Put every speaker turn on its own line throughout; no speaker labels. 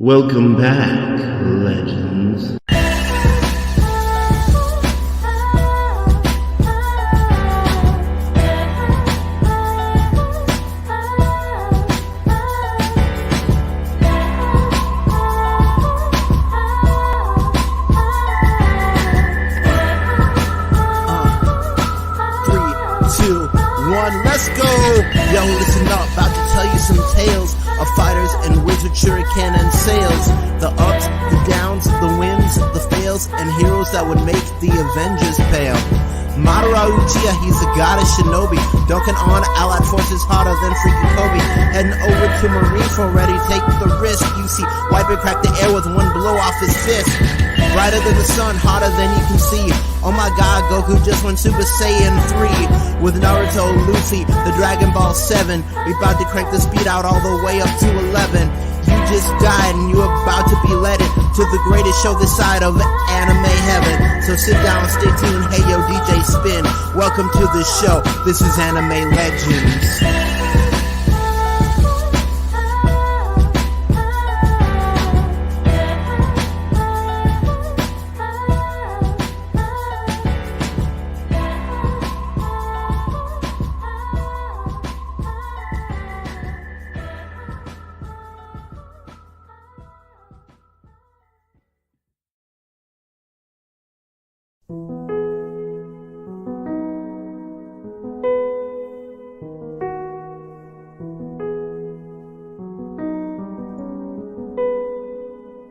Welcome back, legends.
1, let's go! Yo, listen up, about to tell you some tales of fighters and wizard shuriken and sails. The ups, the downs, the wins, the fails, and heroes that would make the Avengers pale. Madara Uchiha, he's a goddess shinobi, dunking on allied forces harder than freaking Kobe. Heading over to Marineford, ready to take the risk. You see, wipe and crack the air with one blow off his fist. Brighter than the sun, hotter than you can see. Oh my god, Goku just went Super Saiyan 3. With Naruto, Luffy, the Dragon Ball 7. We about to crank the speed out all the way up to 11. You just died and you're about to be led to the greatest show this side of anime heaven. So sit down, stay tuned, hey yo DJ Spin. Welcome to the show, this is Anime Legends.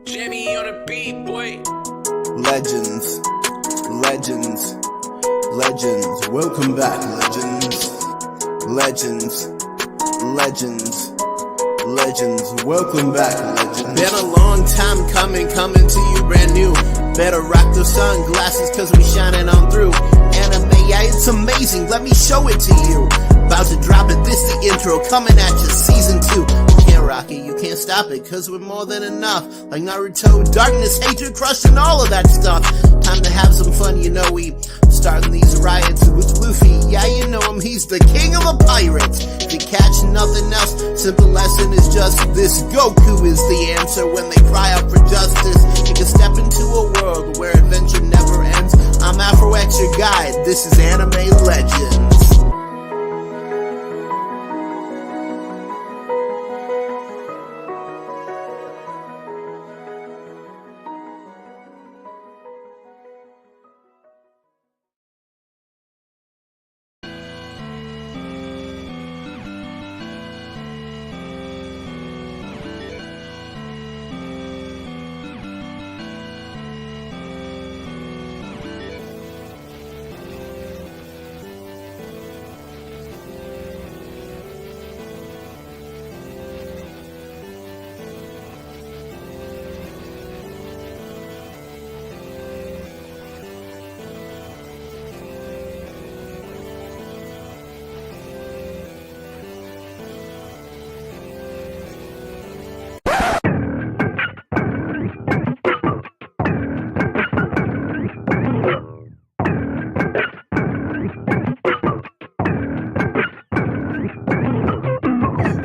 Jimmy on the beat, boy.
Legends, legends, legends. Welcome back, legends. Legends, legends, legends. Welcome back, legends. Been a long time coming to you brand new. Better rock those sunglasses cause we shining on through. Anime, yeah, it's amazing, let me show it to you. About to drop it, this the intro, coming at you, season 2. You can't rock it, you can't stop it, cause we're more than enough. Like Naruto, darkness, hatred, crushing all of that stuff. Time to have some fun, you know we starting these riots with Luffy. Yeah, you know him, he's the king of the pirates. If you catch nothing else, simple lesson is just this. Goku is the answer when they cry out for justice. You can step into a world where adventure never ends. I'm Afro X, your guide, this is Anime Legends.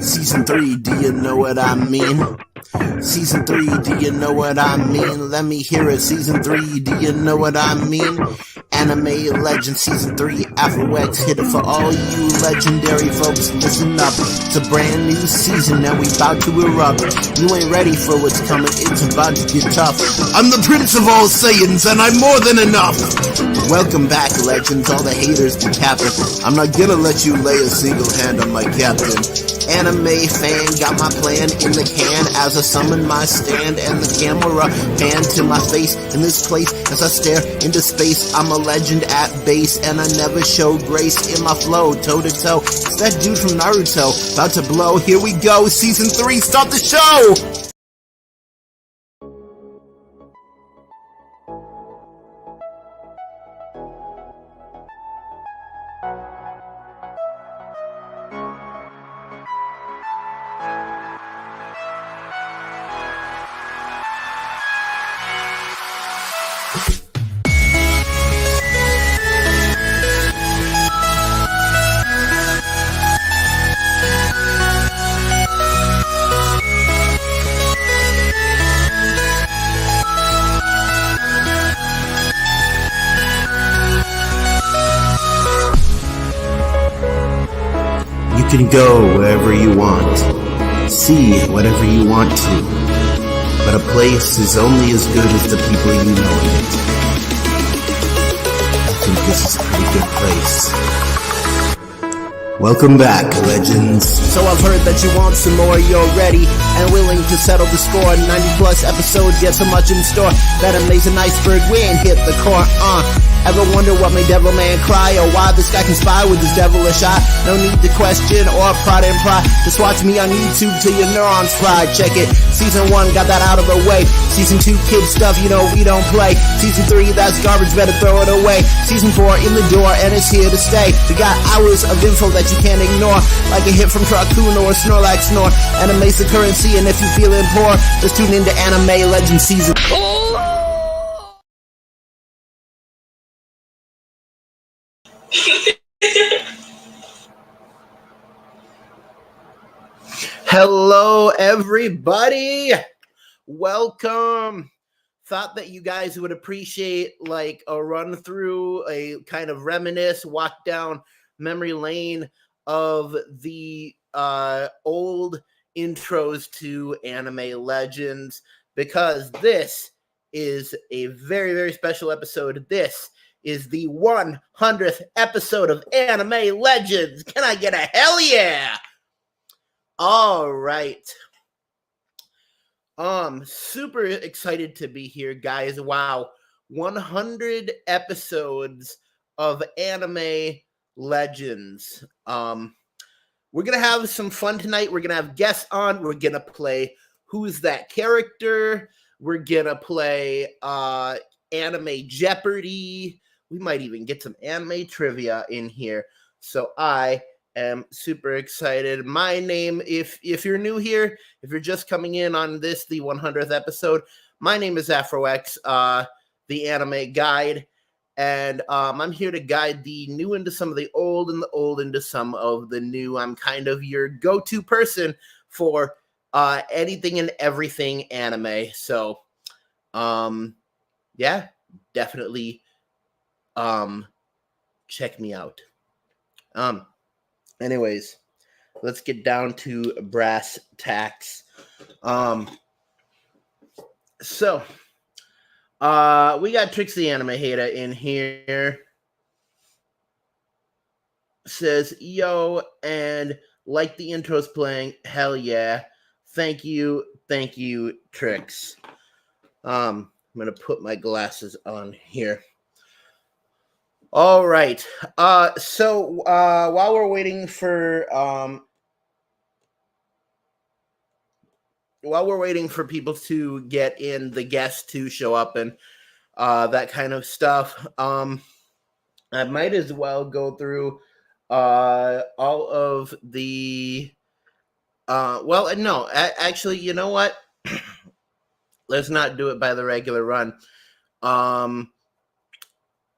Season 3, do you know what I mean? Season 3, do you know what I mean? Let me hear it. Season 3, do you know what I mean? Anime Legends Season 3, Afro X, hit it for all you legendary folks. Listen up, it's a brand new season and we about to erupt. You ain't ready for what's coming, it's about to get tough. I'm the Prince of all Saiyans and I'm more than enough. Welcome back, legends, all the haters be capping. I'm not gonna let you lay a single hand on my captain. Anime fan, got my plan in the can as I summon my stand and the camera pan to my face in this place as I stare into space. I'm a legend at base and I never show grace in my flow, toe to toe. It's that dude from Naruto, about to blow. Here we go, season 3, start the show!
You can go wherever you want, see whatever you want to, but a place is only as good as the people you know in it. I think this is a pretty good place. Welcome back, legends.
So I've heard that you want some more, you're ready and willing to settle the score. 90 plus episodes, yet so much in store. That amazing iceberg, we ain't hit the core, Ever wonder what made Devil Man cry, or why this guy can spy with his devilish eye? No need to question or prod and pry. Just watch me on YouTube till your neurons fry. Check it. Season 1 got that out of the way. Season 2 kid stuff, you know we don't play. Season 3 that's garbage, better throw it away. Season 4 in the door and it's here to stay. We got hours of info that you can't ignore, like a hit from Truckun or a Snorlax snore. Anime's the currency, and if you're feeling poor, just tune into Anime Legends Season. Hello, everybody. Welcome. Thought that you guys would appreciate like a run through, a kind of reminisce, walk down memory lane of the old intros to Anime Legends, because this is a very, very special episode. This is the 100th episode of Anime Legends. Can I get a hell yeah? All right. Super excited to be here, guys. Wow. 100 episodes of Anime Legends. We're going to have some fun tonight. We're going to have guests on. We're going to play Who's That Character? We're going to play Anime Jeopardy. We might even get some anime trivia in here. So I am super excited. My name, if you're new here, if you're just coming in on this, the 100th episode, my name is AfroX, the anime guide, and I'm here to guide the new into some of the old and the old into some of the new. I'm kind of your go-to person for anything and everything anime. So, yeah, definitely check me out. Anyways, let's get down to brass tacks. So we got Trixie Anime Hater in here. Says, yo, and like the intro's playing, hell yeah. Thank you, Trix. I'm gonna put my glasses on here. All right. So while we're waiting for people to get in, the guests to show up and that kind of stuff, I might as well go through all of the actually, you know what? Let's not do it by the regular run.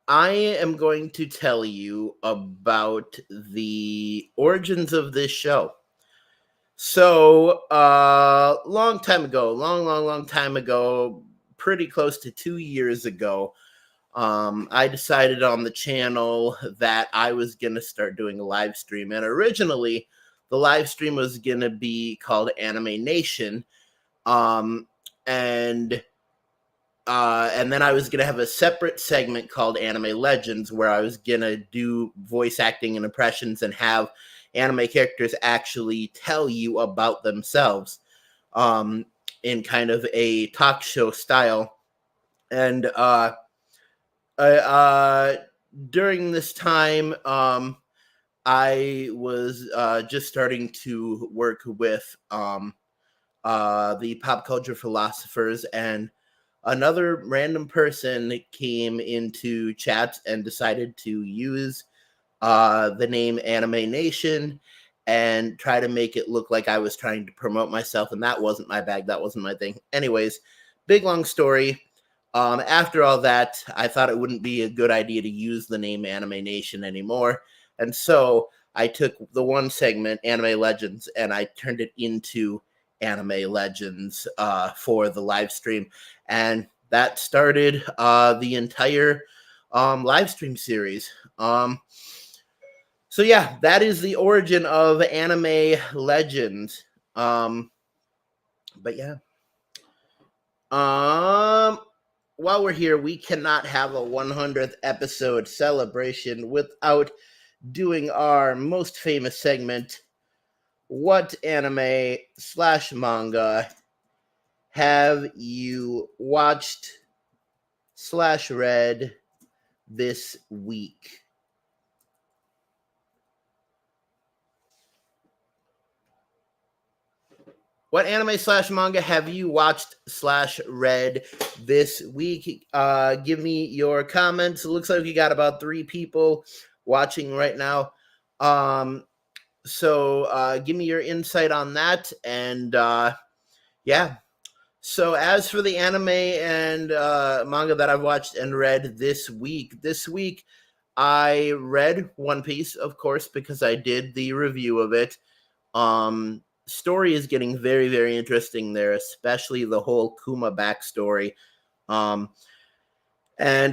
I am going to tell you about the origins of this show. So, long time ago, pretty close to 2 years ago, I decided on the channel that I was going to start doing a live stream. And originally, the live stream was going to be called Anime Nation. And then I was going to have a separate segment called Anime Legends, where I was going to do voice acting and impressions and have anime characters actually tell you about themselves in kind of a talk show style. And during this time, I was just starting to work with the pop culture philosophers, and another random person came into chat and decided to use the name Anime Nation and try to make it look like I was trying to promote myself, and that wasn't my bag. That wasn't my thing. Anyways, big long story. After all that, I thought it wouldn't be a good idea to use the name Anime Nation anymore, and so I took the one segment, Anime Legends, and I turned it into Anime Legends for the live stream, and that started the entire live stream series.
So yeah, that is the origin of Anime Legends. But yeah. While we're here, we cannot have a 100th episode celebration without doing our most famous segment. What anime / manga have you watched / read this week? What anime / manga have you watched / read this week? Give me your comments. It looks like we got about 3 people watching right now. So give me your insight on that. And yeah. So as for the anime and manga that I've watched and read this week, I read One Piece, of course, because I did the review of it. Story is getting very, very interesting there, especially the whole Kuma backstory. And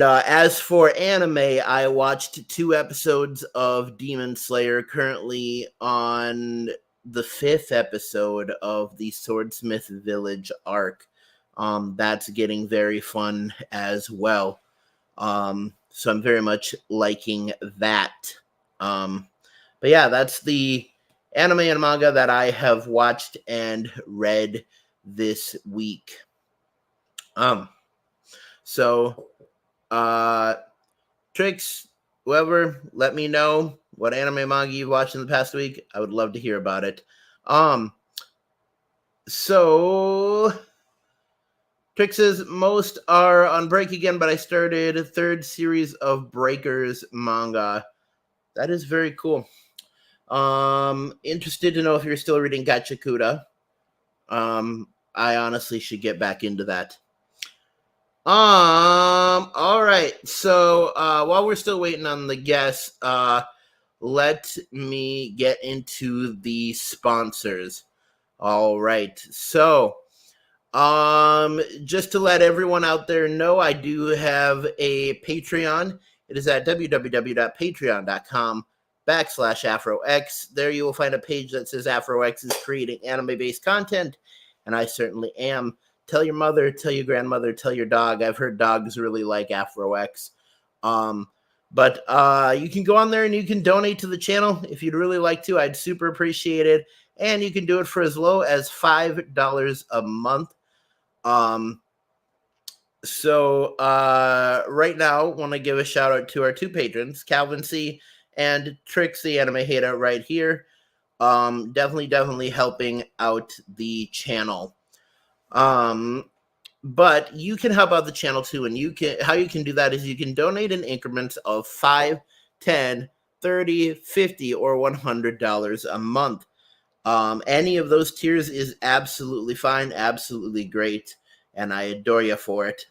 as for anime, I watched 2 episodes of Demon Slayer, currently on the 5th episode of the Swordsmith Village arc. That's getting very fun as well. So I'm very much liking that. But yeah, that's the anime and manga that I have watched and read this week. So Tricks, whoever, let me know what anime manga you've watched in the past week. I would love to hear about it. So Trix says most are on break again, but I started a 3rd series of Breakers manga. That is very cool. Interested to know if you're still reading Gachakuda. I honestly should get back into that. All right. So, while we're still waiting on the guests, let me get into the sponsors. All right. So, just to let everyone out there know, I do have a Patreon. It is at www.patreon.com/AfroX. There you will find a page that says AfroX is creating anime-based content, and I certainly am. Tell your mother, tell your grandmother, tell your dog. I've heard dogs really like AfroX. But you can go on there and you can donate to the channel if you'd really like to. I'd super appreciate it. And you can do it for as low as $5 a month. So right now, I want to give a shout out to our 2 patrons, Calvin C. and Trix the Anime Hater right here. Definitely helping out the channel. But you can help out the channel too, and how you can do that is you can donate in increments of $5, $10, $30, $50, or $100 a month. Any of those tiers is absolutely fine, absolutely great, and I adore you for it.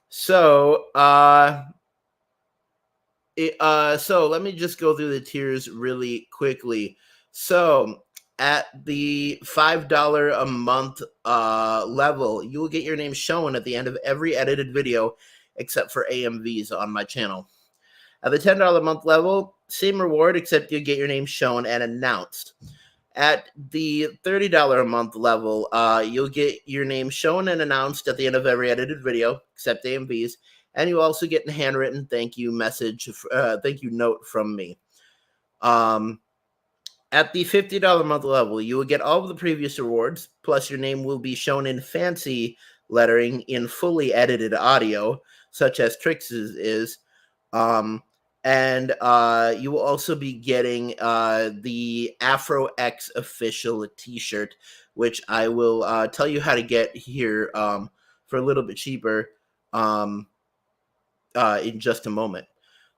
So let me just go through the tiers really quickly. So at the $5 a month level, you will get your name shown at the end of every edited video except for AMVs on my channel. At the $10 a month level, same reward, except you get your name shown and announced. At the $30 a month level, you'll get your name shown and announced at the end of every edited video, except AMVs, and you also get a handwritten thank you note from me. At the $50 a month level, you will get all of the previous rewards, plus your name will be shown in fancy lettering in fully edited audio, such as Trix's is. And you will also be getting the Afro X official t-shirt, which I will tell you how to get here for a little bit cheaper in just a moment.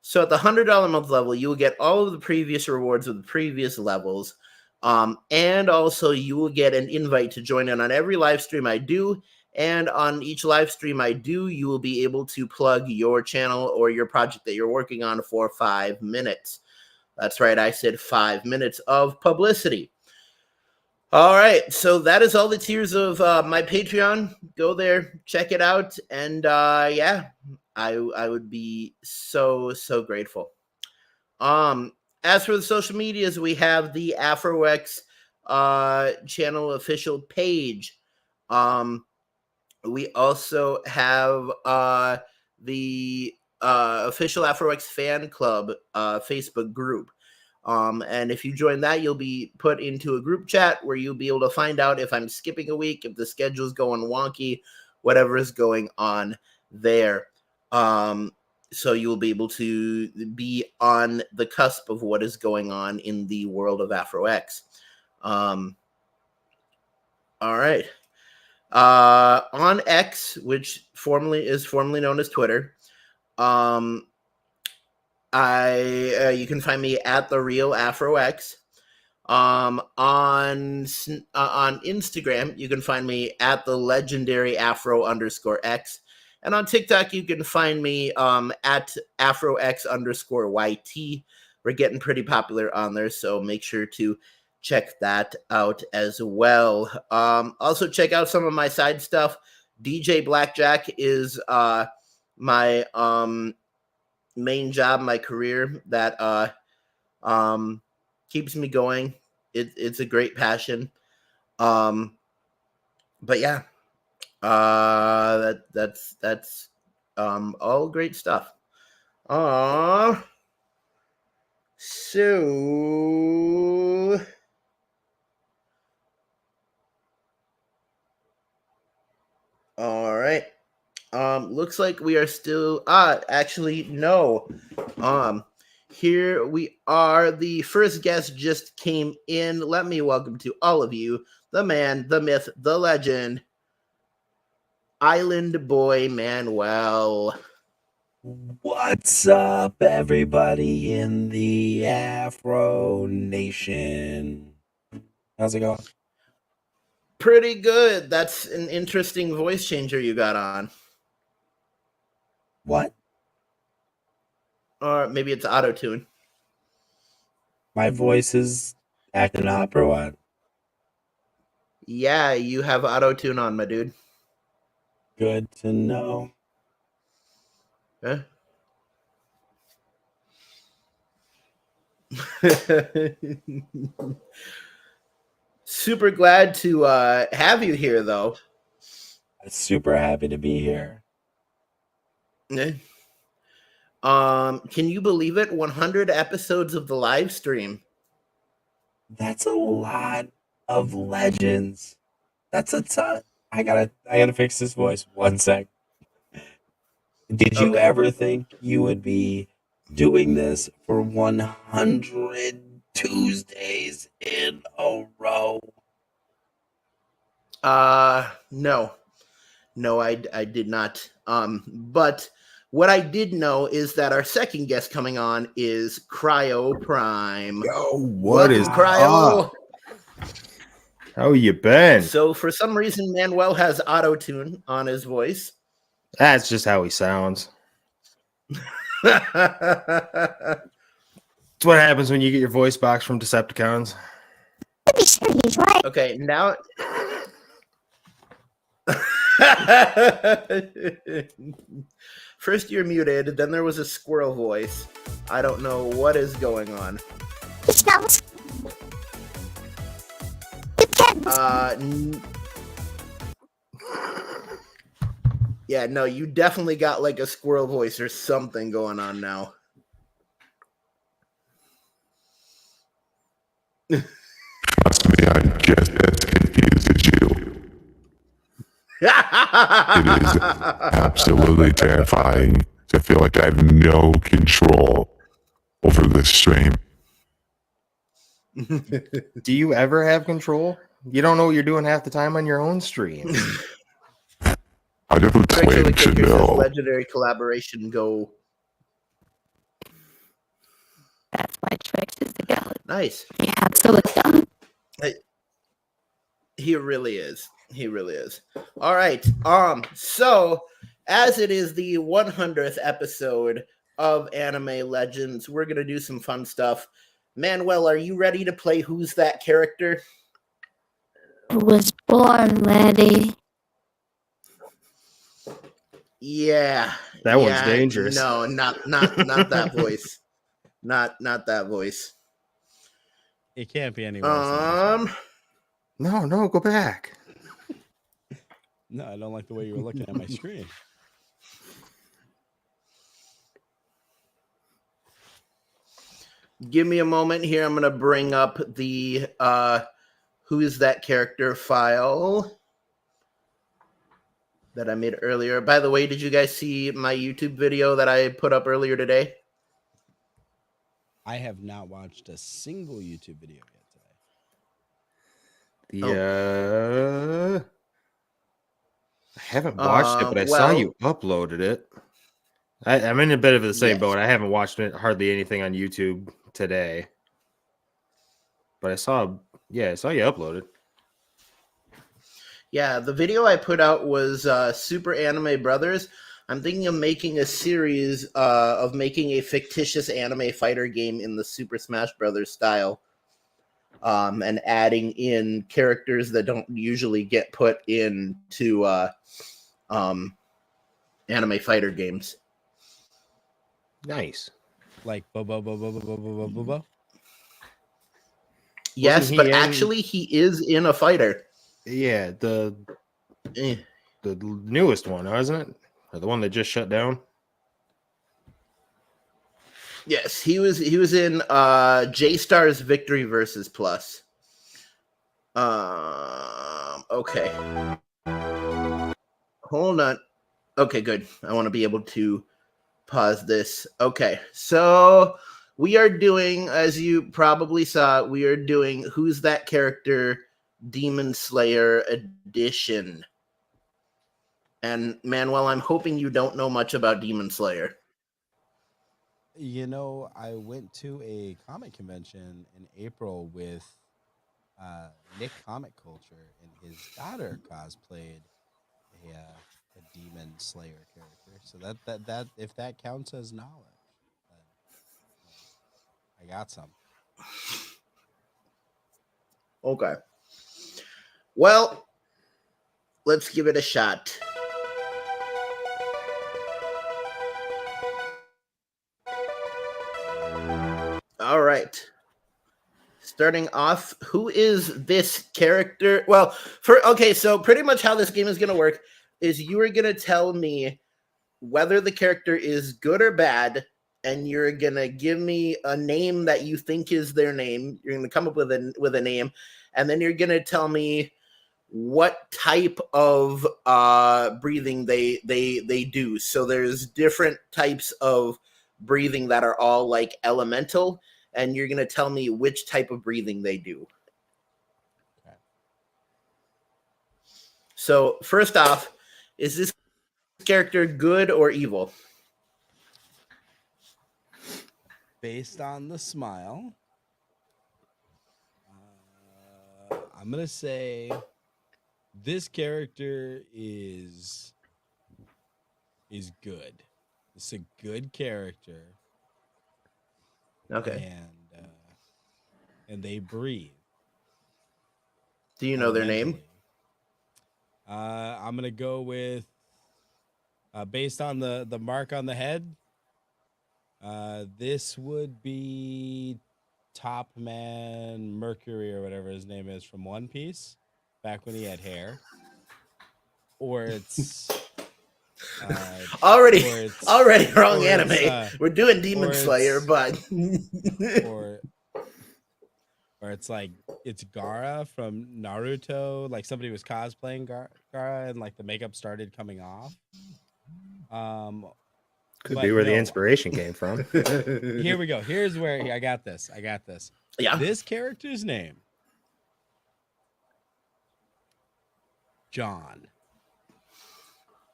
So at the $100 a month level, you will get all of the previous rewards of the previous levels. And also you will get an invite to join in on every live stream I do. And on each live stream I do, you will be able to plug your channel or your project that you're working on for 5 minutes. That's right, I said 5 minutes of publicity. All right, so that is all the tiers of my Patreon. Go there, check it out, and yeah, I would be so grateful. As for the social medias, we have the AfroX channel official page. We also have the official AfroX fan club Facebook group. And if you join that, you'll be put into a group chat where you'll be able to find out if I'm skipping a week, if the schedule's going wonky, whatever is going on there. So you'll be able to be on the cusp of what is going on in the world of AfroX. All right. On X, which is formerly known as Twitter, you can find me at the real AfroX. On Instagram, you can find me at the legendary Afro_X. And on TikTok, you can find me at AfroX_YT. We're getting pretty popular on there, so make sure to check that out as well. Also, check out some of my side stuff. DJ Blackjack is my main job, my career that keeps me going. It's a great passion. But yeah. That's all great stuff. So all right. Looks like we are still actually no. Here we are. The first guest just came in. Let me welcome to all of you the man, the myth, the legend, Island Boy Manuel.
What's up, everybody in the Afro Nation? How's it going?
Pretty good. That's an interesting voice changer you got on.
What?
Or maybe it's auto-tune.
My voice is acting up or what?
Yeah, you have auto-tune on, my dude.
Good to know.
Huh? Super glad to have you here, though.
I'm super happy to be here.
Yeah. Can you believe it? 100 episodes of the live stream.
That's a lot of legends. That's a ton. I gotta fix this voice. 1 sec. Did you ever think you would be doing this for 100 Tuesdays in a row?
No, I did not. But what I did know is that our second guest coming on is Cryo Prime.
Yo, what is
Cryo?
up? How you been?
So for some reason, Manuel has auto-tune on his voice.
That's just how he sounds. It's what happens when you get your voice box from Decepticons.
Okay, now. First you're muted, then there was a squirrel voice. I don't know what is going on. Yeah, no, you definitely got like a squirrel voice or something going on now.
Trust me, I'm just as confused as you. It is absolutely terrifying to feel like I have no control over this stream.
Do you ever have control? You don't know what you're doing half the time on your own stream.
I never claimed to know.
Legendary collaboration go.
That's why Trix is the go.
Nice.
Yeah, so it's done.
He really is. He really is. All right. So as it is the 100th episode of Anime Legends, we're gonna do some fun stuff. Manuel, are you ready to play Who's That Character?
Was born ready.
Yeah.
That one's dangerous.
No, not that voice. Not that voice.
It can't be any worse than this one.
No, go back.
No, I don't like the way you were looking at my screen.
Give me a moment here. I'm gonna bring up the who is that character file that I made earlier. By the way, did you guys see my YouTube video that I put up earlier today?
I have not watched a single YouTube video yet today.
I haven't watched it, but I saw you uploaded it. I'm in a bit of the same boat. I haven't watched it hardly anything on YouTube today, but I saw you uploaded.
Yeah, the video I put out was Super Anime Brothers. I'm thinking of making a series of making a fictitious anime fighter game in the Super Smash Brothers style, and adding in characters that don't usually get put into anime fighter games.
Nice.
Like Bo.
Yes, but actually he is in a fighter.
Yeah, the newest one, isn't it? Or the one that just shut down?
Yes, he was in J-Star's Victory versus Plus. Okay. Hold on. Okay, good. I want to be able to pause this. Okay, so we are doing, as you probably saw, we are doing Who's That Character Demon Slayer Edition. And Manuel, I'm hoping you don't know much about Demon Slayer.
You know, I went to a comic convention in April with Nick Comic Culture, and his daughter cosplayed a Demon Slayer character. So that if that counts as knowledge, then I got some.
Okay. Well, let's give it a shot. All right. Starting off, who is this character? Well, so pretty much how this game is going to work is you are going to tell me whether the character is good or bad, and you're going to give me a name that you think is their name. You're going to come up with a name, and then you're going to tell me what type of breathing they do. So there's different types of breathing that are all like elemental, and you're going to tell me which type of breathing they do.
Okay.
So first off, is this character good or evil?
Based on the smile, I'm gonna say this character is good. It's a good character.
Okay.
And they breathe.
Do you know their name?
I'm gonna go with based on the mark on the head. This would be Top Man Mercury or whatever his name is from One Piece, back when he had hair. Or it's
already wrong anime. We're doing Demon Slayer, but
or it's like it's Gaara from Naruto. Like somebody was cosplaying Gaara, and like the makeup started coming off.
Could be where the inspiration came from.
Here we go. Here's where I got this.
Yeah.
This character's name, John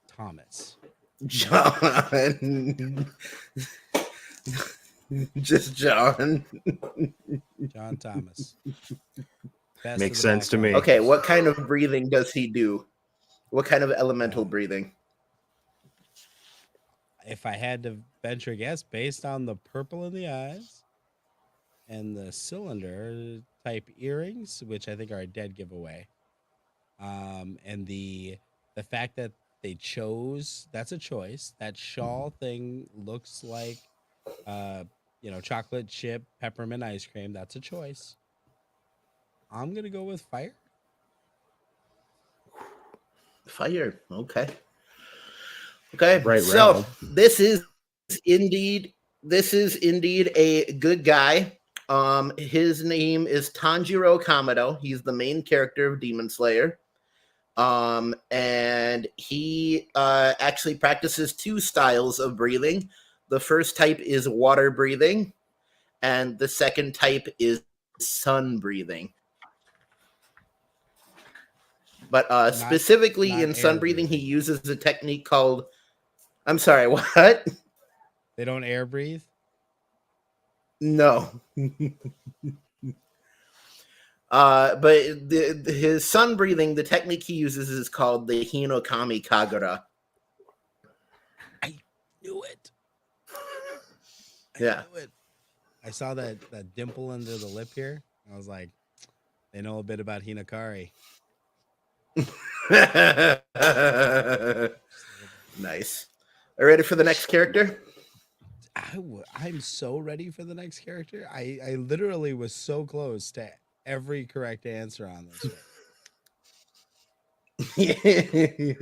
Thomas.
John. Just John.
John Thomas. Best
Makes sense to me.
Okay, what kind of breathing does he do? What kind of elemental breathing?
If I had to venture a guess, based on the purple in the eyes and the cylinder type earrings, which I think are a dead giveaway, and the fact that they chose, that's a choice. That shawl thing looks like chocolate chip peppermint ice cream. That's a choice. I'm gonna go with fire.
Fire. Okay. Okay.
Right
So
round.
this is indeed a good guy. His name is Tanjiro Kamado. He's the main character of Demon Slayer. And he actually practices two styles of breathing. The first type is water breathing, and the second type is sun breathing. But specifically in sun breathing, he uses a technique called. I'm sorry, what?
They don't air breathe?
No. But his sun breathing, the technique he uses is called the Hinokami Kagura.
I knew it.
Yeah.
Knew it. I saw that dimple under the lip here. I was like, they know a bit about Hinokari.
Nice. Are you ready for the next character?
I'm so ready for the next character. I literally was so close to every correct answer on this one.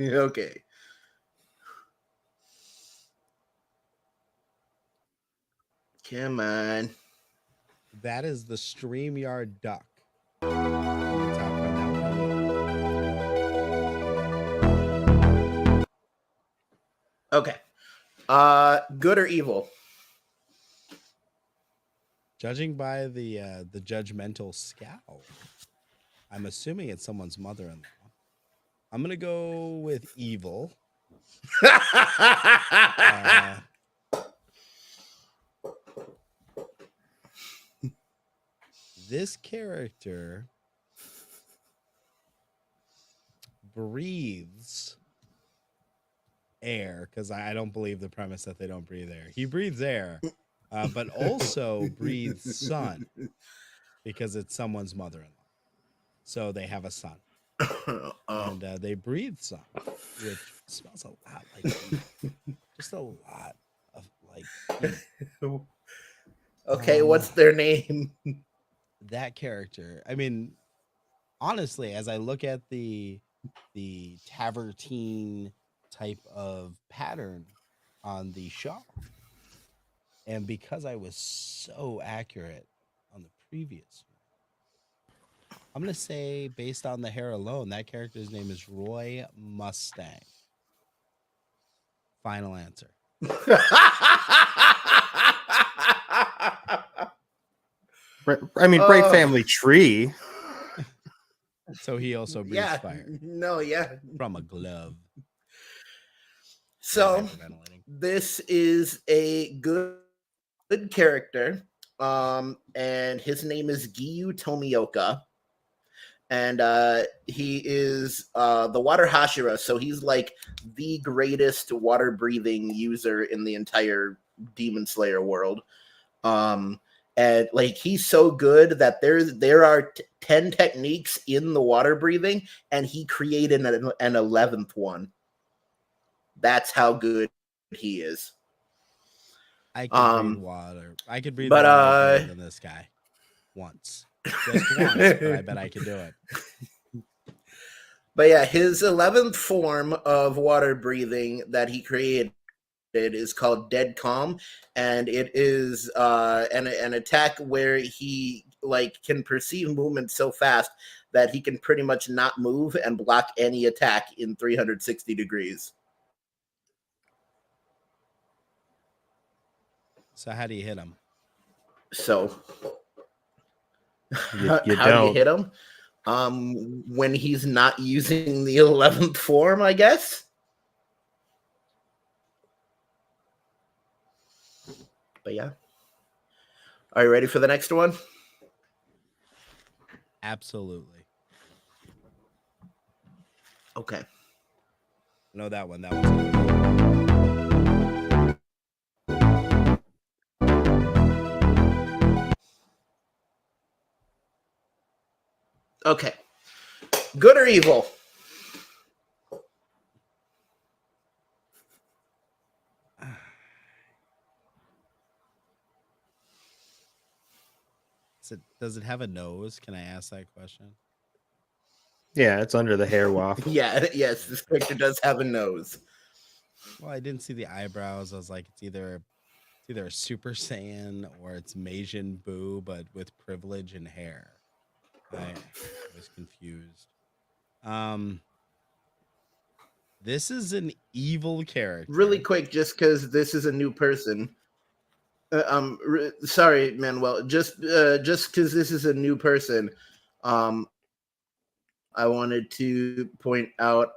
Okay. Come on.
That is the StreamYard duck.
Okay. Good or evil?
Judging by the judgmental scowl, I'm assuming it's someone's mother-in-law. I'm gonna go with evil. This character breathes air, because I don't believe the premise that they don't breathe air. He breathes air, but also breathes sun, because it's someone's mother-in-law. So they have a son. And they breathe sun, which smells a lot like heat. Just a lot of like heat.
Okay, what's their name?
That character. I mean, honestly, as I look at the Tavertine type of pattern on the show, and because I was so accurate on the previous one, I'm gonna say, based on the hair alone, that character's name is Roy Mustang. Final answer.
I mean, Bright Family Tree.
So he also breathes fire.
No, yeah.
From a glove.
So this is a good character. And his name is Giyu Tomioka. And he is the water Hashira, so he's like the greatest water breathing user in the entire Demon Slayer world. And like he's so good that there are 10 techniques in the water breathing, and he created an 11th one. That's how good he is.
I can breathe water. I could breathe water better than this guy. Once. Just once, but I bet I could do it.
But yeah, his 11th form of water breathing that he created is called Dead Calm, and it is an attack where he like can perceive movement so fast that he can pretty much not move and block any attack in 360 degrees.
So how do you hit him?
So
you
how do you hit him? When he's not using the 11th form, I guess. But yeah. Are you ready for the next one?
Absolutely.
Okay.
No, that one. That one's
okay. Good or evil?
Does it have a nose? Can I ask that question?
Yeah, it's under the hair waft.
Yeah, yes, this character does have a nose.
Well, I didn't see the eyebrows. I was like, it's either a Super Saiyan or it's Majin Buu, but with privilege and hair. I was confused. This is an evil character.
Really quick, just because this is a new person. Sorry, Manuel. Just because this is a new person, I wanted to point out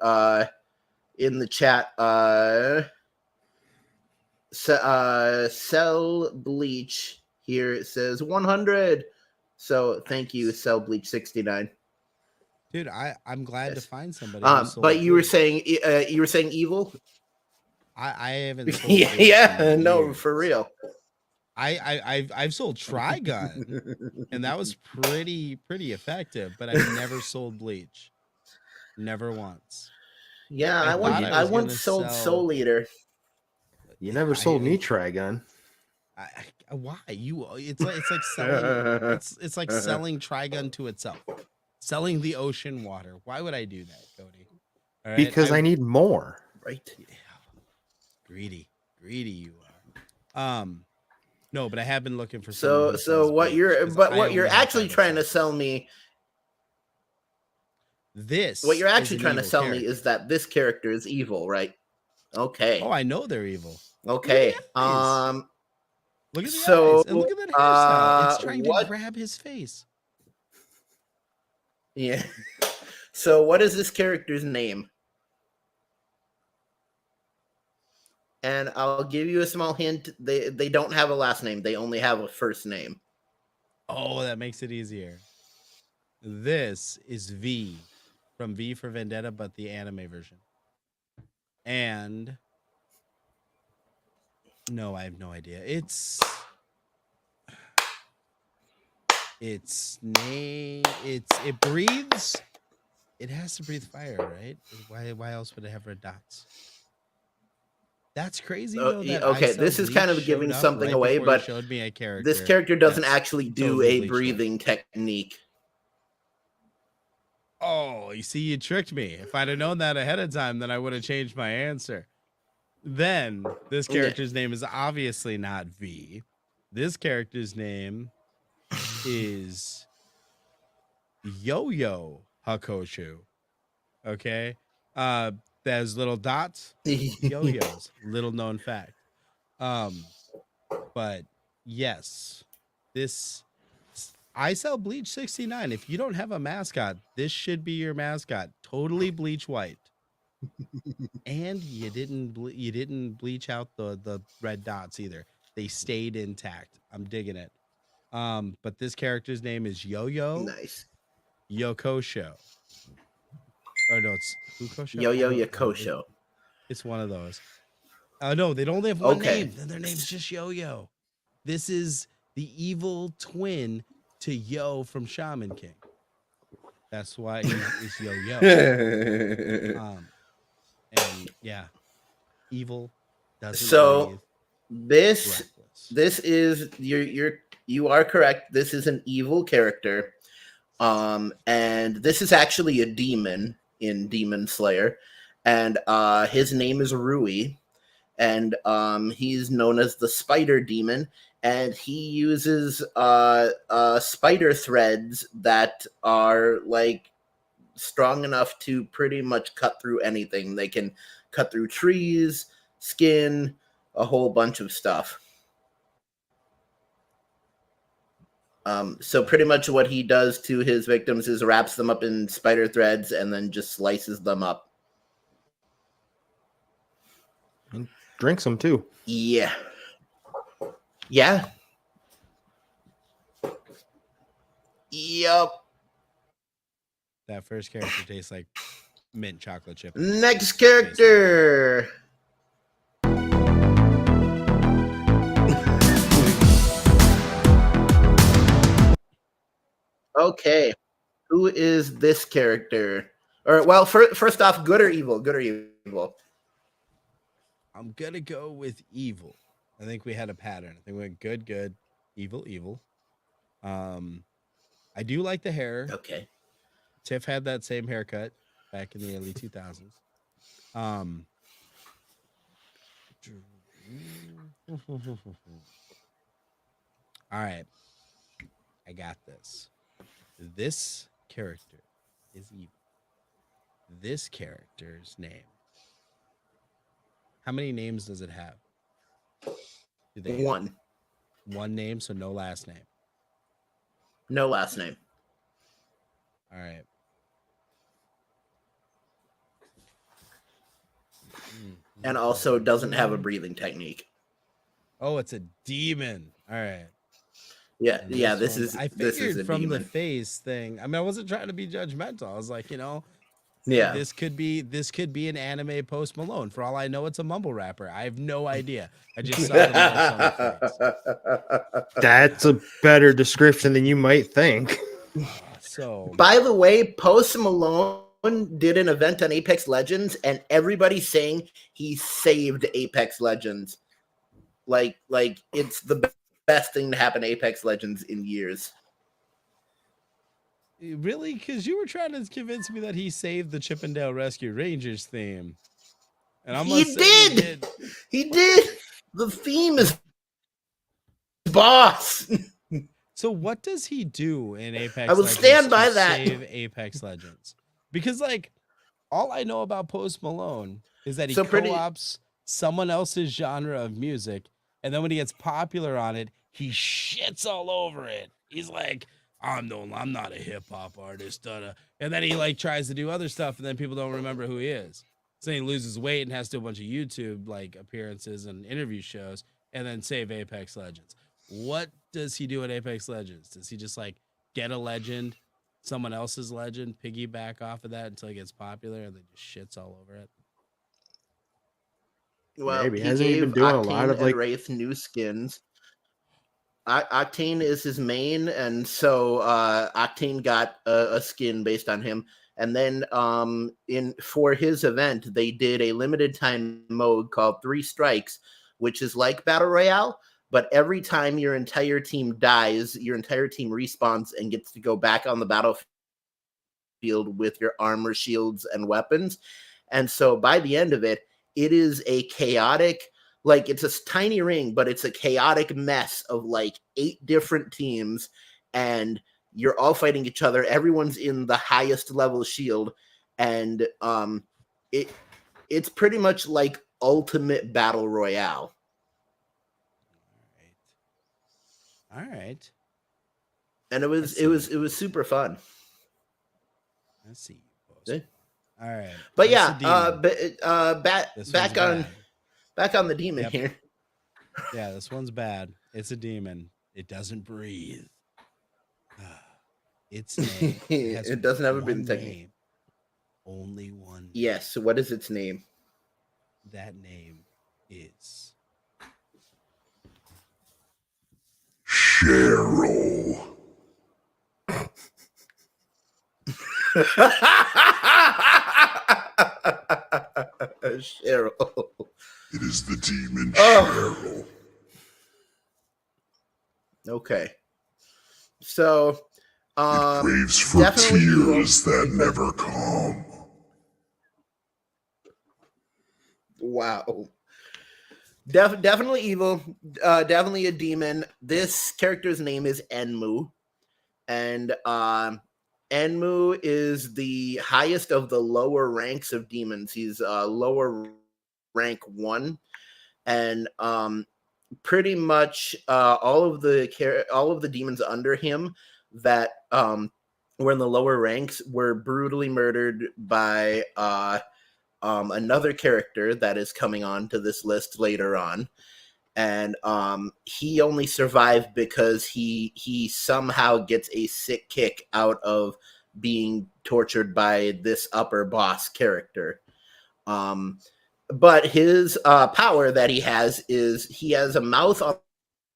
in the chat, Cell Bleach here. It says 100. So thank you, Cell Bleach 69.
Dude, I'm glad to find somebody.
But you were saying evil.
I haven't. Sold
Yeah, no, for real.
I've sold Trigun, and that was pretty effective. But I've never sold Bleach, never once.
Yeah, I once sold Soul Eater.
You never sold me Trigun.
Why It's like selling. it's like selling Trigun to itself, selling the ocean water. Why would I do that, Cody?
All right? Because I need more.
Right.
Yeah. Greedy you are. No, but I have been looking for.
So what you're actually trying to sell me. What you're actually trying to sell me is that this character is evil, right? Okay.
Oh, I know they're evil.
Okay.
Look at the eyes. And look at that hairstyle. It's trying to grab his face.
Yeah. So what is this character's name? And I'll give you a small hint. They don't have a last name. They only have a first name.
Oh, that makes it easier. This is V from V for Vendetta, but the anime version. And no, I have no idea. Its name. It breathes. It has to breathe fire, right? Why else would it have red dots? That's crazy. Though, that
okay, this is kind of giving something away, but
showed me a character.
This character doesn't actually do a breathing technique.
Oh, you see, you tricked me. If I'd have known that ahead of time, then I would have changed my answer. Then this character's name is obviously not V. This character's name is Yo-Yo Hakusho. Okay? There's little dots, yo-yos, little known fact. But yes, I sell Bleach 69. If you don't have a mascot, this should be your mascot. Totally bleach white. And you didn't bleach out the red dots either. They stayed intact. I'm digging it. But this character's name is Yo-Yo.
Nice.
Yokosho. Or no, it's Hukosho?
Yo-Yo Yakosho.
It's one of those. No, they don't have one name. Then their name's just Yo-Yo. This is the evil twin to Yo from Shaman King. That's why he's Yo-Yo. And yeah, evil doesn't breathe.
This is you are correct. This is an evil character. And this is actually a demon in Demon Slayer, and his name is Rui, and he's known as the Spider Demon, and he uses spider threads that are like strong enough to pretty much cut through anything. They can cut through trees, skin, a whole bunch of stuff. So pretty much what he does to his victims is wraps them up in spider threads and then just slices them up.
And drinks them too.
Yeah. Yeah. Yup.
That first character tastes like mint chocolate chip.
Next character. Okay, who is this character? Or well, first off, good or evil? Good or evil?
I'm gonna go with evil. I think we had a pattern. I think we went good, evil. I do like the hair.
Okay.
Tiff had that same haircut back in the early 2000s. All right. I got this. This character is evil. This character's name. How many names does it have?
One.
One name, so no last name.
No last name.
All right.
And also doesn't have a breathing technique.
Oh, it's a demon. All right.
Yeah,
And
yeah. This is
I
this is
figured
a
from
demon.
the face thing. I mean, I wasn't trying to be judgmental. I was like,
Yeah.
this could be an anime Post Malone. For all I know, it's a mumble rapper. I have no idea. I just saw the marks on the face.
That's a better description than you might think.
So,
by the way, Post Malone did an event on Apex Legends, and everybody's saying he saved Apex Legends. Like it's the best thing to happen to Apex Legends in years.
really? Because you were trying to convince me that he saved the Chippendale Rescue Rangers theme. And I'm
He did. He did. The theme is boss.
So what does he do in Apex?
I will
Legends
stand by
to
that.
Save Apex Legends, because all I know about Post Malone is that he co-ops someone else's genre of music, and then when he gets popular on it, he shits all over it. He's like, I'm not a hip hop artist, and then he tries to do other stuff, and then people don't remember who he is. So he loses weight and has to do a bunch of YouTube appearances and interview shows, and then save Apex Legends. What does he do at Apex Legends? Does he just get a legend, someone else's legend, piggyback off of that until he gets popular, and then just shits all over it?
Well,
maybe
he
hasn't he been
gave
doing a
Octane
lot of
and Wraith new skins. Octane is his main, and so Octane got a skin based on him. And then for his event, they did a limited time mode called 3 Strikes, which is like Battle Royale, but every time your entire team dies, your entire team respawns and gets to go back on the battlefield with your armor, shields, and weapons. And so by the end of it, it is a chaotic, it's a tiny ring, but it's a chaotic mess of 8 different teams, and you're all fighting each other. Everyone's in the highest level shield, and it's pretty much like ultimate battle royale.
All right.
And it was super fun.
Let's see. Yeah. All right.
But back on the demon here.
Yeah, this one's bad. It's a demon. It doesn't breathe. Its name.
It doesn't have a breathing technique.
Only one.
Yes. So what is its name?
That name is
Cheryl.
Cheryl.
It is the demon Cheryl.
Okay. So
it craves for tears that never come.
Wow. Definitely evil. Definitely a demon. This character's name is Enmu. And Enmu is the highest of the lower ranks of demons. He's lower rank 1. And pretty much all of the demons under him that were in the lower ranks were brutally murdered by another character that is coming on to this list later on. And he only survived because he somehow gets a sick kick out of being tortured by this upper boss character. But his power that he has is he has a mouth on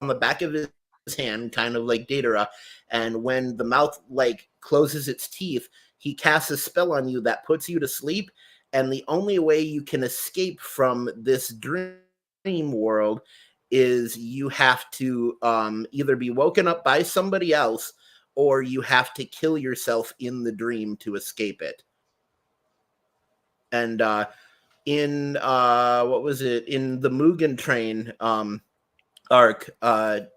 the back of his hand, kind of like Datara, and when the mouth closes its teeth, he casts a spell on you that puts you to sleep, and the only way you can escape from this dream world is you have to either be woken up by somebody else or you have to kill yourself in the dream to escape it. And in what was it? In the Mugen Train arc,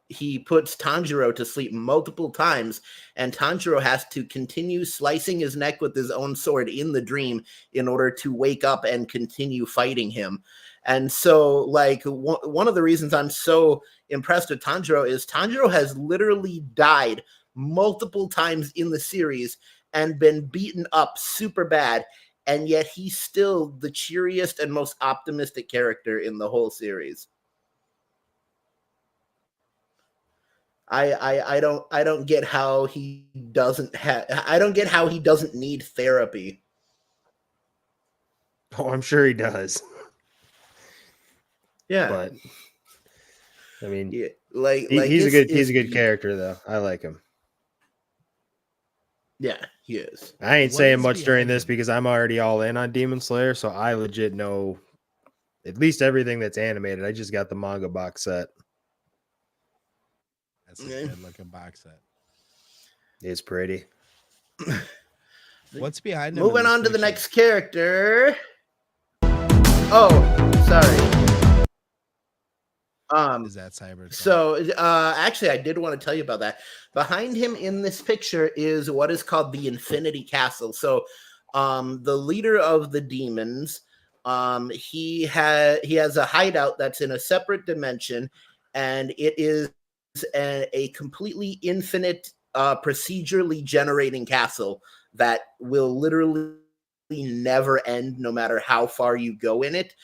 he puts Tanjiro to sleep multiple times, and Tanjiro has to continue slicing his neck with his own sword in the dream in order to wake up and continue fighting him. And so, like, one of the reasons I'm so impressed with Tanjiro is Tanjiro has literally died multiple times in the series and been beaten up super bad, and yet he's still the cheeriest and most optimistic character in the whole series. I don't get how he doesn't need therapy.
Oh, I'm sure he does.
Yeah,
but I mean,
yeah,
he's a good character though. I like him.
Yeah, he is.
I ain't saying much during this because I'm already all in on Demon Slayer, so I legit know at least everything that's animated. I just got the manga box set.
That's a good looking box set.
It's pretty.
What's behind him?
Moving on to the next character. Oh, sorry.
Is that Cyber?
So actually, I did want to tell you about that. Behind him in this picture is what is called the Infinity Castle. So the leader of the demons, he has a hideout that's in a separate dimension, and it is a completely infinite procedurally generating castle that will literally never end no matter how far you go in it.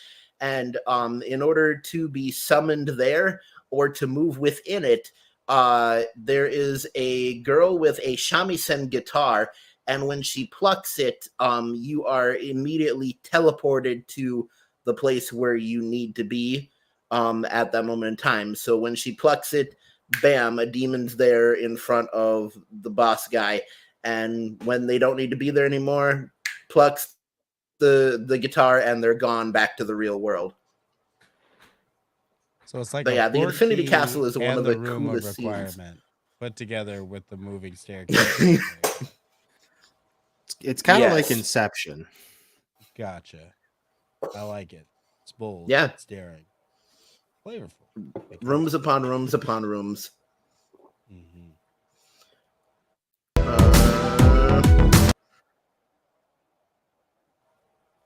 And in order to be summoned there or to move within it, there is a girl with a shamisen guitar, and when she plucks it, you are immediately teleported to the place where you need to be at that moment in time. So when she plucks it, bam, a demon's there in front of the boss guy, and when they don't need to be there anymore, plucks the guitar and they're gone back to the real world.
So it's like,
but yeah, the Infinity Castle is one of the coolest scenes.
Put together with the moving staircase.
It's kind of like Inception.
Gotcha. I like it. It's bold.
Yeah,
it's daring, flavorful.
Rooms upon rooms upon rooms.
Mm-hmm.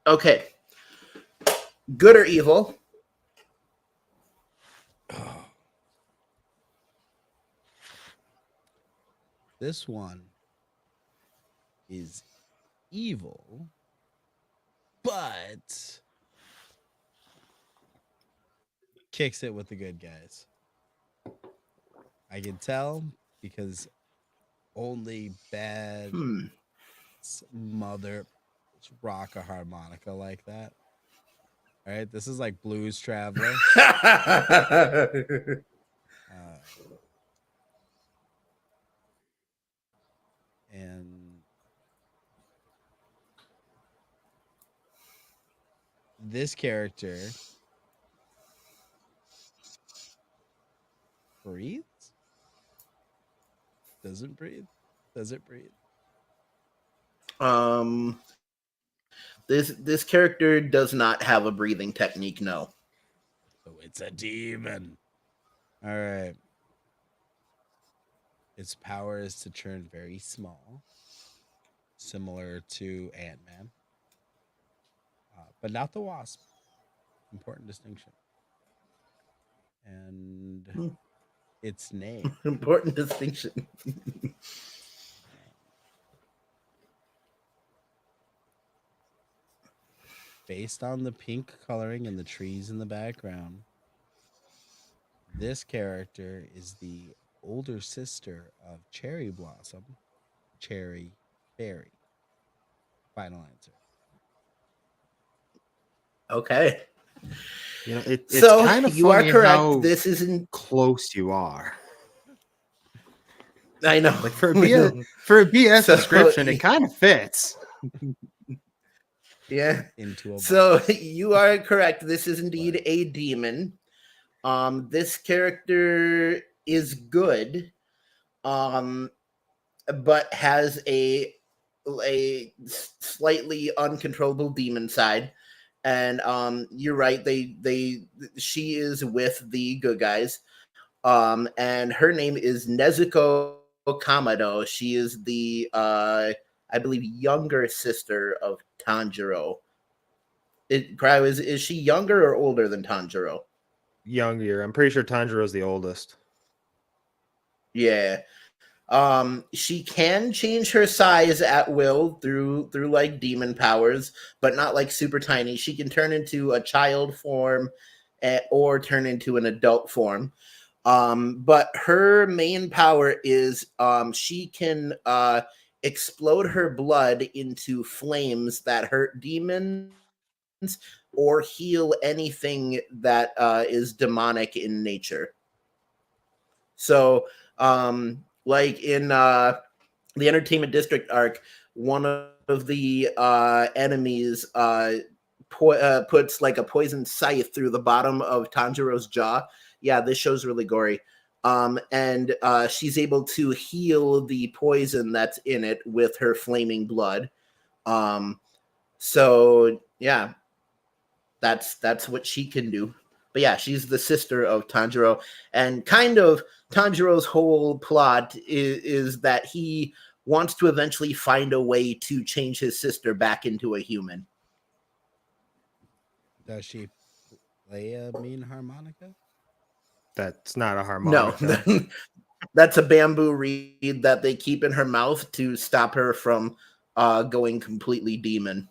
Okay. Good or evil?
This one is evil, but kicks it with the good guys. I can tell because only bad mother rock a harmonica like that. All right, this is like Blues Traveler. And this character breathes? Doesn't breathe? Does it breathe?
This character does not have a breathing technique, no.
So it's a demon. All right. Its power is to turn very small, similar to Ant-Man, but not the Wasp. Important distinction. And its name.
Important distinction.
Based on the pink coloring and the trees in the background, this character is the older sister of Cherry Blossom, Cherry Berry. Final answer.
Okay.
You know, it's
so
kind of
you are correct.
How
this isn't
close you are.
I know.
Like for a BS description, it kind of fits.
Yeah.
Into a
so you are correct. This is indeed a demon. This character is good, but has a slightly uncontrollable demon side. And you're right, she is with the good guys. And her name is Nezuko Kamado. She is the I believe younger sister of Tanjiro. Is she younger or older than Tanjiro?
Younger. I'm pretty sure Tanjiro's the oldest.
Yeah. She can change her size at will through like demon powers, but not like super tiny. She can turn into a child form or turn into an adult form. But her main power is she can explode her blood into flames that hurt demons or heal anything that is demonic in nature. So, like in the Entertainment District arc, one of the enemies puts like a poison scythe through the bottom of Tanjiro's jaw. Yeah, this show's really gory. And she's able to heal the poison that's in it with her flaming blood. So yeah, that's what she can do. But yeah, she's the sister of Tanjiro, and kind of Tanjiro's whole plot is that he wants to eventually find a way to change his sister back into a human.
Does she play a mean harmonica?
That's not a harmonica.
No, that's a bamboo reed that they keep in her mouth to stop her from going completely demon.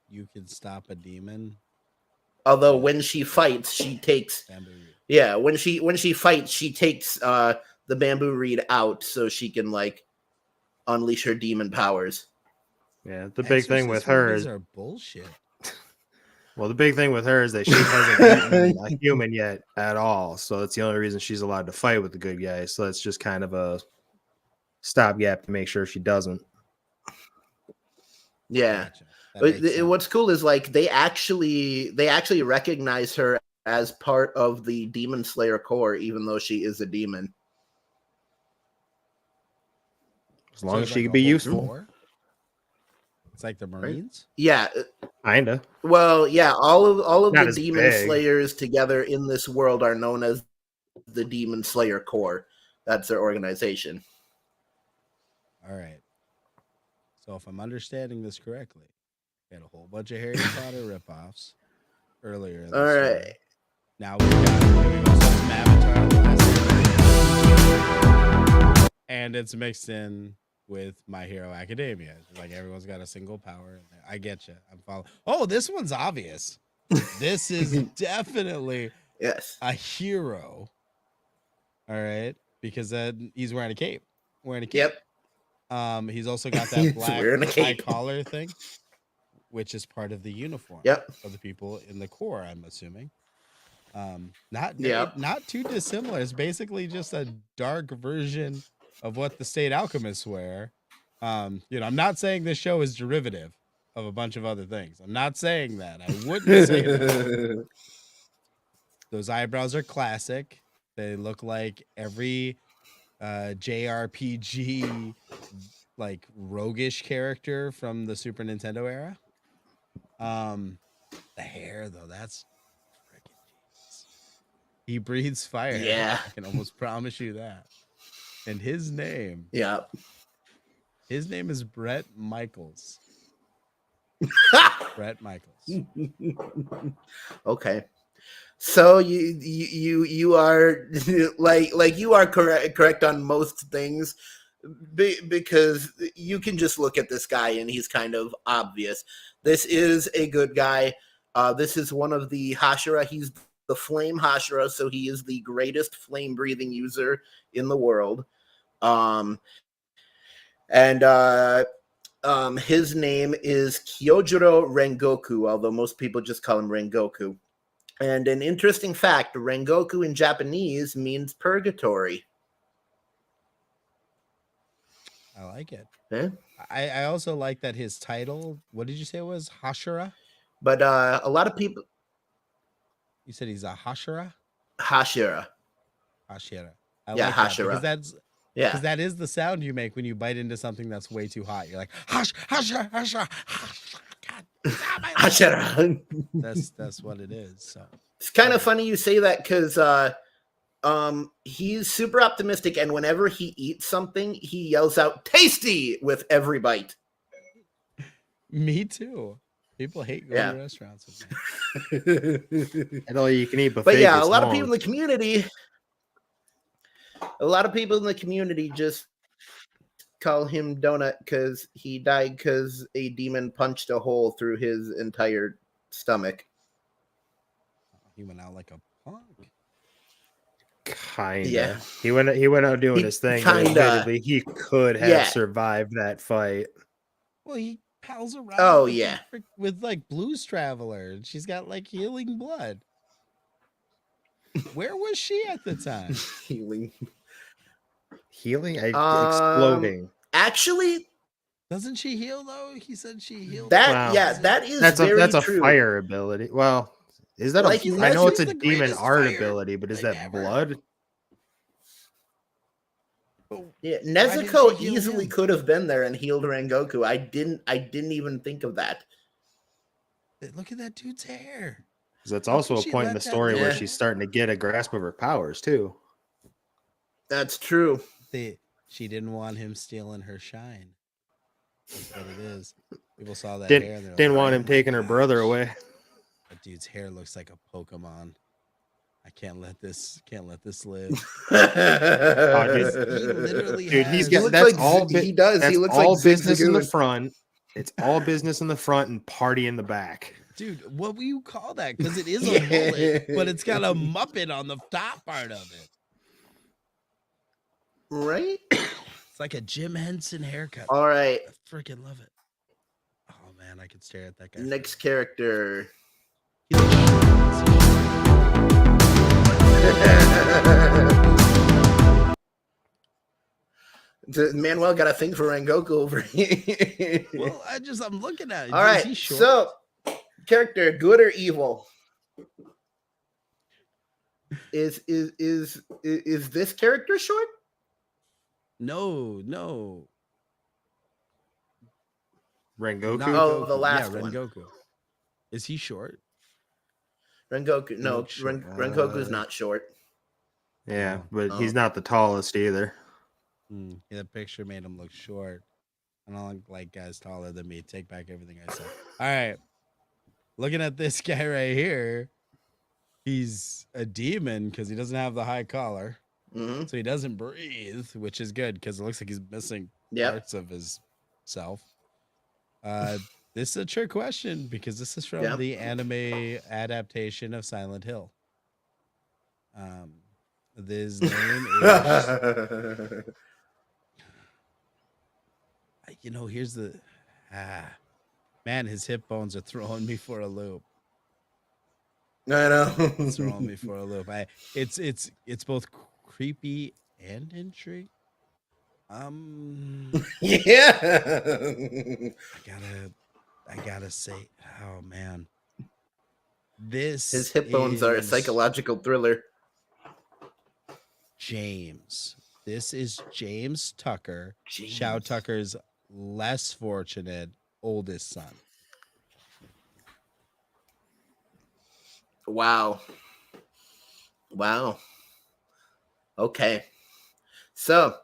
You can stop a demon.
Although when she fights, she takes when she fights, she takes the bamboo reed out so she can like unleash her demon powers.
Yeah, the big thing with her is
bullshit.
Well, the big thing with her is that she hasn't been a human yet at all. So that's the only reason she's allowed to fight with the good guys. So that's just kind of a stopgap to make sure she doesn't.
Yeah. Gotcha. What's cool is like they actually recognize her as part of the Demon Slayer Corps, even though she is a demon.
As long as she can be useful.
Corps? It's like the Marines?
Right? Yeah.
Kinda.
Well, yeah, all of
Not
the Demon
big.
Slayers together in this world are known as the Demon Slayer Corps. That's their organization.
All right. So if I'm understanding this correctly, we had a whole bunch of Harry Potter ripoffs earlier.
All right.
Story. Now we got some Avatar last and it's mixed in with My Hero Academia. Like everyone's got a single power. I get you. I'm following. Oh, this one's obvious. This is definitely a hero. All right, because he's wearing a cape.
Yep.
He's also got that black high collar thing, which is part of the uniform of the people in the Corps, I'm assuming. Not too dissimilar. It's basically just a dark version of what the state alchemists wear. I'm not saying this show is derivative of a bunch of other things. I'm not saying that. I wouldn't say that. Those eyebrows are classic. They look like every JRPG like roguish character from the Super Nintendo era. The hair though, that's freaking genius. He breathes fire.
Yeah.
I can almost promise you that. And his name.
Yeah.
His name is Brett Michaels. Brett Michaels.
Okay. So you are like you are correct on most things because you can just look at this guy and he's kind of obvious. This is a good guy. This is one of the Hashira. He's the flame Hashira, so he is the greatest flame breathing user in the world. His name is Kyojuro Rengoku, although most people just call him Rengoku. And an interesting fact, Rengoku in Japanese means purgatory.
I like it.
Yeah.
I also like that his title, what did you say it was? Hashira?
But a lot of people...
You said he's a Hashira?
Hashira.
Hashira. I
Yeah,
like that
Hashira.
because that's
Yeah.
because that is the sound you make when you bite into something that's way too hot. You're like, Hash, Hashira, Hashira, God, stop my lips."
Hashira.
That's what it is. So
It's kind of funny you say that because he's super optimistic, and whenever he eats something, he yells out "tasty" with every bite.
me too. People hate going
Yeah.
to restaurants with me.
And all you can eat buffet.
But yeah, a
gets
lot of
long.
people in the community just call him Donut because he died because a demon punched a hole through his entire stomach.
He went out like a punk.
Kinda.
Yeah.
He went out doing his thing, but admittedly, he could have survived that fight.
Well, he pals around.
Oh,
with
yeah.
with like Blues Traveler, and she's got like healing blood. Where was she at the time?
Healing.
Exploding.
Actually,
doesn't she heal though? He said she healed.
That
Wow.
yeah, that is
That's
very
a
true.
fire ability. Well, is that
Like,
I know it's a
the
demon
greatest
art
fire
ability, but is
like
that
ever.
blood?
Yeah,
Why didn't
Nezuko
she heal
easily
him?
could have been there and healed Rengoku. I didn't even think of that.
Look at that dude's hair.
Because that's
How
also
could
a
she
point in
let
the
that
story where
live?
she's starting to get a grasp of her powers too.
That's true.
She didn't want him stealing her shine. That's what it is. People saw that hair. And
Didn't want
"Oh
him
my
taking her brother
gosh,
away.
That dude's hair looks like a Pokemon. I can't let this live. He literally
Dude, he's
has-
got
looks
that's
like
all.
he does.
That's
He looks
all
like
business in the
Zigzagoon.
front. It's all business in the front and party in the back.
Dude, what will you call that? Because it is a mullet, but it's got a Muppet on the top part of it.
Right?
It's like a Jim Henson haircut.
All right.
I freaking love it. Oh man, I could stare at that guy.
Next character. Manuel got a thing for Rengoku over here.
Well, I'm looking at it.
All right. So, character, good or evil? Is this character short?
No.
Rengoku.
Oh, the last one.
Rengoku. Is he short?
Rengoku. No,
looks short.
Rengoku's not short.
Yeah,
Oh.
but he's not the tallest either.
Yeah, the picture made him look short. I don't like guys taller than me. Take back everything I said. All right. Looking at this guy right here, he's a demon because he doesn't have the high collar.
Mm-hmm.
So he doesn't breathe, which is good because it looks like he's missing parts of his self. This is a trick question because this is from the anime adaptation of Silent Hill. His name is... here's the... Man, his hip bones are throwing me for a loop.
I know.
It's throwing me for a loop. It's both creepy and intriguing.
Yeah.
I gotta say, oh man,
his hip bones are a psychological thriller.
James. This is James Tucker, Shao Tucker's less fortunate oldest son.
Wow. Okay. So,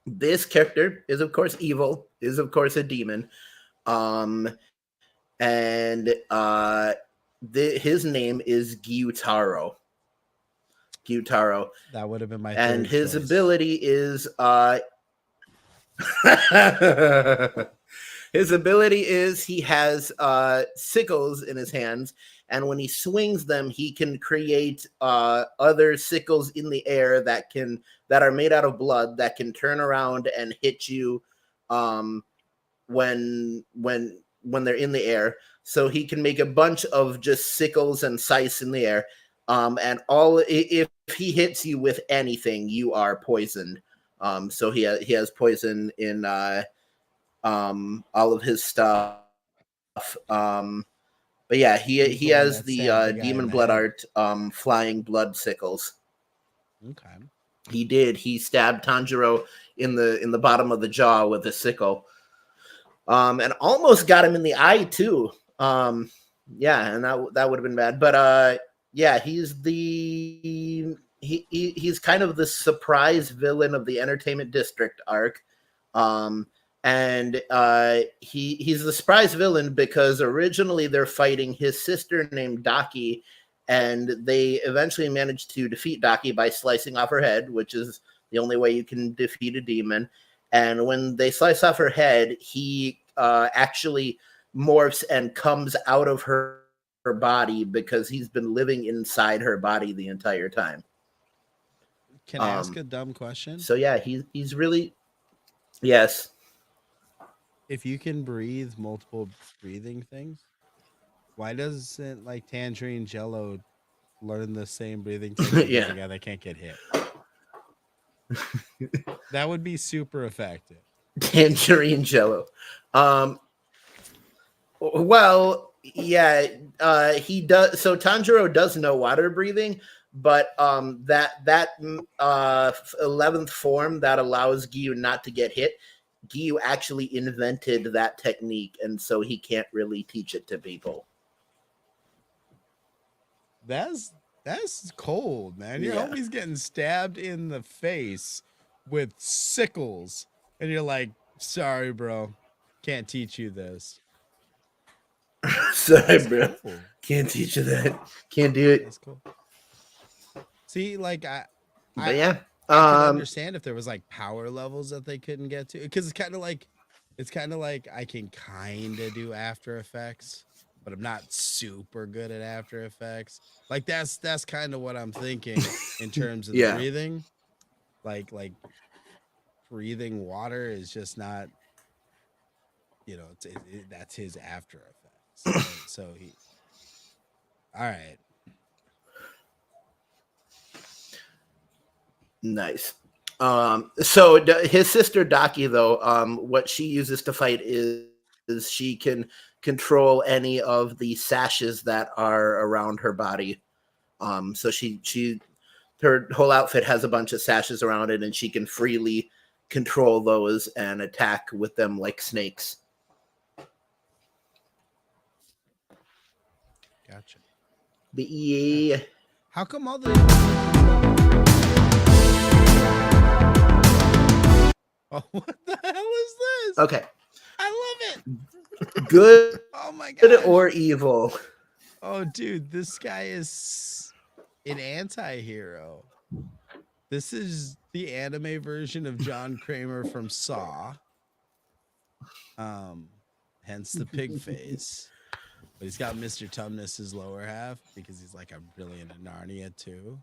this character is, of course, evil, is, of course, a demon. His name is Gyutaro.
That would have been my
and his
choice.
ability is he has sickles in his hands, and when he swings them, he can create other sickles in the air that are made out of blood that can turn around and hit you when they're in the air. So he can make a bunch of just sickles and scythes in the air. And if he hits you with anything, you are poisoned. So he has poison in all of his stuff. But yeah,
He's
he
the one
has
that
the
stabbed the guy in
demon
the
blood
head.
art flying blood sickles.
Okay.
He did. He stabbed Tanjiro in the bottom of the jaw with a sickle. And almost got him in the eye too. Yeah, and that would have been bad. But yeah, he's kind of the surprise villain of the Entertainment District arc. And he's the surprise villain because originally they're fighting his sister named Daki, and they eventually managed to defeat Daki by slicing off her head, which is the only way you can defeat a demon. And when they slice off her head, he actually morphs and comes out of her body because he's been living inside her body the entire time.
Can I ask a dumb question?
So yeah, he's really, yes.
If you can breathe multiple breathing things, why doesn't like Tangerine Jello learn the same breathing technique as
Yeah.
a guy that can't get hit? That would be super effective.
Tangerine Jello. Well, yeah, he does. So Tanjiro does know water breathing, but that 11th form that allows Giyu not to get hit, Giyu actually invented that technique, and so he can't really teach it to people.
That's cold, man. Your
Yeah.
homie's getting stabbed in the face with sickles, and you're like, "Sorry, bro, can't teach you this."
Sorry,
That's
bro.
cool.
Can't teach you that. Can't do it.
That's cool. See, like
But yeah,
I can understand if there was like power levels that they couldn't get to, because it's kind of like I can kind of do After Effects, but I'm not super good at After Effects. Like that's kind of what I'm thinking in terms of the
Yeah.
breathing. Like breathing water is just not, you know, that's his After Effects. So he, all right.
Nice. So his sister Daki, though, what she uses to fight is she can control any of the sashes that are around her body. So her whole outfit has a bunch of sashes around it, and she can freely control those and attack with them like snakes.
Gotcha.
But yeah.
How come all the Oh, what the hell is this?
Okay.
I love it.
Good.
Oh my god.
Good or evil.
Oh, dude, this guy is an anti-hero. This is the anime version of John Kramer from Saw. Hence the pig face. But he's got Mr. Tumnus's lower half because he's like, I'm really into Narnia too.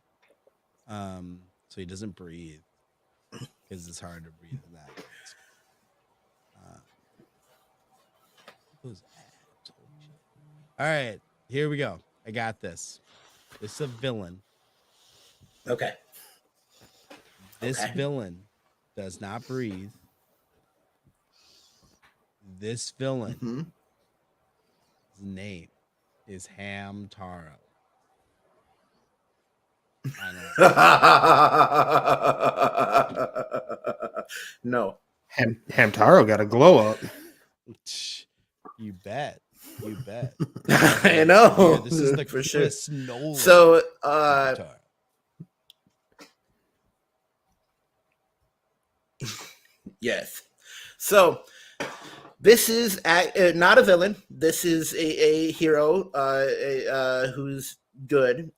So he doesn't breathe because it's hard to breathe in that. All right, here we go. I got this. This is a villain.
Okay.
This villain does not breathe. This villain, his name is Hamtaro.
No.
Hamtaro got a glow up.
You bet. You bet.
I know.
Yeah, this is the
for
Chris
sure.
Nolan.
So,
Hamtaro.
yes. So, this is not a villain. This is a hero who's good.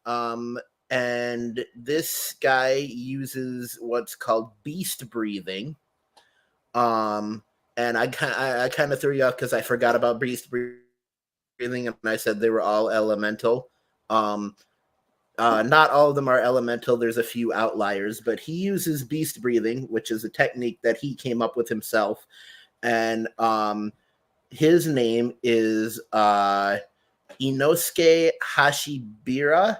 And this guy uses what's called beast breathing. And I kind of threw you off because I forgot about beast breathing, and I said they were all elemental. Not all of them are elemental. There's a few outliers, but he uses beast breathing, which is a technique that he came up with himself. And his name is Inosuke Hashibira,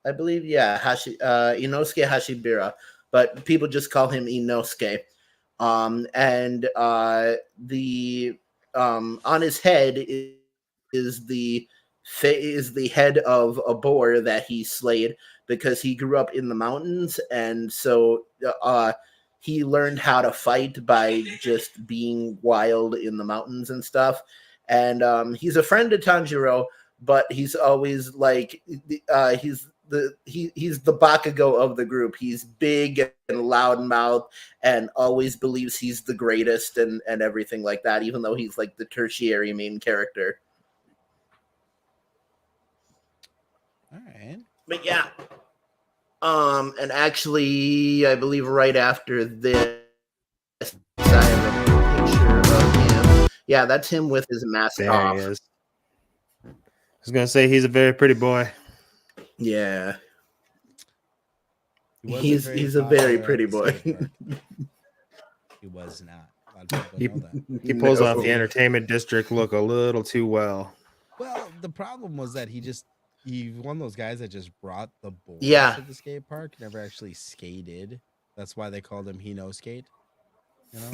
I believe. Yeah, Inosuke Hashibira, but people just call him Inosuke. And the on his head is the is the head of a boar that he slayed because he grew up in the mountains, and so he learned how to fight by just being wild in the mountains and stuff. And he's a friend of Tanjiro, but he's always like he's the Bakugo of the group. He's big and loudmouth and always believes he's the greatest and everything like that, even though he's like the tertiary main character.
All right.
But yeah. And actually, I believe right after this, I have a picture of him. Yeah, that's him with his mask
There
off.
he is. I was gonna say he's a very pretty boy.
Yeah.
He's
a very pretty boy.
He was not. A lot of people know that.
He pulls off the entertainment district look a little too well.
Well, the problem was that he's one of those guys that just brought the board
Yeah.
to the skate park, never actually skated. That's why they called him He No Skate. You know?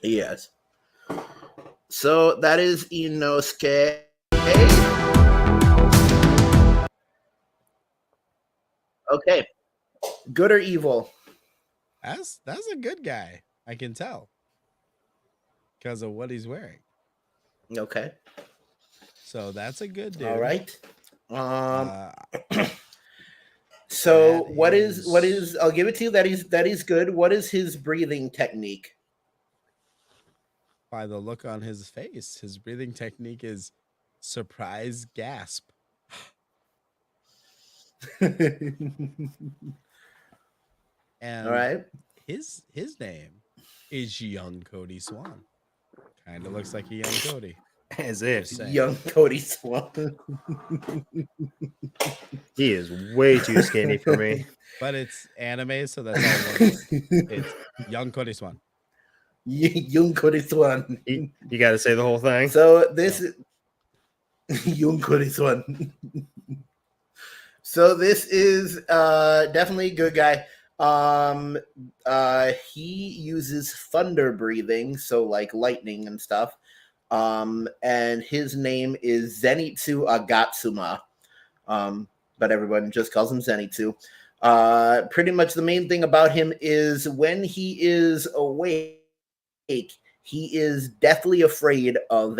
Yes. So that is Inosuke. Okay. Good or evil?
That's a good guy. I can tell because of what he's wearing.
Okay.
So that's a good dude.
All right. So what is I'll give it to you that he's good. What is his breathing technique?
By the look on his face, his breathing technique is surprise gasp. And
all right.
His name is Young Cody Swan. Kind of looks like a young Cody.
As if.
Young Cody Swan.
He is way too skinny for me.
But it's anime, so that's all one word. It's Young Cody Swan.
Young Cody Swan.
You got to say the whole thing.
So this is Young Cody Swan. So this is definitely a good guy. He uses thunder breathing, so like lightning and stuff. And his name is Zenitsu Agatsuma. But everyone just calls him Zenitsu. Pretty much the main thing about him is when he is awake, he is deathly afraid of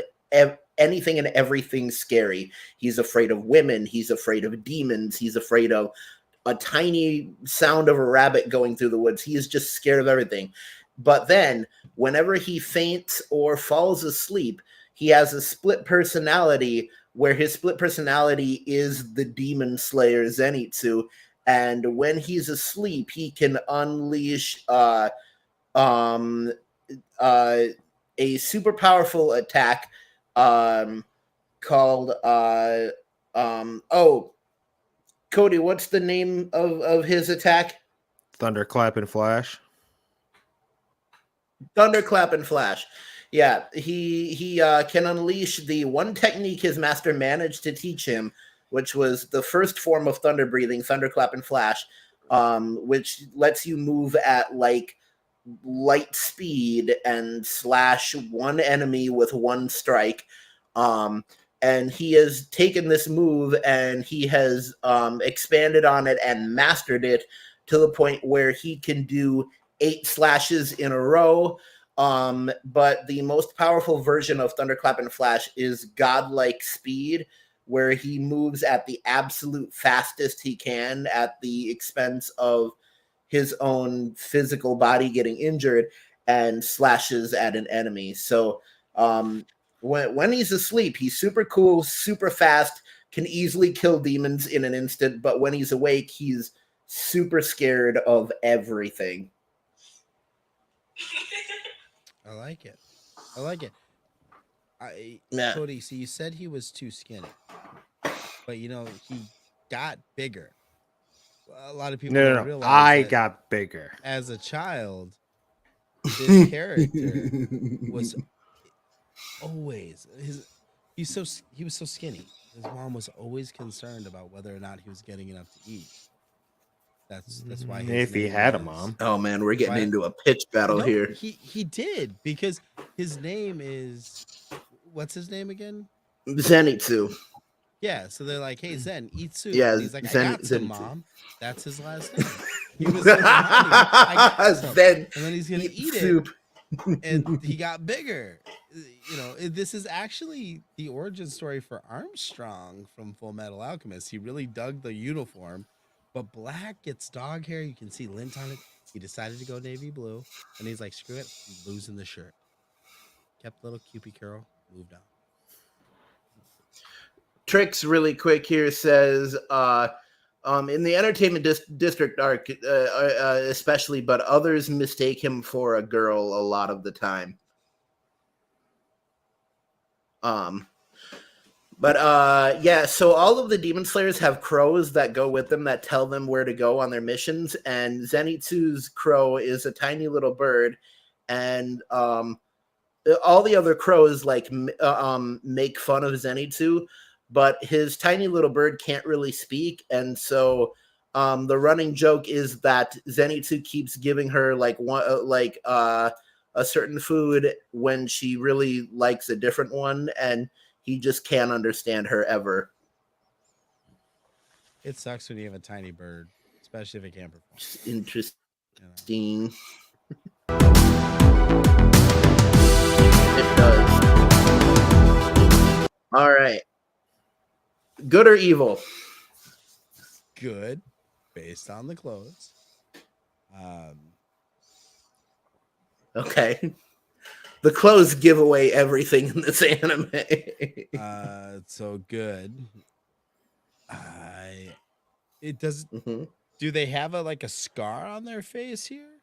anything and everything scary. He's afraid of women. He's afraid of demons. He's afraid of a tiny sound of a rabbit going through the woods. He is just scared of everything. But then, whenever he faints or falls asleep, he has a split personality where his split personality is the demon slayer Zenitsu. And when he's asleep, he can unleash a super powerful attack called Cody, what's the name of his attack?
Thunderclap and Flash.
Thunderclap and Flash. Yeah, he can unleash the one technique his master managed to teach him, which was the first form of thunder breathing, Thunderclap and Flash, which lets you move at like light speed and slash one enemy with one strike. And he has taken this move and he has expanded on it and mastered it to the point where he can do 8 slashes in a row. But the most powerful version of Thunderclap and Flash is godlike speed, where he moves at the absolute fastest he can at the expense of his own physical body getting injured and slashes at an enemy. So when he's asleep, he's super cool, super fast, can easily kill demons in an instant, but when he's awake, he's super scared of everything.
I like it. Cody, so you said he was too skinny, but he got bigger. A lot of people don't realize
I got bigger
as a child. This character was always he was so skinny. His mom was always concerned about whether or not he was getting enough to eat. That's why his
If he
name
had a
is-
mom.
Oh man, we're getting
Why-
into a pitch battle
No,
here.
He did, because his name is, what's his name again?
Zenitsu.
Yeah, so they're like, "Hey Zen, eat soup."
Yeah,
And he's like, "I got some,
Zenitsu.
Mom." That's his last name. He was so behind. I got some.
Zen,
And then he's gonna eat
soup.
it, and he got bigger. This is actually the origin story for Armstrong from Full Metal Alchemist. He really dug the uniform, but black gets dog hair. You can see lint on it. He decided to go navy blue, and he's like, "Screw it, I'm losing the shirt." Kept little Cupid Carol, moved on.
Tricks really quick here says in the entertainment district arc especially, but others mistake him for a girl a lot of the time. Yeah, so all of the demon slayers have crows that go with them that tell them where to go on their missions, and Zenitsu's crow is a tiny little bird, and all the other crows like make fun of Zenitsu, but his tiny little bird can't really speak, and so the running joke is that Zenitsu keeps giving her a certain food when she really likes a different one, and he just can't understand her ever.
It sucks when you have a tiny bird, especially if it can't perform.
Interesting. It does. All right. Good or evil?
Good, based on the clothes.
Okay. The clothes give away everything in this anime.
So good. It does.
Mm-hmm.
Do they have a scar on their face here?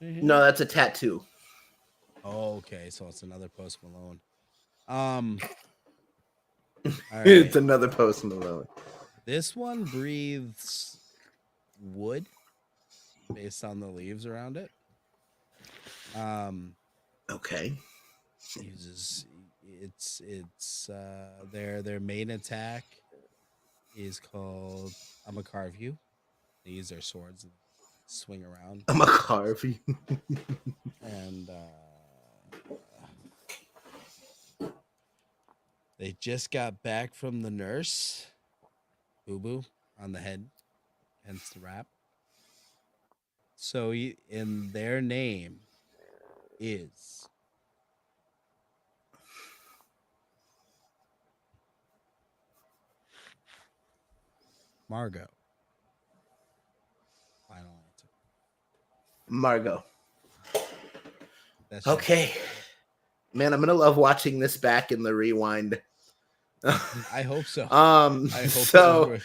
No, that's a tattoo.
Oh, okay, so it's another Post Malone. All right.
It's another Post Malone.
This one breathes wood based on the leaves around it.
Okay.
Uses their main attack is called "I'm gonna carve you." They use their swords and swing around.
I'm gonna carve you.
And they just got back from the nurse. Boo boo on the head, hence the rap. So in their name is Margot. Final answer.
Margot.
That's
okay. Man, I'm gonna love watching this back in the rewind.
I hope so.
I hope so.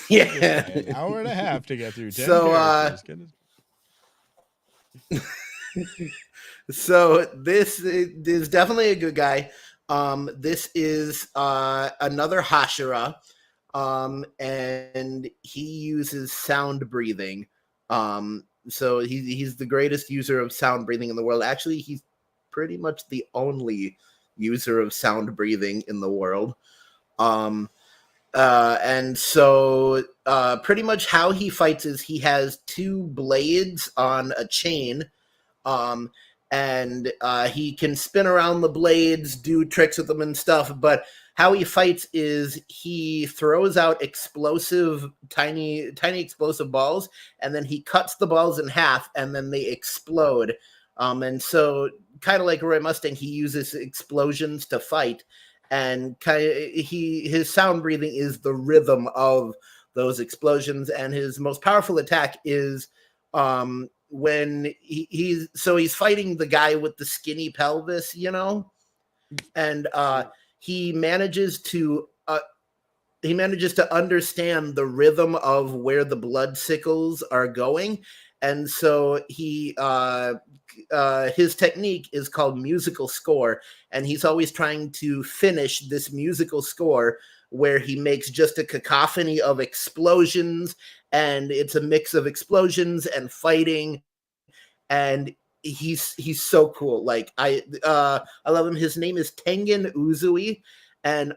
Yeah,
an hour and a half to get through 10 characters.
So this is definitely a good guy. This is another Hashira, and he uses sound breathing. So he's the greatest user of sound breathing in the world. Actually, he's pretty much the only user of sound breathing in the world. And so pretty much how he fights is he has two blades on a chain, and he can spin around the blades, do tricks with them and stuff, but how he fights is he throws out tiny explosive balls, and then he cuts the balls in half, and then they explode. And so, kind of like Roy Mustang, he uses explosions to fight, and his sound breathing is the rhythm of those explosions. And his most powerful attack is when he's fighting the guy with the skinny pelvis, and he manages to understand the rhythm of where the blood sickles are going, and so his technique is called musical score, and he's always trying to finish this musical score where he makes just a cacophony of explosions, and it's a mix of explosions and fighting, and he's so cool. Like I love him. His name is Tengen Uzui, and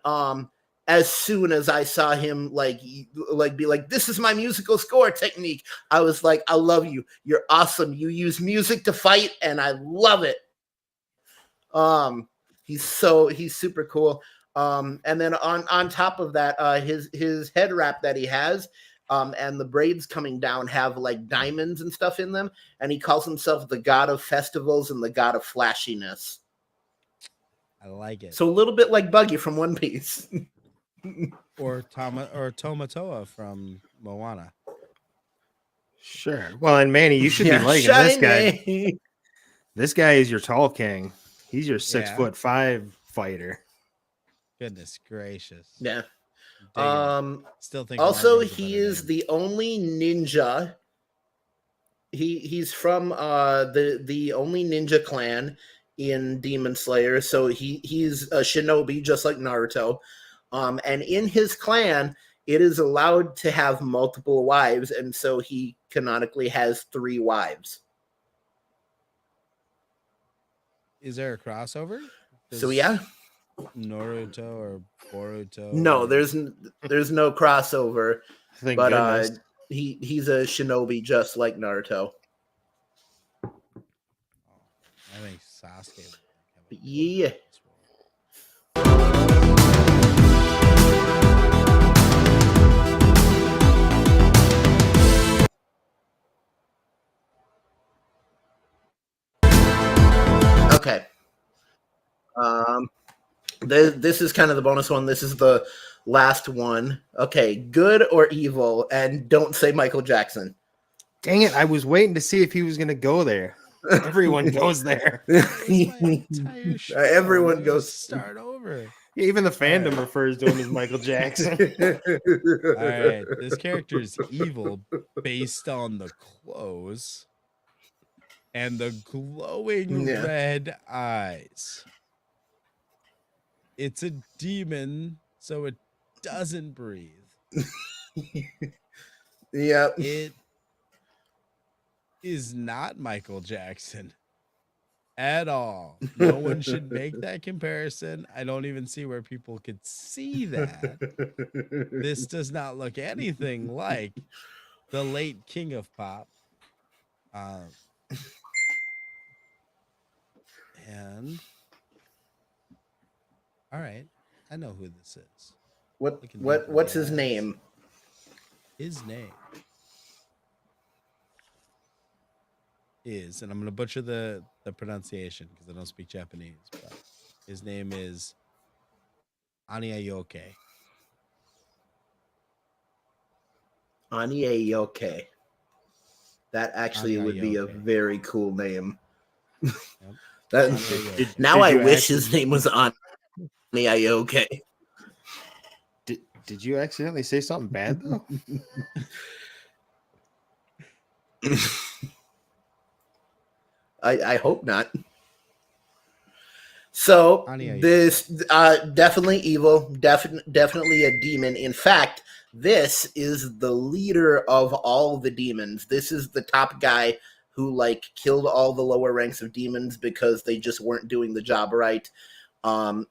as soon as I saw him be like, this is my musical score technique, I was like, I love you. You're awesome. You use music to fight, and I love it. He's super cool. And then on top of that, his head wrap that he has, and the braids coming down have like diamonds and stuff in them, and he calls himself the god of festivals and the god of flashiness.
I like it.
So a little bit like Buggy from One Piece.
Or Tomatoa from Moana.
Sure. Well, and Manny, you should be liking this guy. This guy is your tall king. He's your 6'5" fighter.
Goodness gracious.
Yeah.
Still think.
Also, he is the only ninja. He's from the only ninja clan in Demon Slayer, so he's a shinobi just like Naruto. And in his clan, it is allowed to have multiple wives, and so he canonically has 3 wives.
Is there a crossover?
So yeah,
Naruto or Boruto?
No, there's no crossover.
Thank
but
goodness.
He's a shinobi just like Naruto.
I think Sasuke.
Yeah. Okay. This is kind of the bonus one. This is the last one. Okay, good or evil, and don't say Michael Jackson.
Dang it! I was waiting to see if he was going to go there. Everyone goes there.
Everyone goes.
Start over.
Yeah, even the fandom refers to him as Michael Jackson.
All right, this character is evil based on the clothes and the glowing red eyes. It's a demon, so it doesn't breathe.
Yeah.
It is not Michael Jackson at all. No one should make that comparison. I don't even see where people could see that. This does not look anything like the late King of Pop. And all right, I know who this is.
What's his name?
His name is, and I'm going to butcher the pronunciation because I don't speak Japanese, but his name is Aniayoke.
Aniayoke. That actually would be a very cool name.
Yep.
Now I wish his name was Aniayoke.
Did you accidentally say something bad though?
I hope not. So this definitely evil, definitely a demon. In fact, this is the leader of all the demons. This is the top guy who like killed all the lower ranks of demons because they just weren't doing the job right.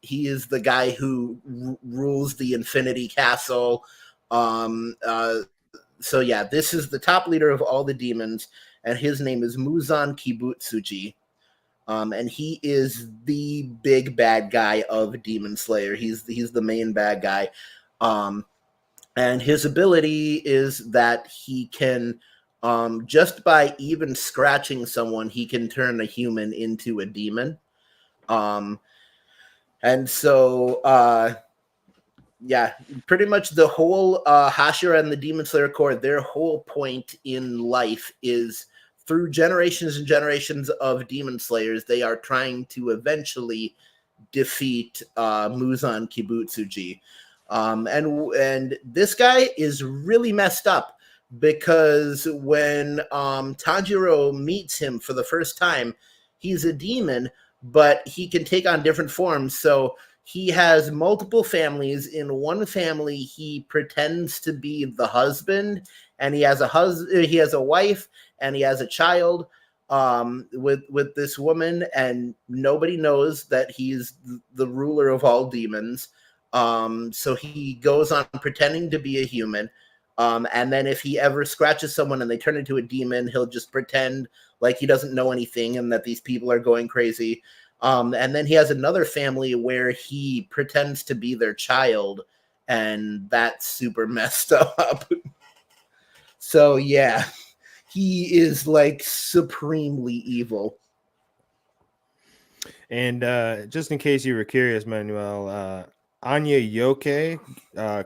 He is the guy who rules the Infinity Castle. So yeah, this is the top leader of all the demons, and his name is Muzan Kibutsuji. And he is the big bad guy of Demon Slayer. He's the main bad guy. And his ability is that he can, just by even scratching someone, he can turn a human into a demon. And so, yeah, pretty much the whole Hashira and the Demon Slayer Corps, their whole point in life is through generations and generations of Demon Slayers, they are trying to eventually defeat Muzan Kibutsuji. And this guy is really messed up because when Tanjiro meets him for the first time, he's a demon, but he can take on different forms. So he has multiple families. In one family, he pretends to be the husband, and he has a wife, and he has a child with this woman, and nobody knows that he's the ruler of all demons. So he goes on pretending to be a human. And then if he ever scratches someone and they turn into a demon, he'll just pretend like he doesn't know anything and that these people are going crazy. And then he has another family where he pretends to be their child, and that's super messed up. So yeah, he is like supremely evil.
And just in case you were curious, Manuel, Anya Yoke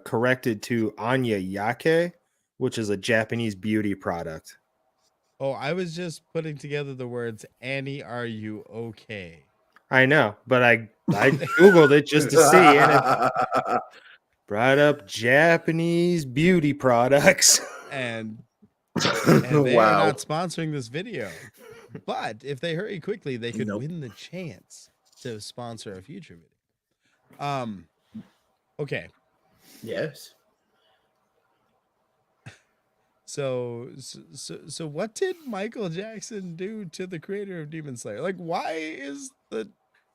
corrected to Anya Yake, which is a Japanese beauty product.
Oh, I was just putting together the words, Annie, are you okay?
I know, but I Googled it just to see, and it brought up Japanese beauty products.
And they
Wow.
are not sponsoring this video. But if they hurry quickly, they could
Nope.
win the chance to sponsor a future video. Okay.
Yes.
So what did Michael Jackson do to the creator of Demon Slayer? Like, why is the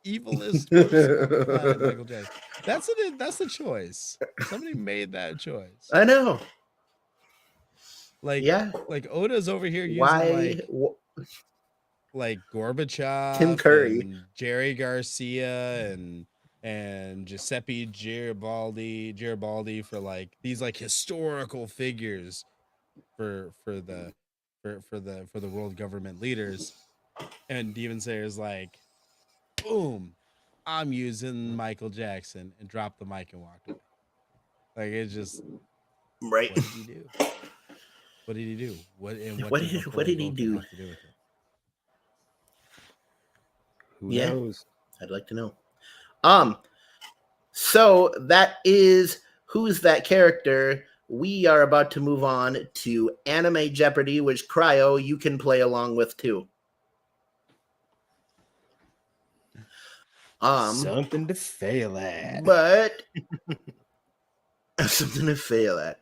evilest person on the planet Michael Jackson? That's the choice. Somebody made that choice.
I know.
Like,
Yeah.
like Oda's over here using
Why?
like Gorbachev,
Tim Curry.
and Jerry Garcia, and Giuseppe Garibaldi for like these like historical figures for the world government leaders, and Demon Slayer's like, boom, I'm using Michael Jackson, and dropped the mic and walked away. Like, it's just
Right.
What did he do? What did he do? What
did he do?
Have to do with it?
Who
Yeah.
knows?
I'd like to know. So that is Who's That Character? We are about to move on to Anime Jeopardy, which Cryo you can play along with too.
Something to fail at.
But something to fail at.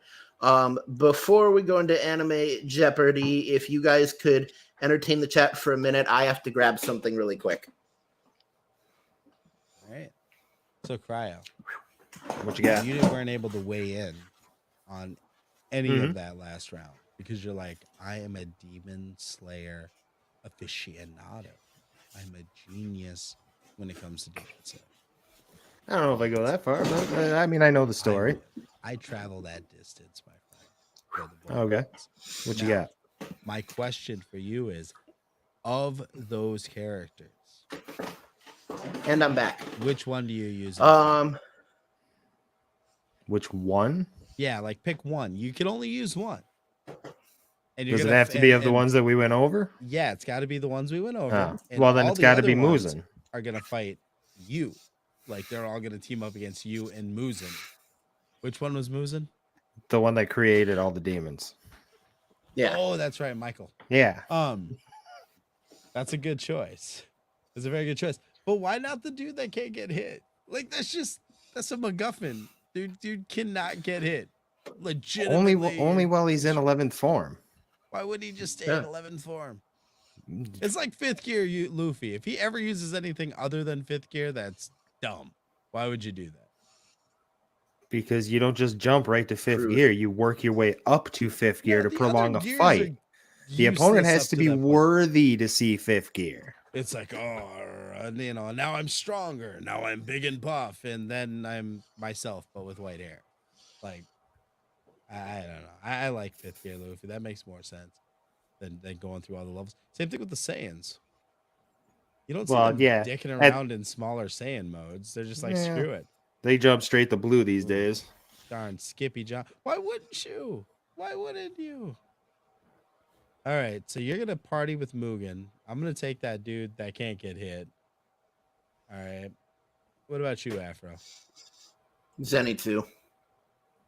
Before we go into Anime Jeopardy, if you guys could entertain the chat for a minute, I have to grab something really quick.
All right. So Cryo,
What you got?
you weren't able to weigh in on any of that last round because you're like, I am a Demon Slayer aficionado. I'm a genius when it comes to Demon Slayer.
I don't know if I go that far, but I mean, I know the story.
I travel that distance, my friend. for the boy
Okay.
bands.
What you
Now,
got?
My question for you is, of those characters,
And I'm back.
which one do you use?
Which one?
Yeah, like pick one. You can only use one. And
Does it have to be of the ones that we went over?
Yeah, it's got to be the ones we went over.
Oh.
And
Well, then
all
it's
the
got to
other
be
ones
Muzan.
Are gonna fight you. Like, they're all gonna team up against you and Muzan. Which one was Muzan?
The one that created all the demons.
Yeah.
Oh, that's right, Michael.
Yeah.
That's a good choice. That's a very good choice. But why not the dude that can't get hit? Like, that's a MacGuffin. Dude cannot get hit. Legitimately.
Only while he's in 11th form.
Why would he just stay in 11th form? It's like 5th gear Luffy. If he ever uses anything other than 5th gear, that's dumb. Why would you do that?
Because you don't just jump right to 5th
True.
gear. You work your way up to 5th gear to
the
prolong a
other gears
fight.
are
The opponent
useless
has
up
to be
that point.
worthy to see 5th gear.
It's like, now I'm stronger. Now I'm big and buff. And then I'm myself, but with white hair. Like, I don't know. I like 5th gear Luffy. That makes more sense than going through all the levels. Same thing with the Saiyans. You don't see them dicking around in smaller Saiyan modes. They're just like, screw it.
They jump straight to blue these days.
Darn Skippy John. Why wouldn't you? Why wouldn't you? All right, so you're gonna party with Mugen. I'm gonna take that dude that can't get hit. All right. What about you, Afro?
Zenny too.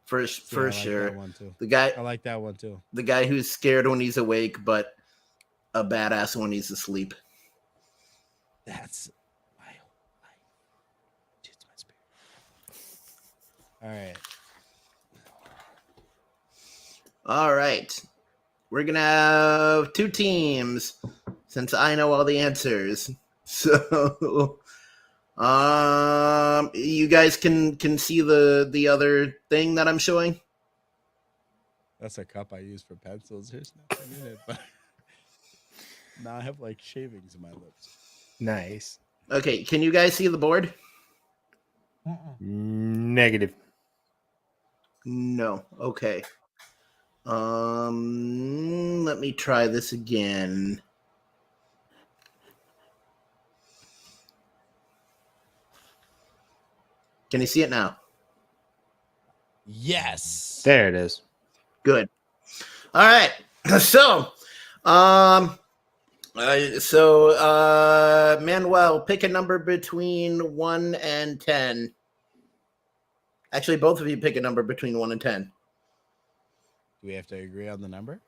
For
I like
sure.
that one too.
I
like that one too.
The guy who's scared when he's awake, but a badass when he's asleep.
That's my whole life. Dude's my spirit. All right.
All right. We're going to have 2 teams since I know all the answers. So You guys can see the other thing that I'm showing.
That's a cup I use for pencils. There's nothing in it, but now I have like shavings in my lips.
Nice.
Okay, can you guys see the board?
Negative.
No. Okay. Let me try this again. Can you see it now?
Yes.
There it is.
Good. All right. So, Manuel, pick a number between 1 and 10. Actually, both of you pick a number between 1 and 10.
Do we have to agree on the number?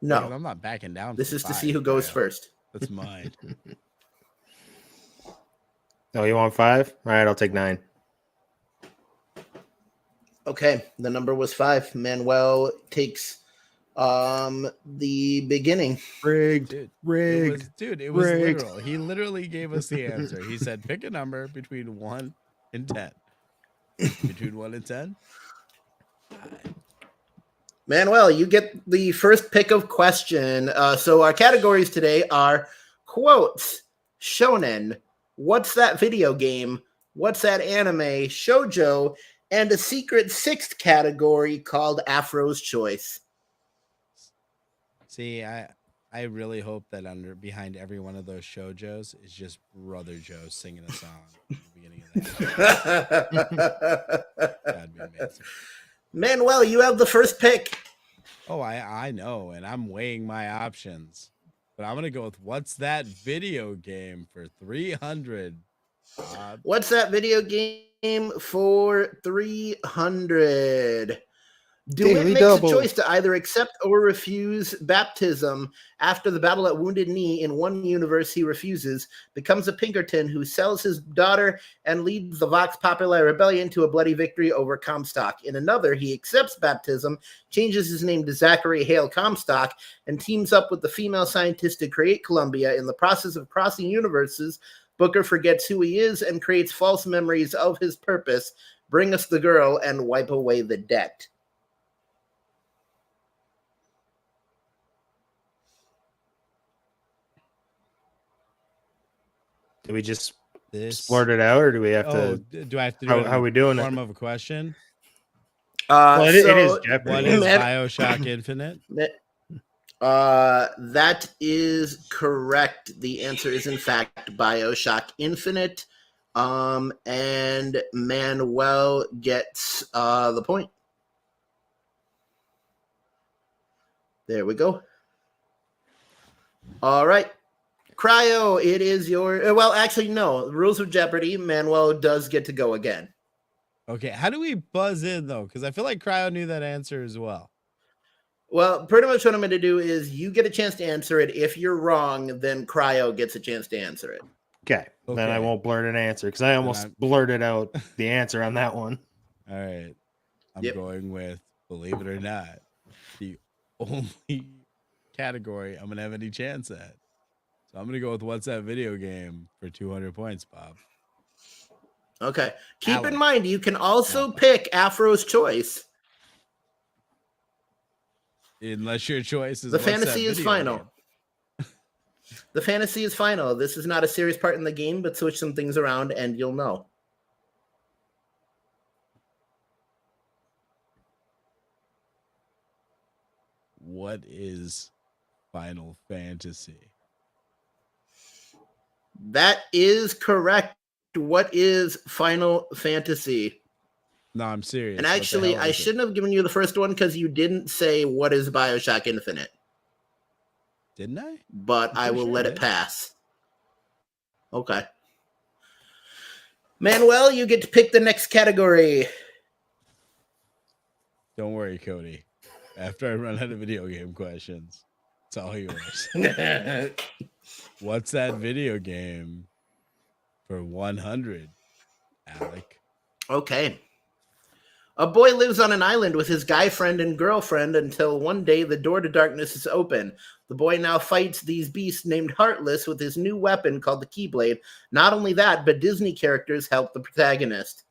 No.
Because I'm not backing down.
This
from
is to
5,
see who goes
Cryo.
first.
That's mine.
Oh, you want 5? All right, I'll take 9.
Okay, the number was 5. Manuel takes the beginning.
Rigged.
It
Rigged.
was
Rigged.
literal. He literally gave us the answer. He said, pick a number between 1 and 10. Between 1 and 10?
Manuel, you get the first pick of question. So our categories today are quotes, shonen, what's that video game, what's that anime, shoujo, and a secret sixth category called Afro's Choice.
See, I really hope that behind every one of those shoujos is just Brother Joe singing a song at the beginning of that. That'd be amazing.
Manuel, you have the first pick.
Oh, I know, and I'm weighing my options. But I'm going to go with what's that video game for 300.
What's that video game for 300? DeWitt makes a choice to either accept or refuse baptism. After the battle at Wounded Knee, in one universe, he refuses, becomes a Pinkerton who sells his daughter and leads the Vox Populi rebellion to a bloody victory over Comstock. In another, he accepts baptism, changes his name to Zachary Hale Comstock, and teams up with the female scientist to create Columbia. In the process of crossing universes, Booker forgets who he is and creates false memories of his purpose. Bring us the girl and wipe away the debt.
Do we just blurt it out, or do we have to?
Do I have to do
how are we doing
form
it?
of a question?
Well, it is Jeopardy.
What is BioShock Infinite?
That is correct. The answer is in fact BioShock Infinite. And Manuel gets the point. There we go. All right. Cryo, it is your... Well, actually, no. Rules of Jeopardy, Manuel does get to go again.
Okay, how do we buzz in, though? Because I feel like Cryo knew that answer as well.
Well, pretty much what I'm going to do is you get a chance to answer it. If you're wrong, then Cryo gets a chance to answer it.
Okay. Then I won't blurt an answer because I almost blurted out the answer on that one.
All right. I'm going with, believe it or not, the only category I'm going to have any chance at. So I'm going to go with what's that video game for 200 points, Bob.
Okay. Keep in mind, you can also pick Afro's Choice.
Unless your choice is
the fantasy is final. The fantasy is final. This is not a serious part in the game, but switch some things around and you'll know.
What is Final Fantasy?
That is correct. What is Final Fantasy?
No, I'm serious.
And actually, I shouldn't have given you the first one because you didn't say what is BioShock Infinite.
Didn't I?
But I will let it pass. Okay. Manuel, you get to pick the next category.
Don't worry, Cody. After I run out of video game questions, it's all yours. What's that video game for 100, Alec?
Okay. A boy lives on an island with his guy friend and girlfriend until one day the door to darkness is open. The boy now fights these beasts named Heartless with his new weapon called the Keyblade. Not only that, but Disney characters help the protagonist.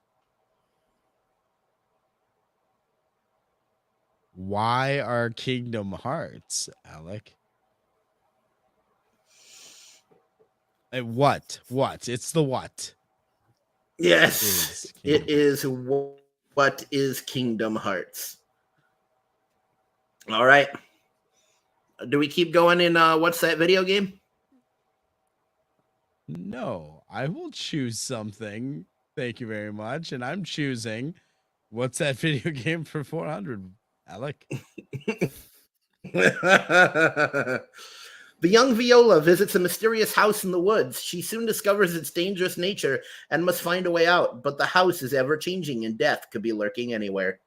Why are Kingdom Hearts, Alec? What? It's the what?
Yes, it is what is Kingdom Hearts. All right. Do we keep going in what's that video game?
No, I will choose something. Thank you very much. And I'm choosing what's that video game for 400, Alec?
The young Viola visits a mysterious house in the woods. She soon discovers its dangerous nature and must find a way out, but the house is ever-changing and death could be lurking anywhere.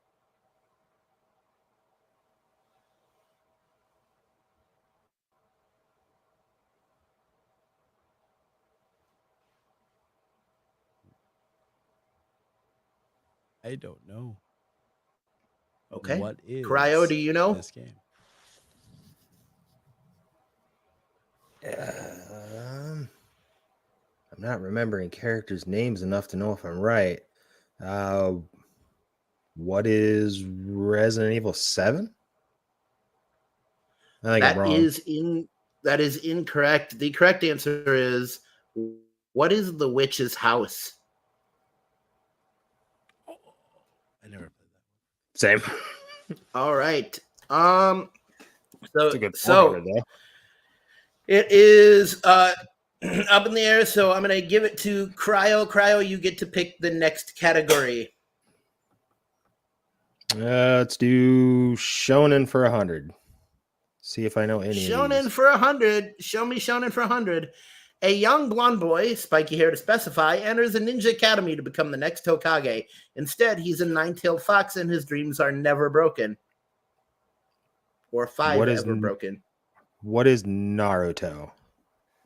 I don't know.
Okay.
What is
Cryo, do you know?
this game?
I'm not remembering characters' names enough to know if I'm right. What is Resident Evil 7? I think I'm wrong.
That is incorrect. The correct answer is, what is the witch's house?
I never played that.
Same.
All right.
That's a good point, though.
It is up in the air, so I'm going to give it to Cryo. Cryo, you get to pick the next category.
Let's do Shonen for 100. See if I know any
Shonen
of these.
for 100. Show me Shonen for 100. A young blonde boy, spiky hair to specify, enters a ninja academy to become the next Hokage. Instead, he's a nine-tailed fox and his dreams are never broken. Or ever broken.
What is Naruto?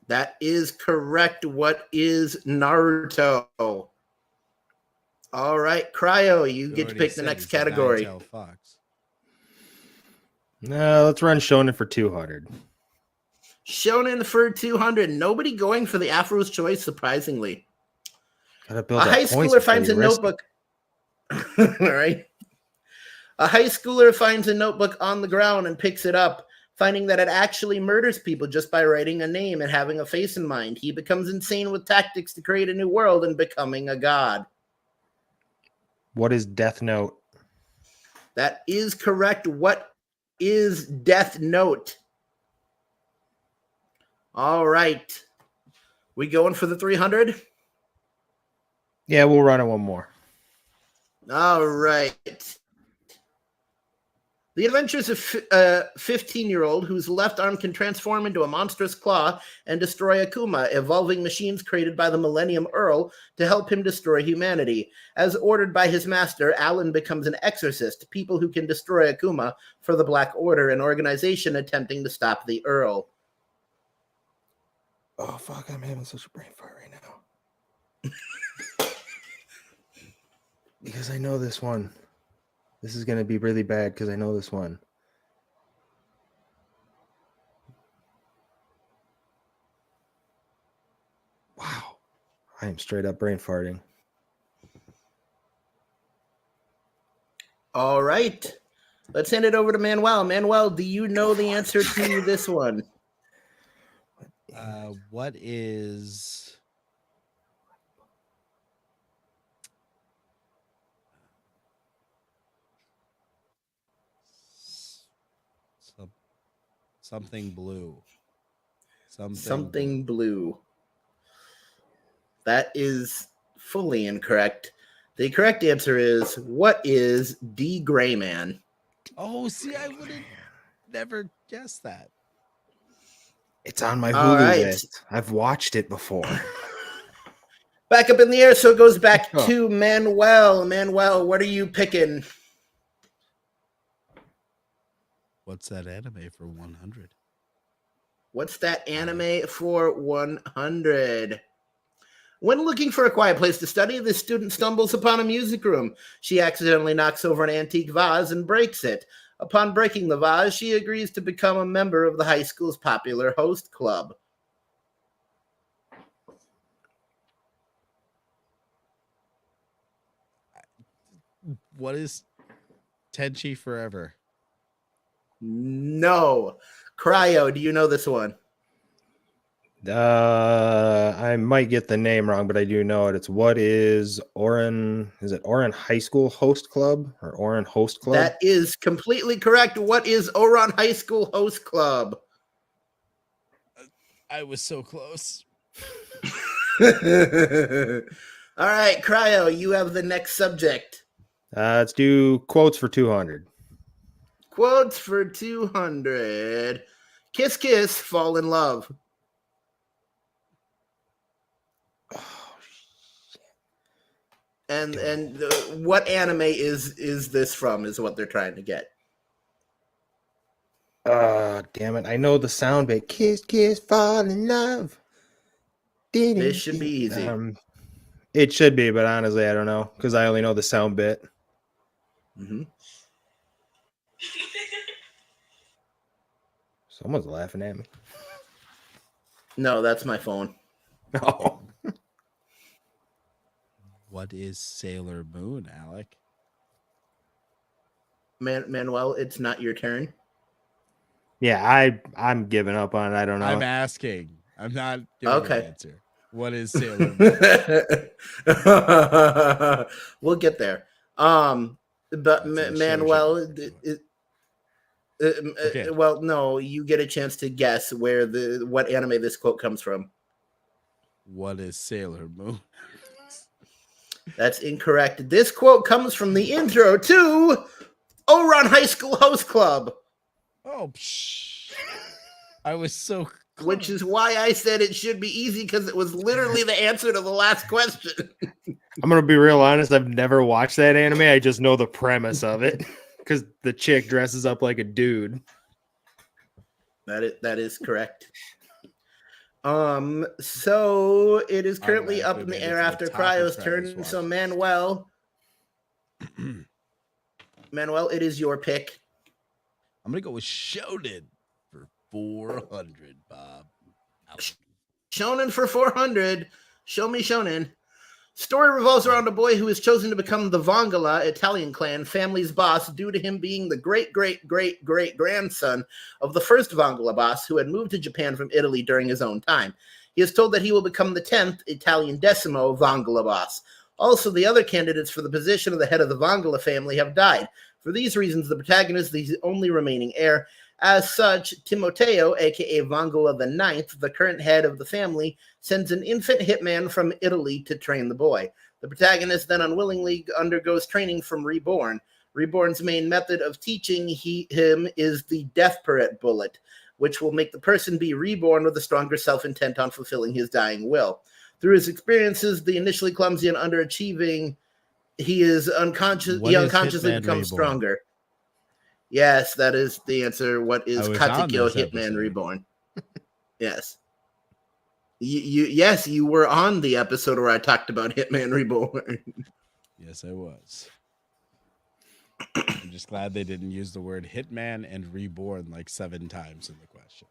That is correct. What is Naruto? All right, Cryo, you get to pick the next category.
Fox.
No, let's run Shonen for 200.
Shonen for 200. Nobody going for the Afro's choice, surprisingly.
Gotta build
a high schooler finds a notebook. All right. A high schooler finds a notebook on the ground and picks it up, finding that it actually murders people just by writing a name and having a face in mind. He becomes insane with tactics to create a new world and becoming a god.
What is Death Note?
That is correct. What is Death Note? All right. We going for the 300?
Yeah, we'll run it one more.
All right. The adventures of a 15-year-old whose left arm can transform into a monstrous claw and destroy Akuma, evolving machines created by the Millennium Earl to help him destroy humanity. As ordered by his master, Alan becomes an exorcist, people who can destroy Akuma for the Black Order, an organization attempting to stop the Earl.
Oh, fuck, I'm having such a brain fart right now. Because I know this one. This is going to be really bad because I know this one. Wow. I am straight up brain farting.
All right. Let's hand it over to Manuel. Manuel, do you know the answer to this one?
What is... Something blue.
Something blue. That is fully incorrect. The correct answer is, what is D. Gray Man?
Oh, see, I would have never guessed that.
It's on my Hulu list. I've watched it before.
Back up in the air, so it goes back to Manuel. Manuel, what are you picking?
What's that anime for 100?
What's that anime for 100? When looking for a quiet place to study, the student stumbles upon a music room. She accidentally knocks over an antique vase and breaks it. Upon breaking the vase, she agrees to become a member of the high school's popular host club.
What is Tenchi Forever?
No. Cryo, do you know this one?
I might get the name wrong, but I do know it. It's what is Oran? Is it Oran High School Host Club or Oran Host Club?
That is completely correct. What is Oran High School Host Club?
I was so close.
All right, Cryo, you have the next subject.
Let's do quotes for 200.
Quotes for 200. Kiss, kiss, fall in love. And what anime is this from is what they're trying to get.
Damn it. I know the sound bit. Kiss, kiss, fall in love.
This should be easy.
It should be, but honestly, I don't know because I only know the sound bit.
Mm-hmm.
Someone's laughing at me.
No, that's my phone.
Oh.
What is Sailor Moon, Alec?
Manuel, it's not your turn.
Yeah, I'm giving up on it. I don't know.
I'm asking. I'm not giving an answer. What is Sailor Moon?
We'll get there. But Manuel,
okay.
Well, no, you get a chance to guess what anime this quote comes from.
What is Sailor Moon?
That's incorrect. This quote comes from the intro to Oran High School Host Club.
Oh, I was so close.
Which is why I said it should be easy, because it was literally the answer to the last question.
I'm going to be real honest. I've never watched that anime. I just know the premise of it because the chick dresses up like a dude.
That is correct. So it is currently up in the air after Cryo's turn. So Manuel, it is your pick.
I'm gonna go with Shonen for 400, Bob.
Shonen for 400. Show me Shonen. Story revolves around a boy who is chosen to become the Vongala Italian clan family's boss due to him being the great-great-great-great-grandson of the first Vongala boss who had moved to Japan from Italy during his own time. He is told that he will become the 10th Italian Decimo Vongala boss. Also, the other candidates for the position of the head of the Vongala family have died. For these reasons, the protagonist is the only remaining heir. As such, Timoteo, aka Vongala the Ninth, the current head of the family, sends an infant hitman from Italy to train the boy. The protagonist then unwillingly undergoes training from Reborn. Reborn's main method of teaching him is the death parrot bullet, which will make the person be reborn with a stronger self-intent on fulfilling his dying will. Through his experiences, the initially clumsy and underachieving, he unconsciously becomes stronger. Yes, that is the answer. What is Katekyo Hitman Reborn? Yes. You were on the episode where I talked about Hitman Reborn.
Yes, I was. I'm just glad they didn't use the word Hitman and Reborn like 7 times in the question.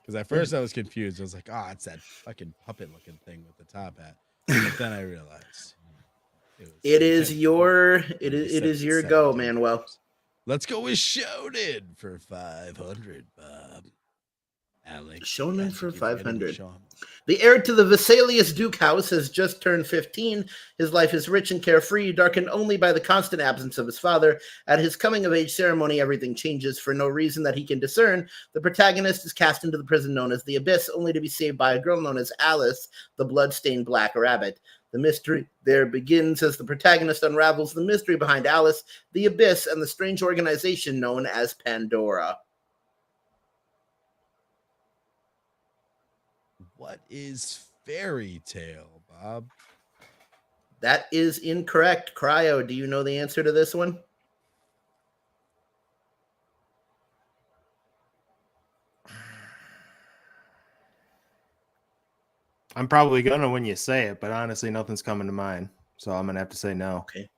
Because at first I was confused. I was like, it's that fucking puppet-looking thing with the top hat. But then I realized
it is your go, Manuel.
Let's go with Shonen for 500, Bob. Alec,
Shonen for 500. The heir to the Vesalius Duke House has just turned 15. His life is rich and carefree, darkened only by the constant absence of his father. At his coming-of-age ceremony, everything changes for no reason that he can discern. The protagonist is cast into the prison known as the Abyss, only to be saved by a girl known as Alice, the blood-stained black rabbit. The mystery there begins as the protagonist unravels the mystery behind Alice, the Abyss, and the strange organization known as Pandora.
What is Fairy Tale, Bob?
That is incorrect. Cryo, do you know the answer to this one?
I'm probably gonna when you say it, but honestly, nothing's coming to mind. So I'm gonna have to say no.
Okay.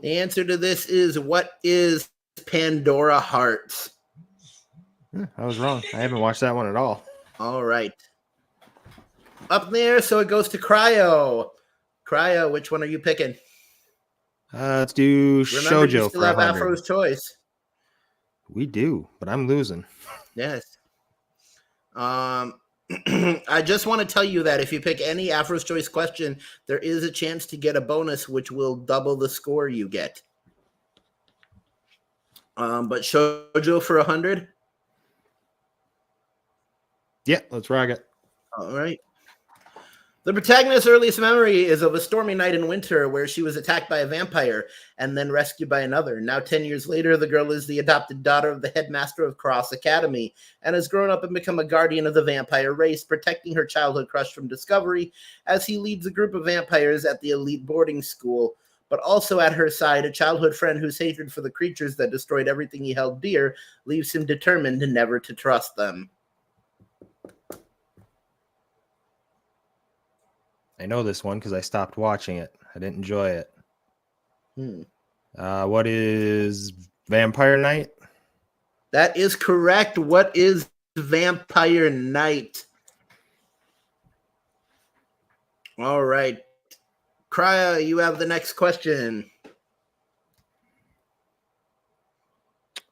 The answer to this is, what is Pandora Hearts?
I was wrong. I haven't watched that one at all.
All right. Up there, so it goes to Cryo. Cryo, which one are you picking?
Let's do
Remember, you
Shoujo
still
for
have
100.
Afro's choice.
We do, but I'm losing.
Yes. I just want to tell you that if you pick any Afro's choice question, there is a chance to get a bonus, which will double the score you get. But Shoujo for 100.
Yeah, let's rock it.
All right. The protagonist's earliest memory is of a stormy night in winter where she was attacked by a vampire and then rescued by another. Now, 10 years later, the girl is the adopted daughter of the headmaster of Cross Academy and has grown up and become a guardian of the vampire race, protecting her childhood crush from discovery as he leads a group of vampires at the elite boarding school. But also at her side, a childhood friend whose hatred for the creatures that destroyed everything he held dear leaves him determined never to trust them.
I know this one because I stopped watching it. I didn't enjoy it. What is Vampire Night?
That is correct. What is Vampire Night? All right. Cryo, you have the next question.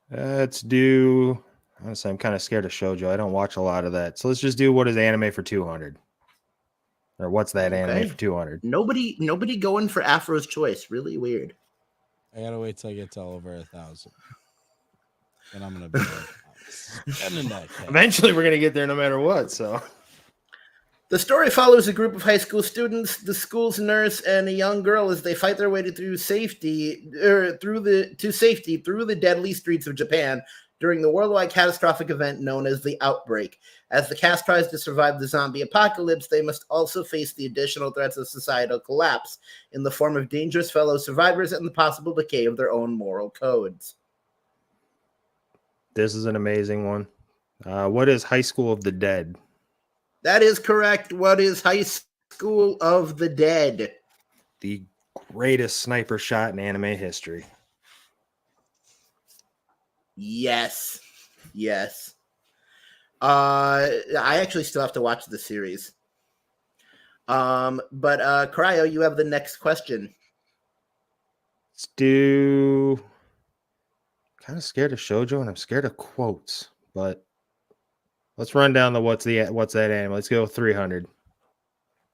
Let's do... Honestly, I'm kind of scared of shoujo. I don't watch a lot of that. So let's just do what is anime for 200. Or what's that anime for 200?
Nobody going for Afro's choice. Really weird.
I gotta wait till I get to over 1,000. And I'm gonna be like, spending that cash.
Eventually we're gonna get there no matter what, so.
The story follows a group of high school students, the school's nurse, and a young girl as they fight their way through safety through the deadly streets of Japan during the worldwide catastrophic event known as the Outbreak. As the cast tries to survive the zombie apocalypse, they must also face the additional threats of societal collapse in the form of dangerous fellow survivors and the possible decay of their own moral codes.
This is an amazing one. What is High School of the Dead?
That is correct. What is High School of the Dead?
The greatest sniper shot in anime history.
Yes. I actually still have to watch the series. But Cryo, you have the next question.
Let's do... Kind of scared of shoujo and I'm scared of quotes, but let's run down the what's that anime. Let's go 300.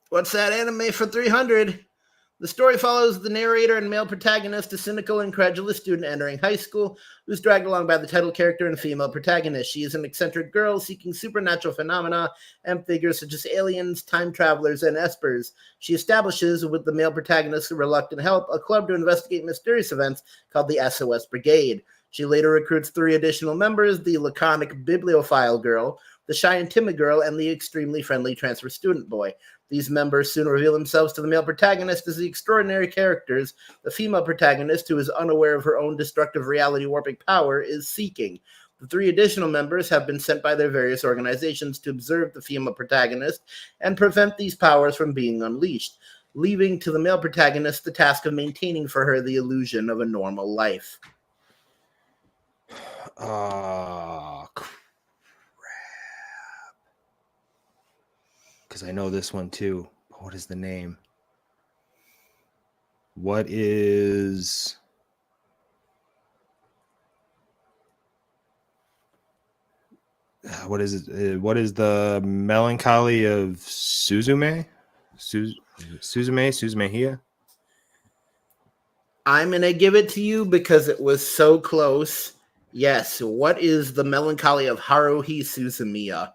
What's that anime for 300? The story follows the narrator and male protagonist, a cynical, incredulous student entering high school, who's dragged along by the title character and female protagonist. She is an eccentric girl seeking supernatural phenomena and figures such as aliens, time travelers, and espers. She establishes, with the male protagonist's reluctant help, a club to investigate mysterious events called the SOS Brigade. She later recruits 3 additional members, the laconic bibliophile girl, the shy and timid girl, and the extremely friendly transfer student boy. These members soon reveal themselves to the male protagonist as the extraordinary characters the female protagonist, who is unaware of her own destructive reality warping power, is seeking. The 3 additional members have been sent by their various organizations to observe the female protagonist and prevent these powers from being unleashed, leaving to the male protagonist the task of maintaining for her the illusion of a normal life.
Crap. Because I know this one too. What is the name? What is... What is it? What is the melancholy of Suzume? Suzume Hia?
I'm going to give it to you because it was so close. Yes, what is the melancholy of Haruhi Suzumiya?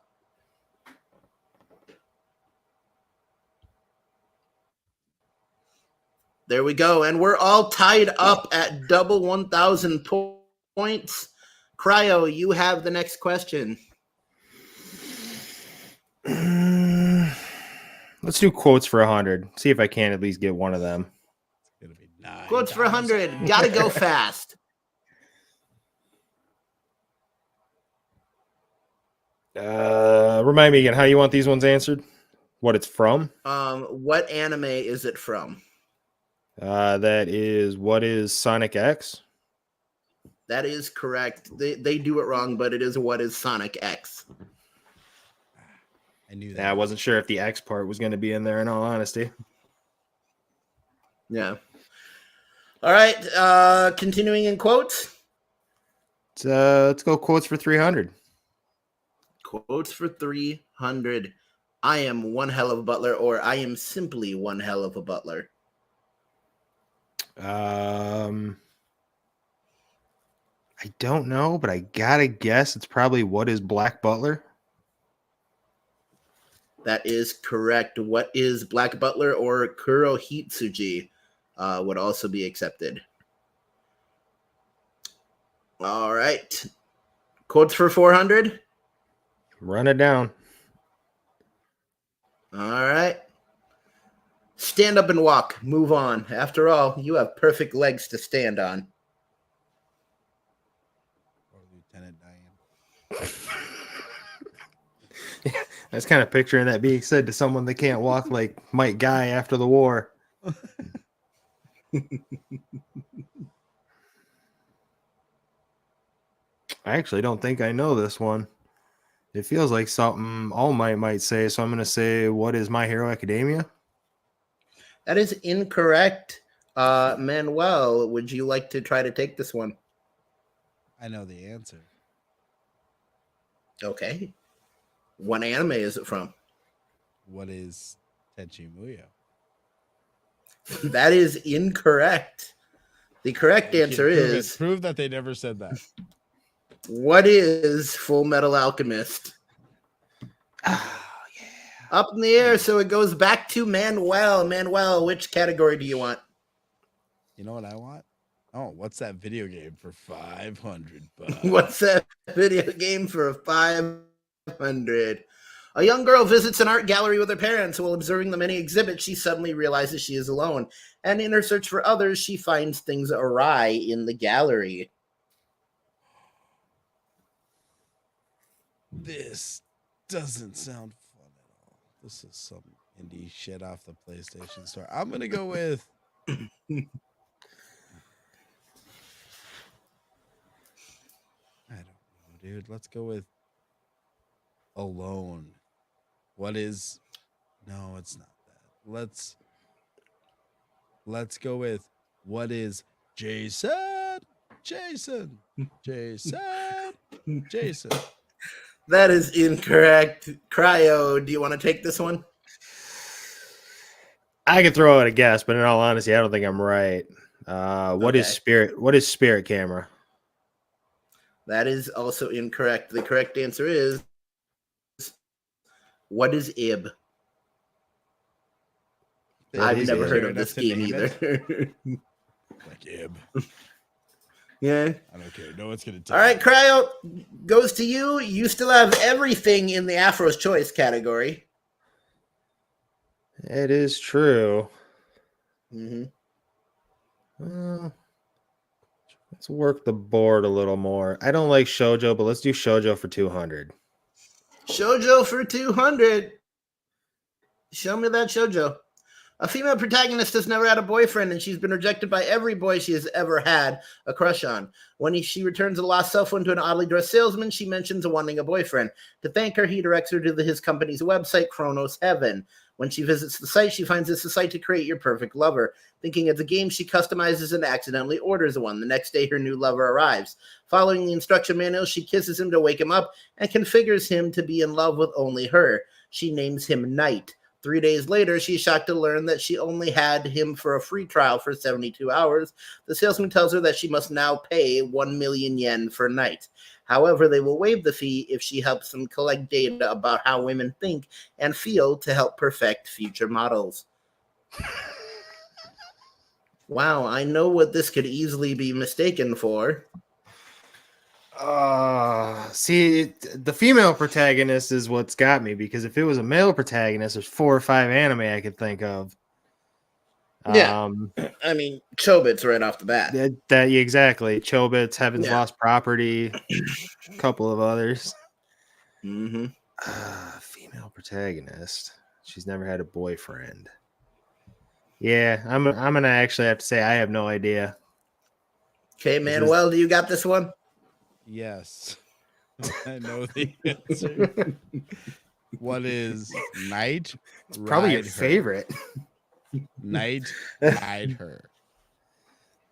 There we go. And we're all tied up at double 1,000 points. Cryo, you have the next question.
Let's do quotes for 100. See if I can at least get one of them.
It's gonna be 9.
Quotes for 100. Gotta go fast.
Remind me again how you want these ones answered. What it's from?
What anime is it from?
That is what is Sonic X?
That is correct. They do it wrong, but it is what is Sonic X.
I knew that.
Yeah, I wasn't sure if the X part was going to be in there, in all honesty.
Yeah. All right. Continuing in quotes.
Let's go quotes for 300.
Quotes for 300. I am one hell of a butler, or I am simply one hell of a butler.
I don't know, but I gotta guess it's probably what is Black Butler?
That is correct. What is Black Butler or Kurohitsuji would also be accepted. All right. Quotes for 400.
Run it down.
All right. Stand up and walk. Move on. After all, you have perfect legs to stand on.
Or Lieutenant Diane.
Yeah, I was kind of picturing that being said to someone that can't walk like Mike Guy after the war. I actually don't think I know this one. It feels like something All Might say, so I'm going to say, what is My Hero Academia?
That is incorrect. Manuel, would you like to try to take this one?
I know the answer.
Okay. What anime is it from?
What is Tenchi Muyo?
That is incorrect. The correct answer is...
Prove that they never said that.
What is Full Metal Alchemist?
Oh, yeah.
Up in the air, so it goes back to Manuel. Manuel, which category do you want?
You know what I want? Oh, what's that video game for 500 bucks?
What's that video game for 500? A young girl visits an art gallery with her parents. While observing the many exhibits, she suddenly realizes she is alone. And in her search for others, she finds things awry in the gallery.
This doesn't sound fun at all. This is some indie shit off the PlayStation Store. I'm going to go with... I don't know, dude. Let's go with Alone. What is... No, it's not that. Let's go with what is Jason? Jason.
That is incorrect. Cryo, do you want to take this one?
I could throw out a guess, but in all honesty, I don't think I'm right. What is Spirit? What is Spirit Camera?
That is also incorrect. The correct answer is, what is IB? I've never heard of this game either.
Like Ib.
Yeah.
I don't care. No one's going to tell
All right,
me.
Cryo goes to you. You still have everything in the Afro's Choice category.
It is true.
Mm-hmm.
Let's work the board a little more. I don't like shoujo, but let's do shoujo for 200.
Shoujo for 200. Show me that shoujo. A female protagonist has never had a boyfriend, and she's been rejected by every boy she has ever had a crush on. When she returns a lost cell phone to an oddly dressed salesman, she mentions wanting a boyfriend. To thank her, he directs her to his company's website, Chronos Heaven. When she visits the site, she finds it's a site to create your perfect lover. Thinking it's a game, she customizes and accidentally orders one. The next day, her new lover arrives. Following the instruction manual, she kisses him to wake him up and configures him to be in love with only her. She names him Knight. 3 days later, she's shocked to learn that she only had him for a free trial for 72 hours. The salesman tells her that she must now pay 1 million yen for Knight. However, they will waive the fee if she helps them collect data about how women think and feel to help perfect future models. Wow, I know what this could easily be mistaken for.
See, the female protagonist is what's got me, because if it was a male protagonist, there's 4 or 5 anime I could think of.
Yeah, I mean, Chobits right off the bat.
That exactly. Chobits, Heaven's Lost Property, a couple of others.
Mm-hmm.
Female protagonist. She's never had a boyfriend. Yeah, I'm gonna actually have to say I have no idea.
Okay, Manuel, do you got this one?
Yes. I know the answer. What is Night Ride
Probably your
Her?
favorite.
Night Ride Her.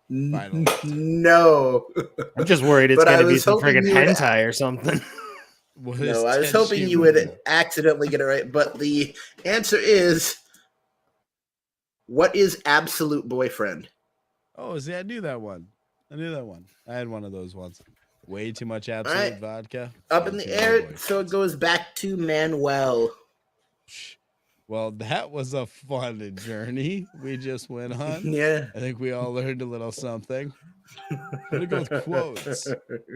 Final answer.
No.
I'm just worried it's
But I
gonna be
was
some
hoping
friggin'
you would-
hentai or something.
What
No,
is
I was
Tenchi
hoping you would
Muyo?
accidentally get it right. But the answer is, what is absolute boyfriend?
Oh, see, I knew that one. I had one of those once. Way too much
right.
absolute vodka.
Up
way
in the
too many
air, so it
boyfriends.
goes back to Manuel.
Well, that was a fun journey we just went on.
Yeah.
I think we all learned a little something. I'm gonna go with quotes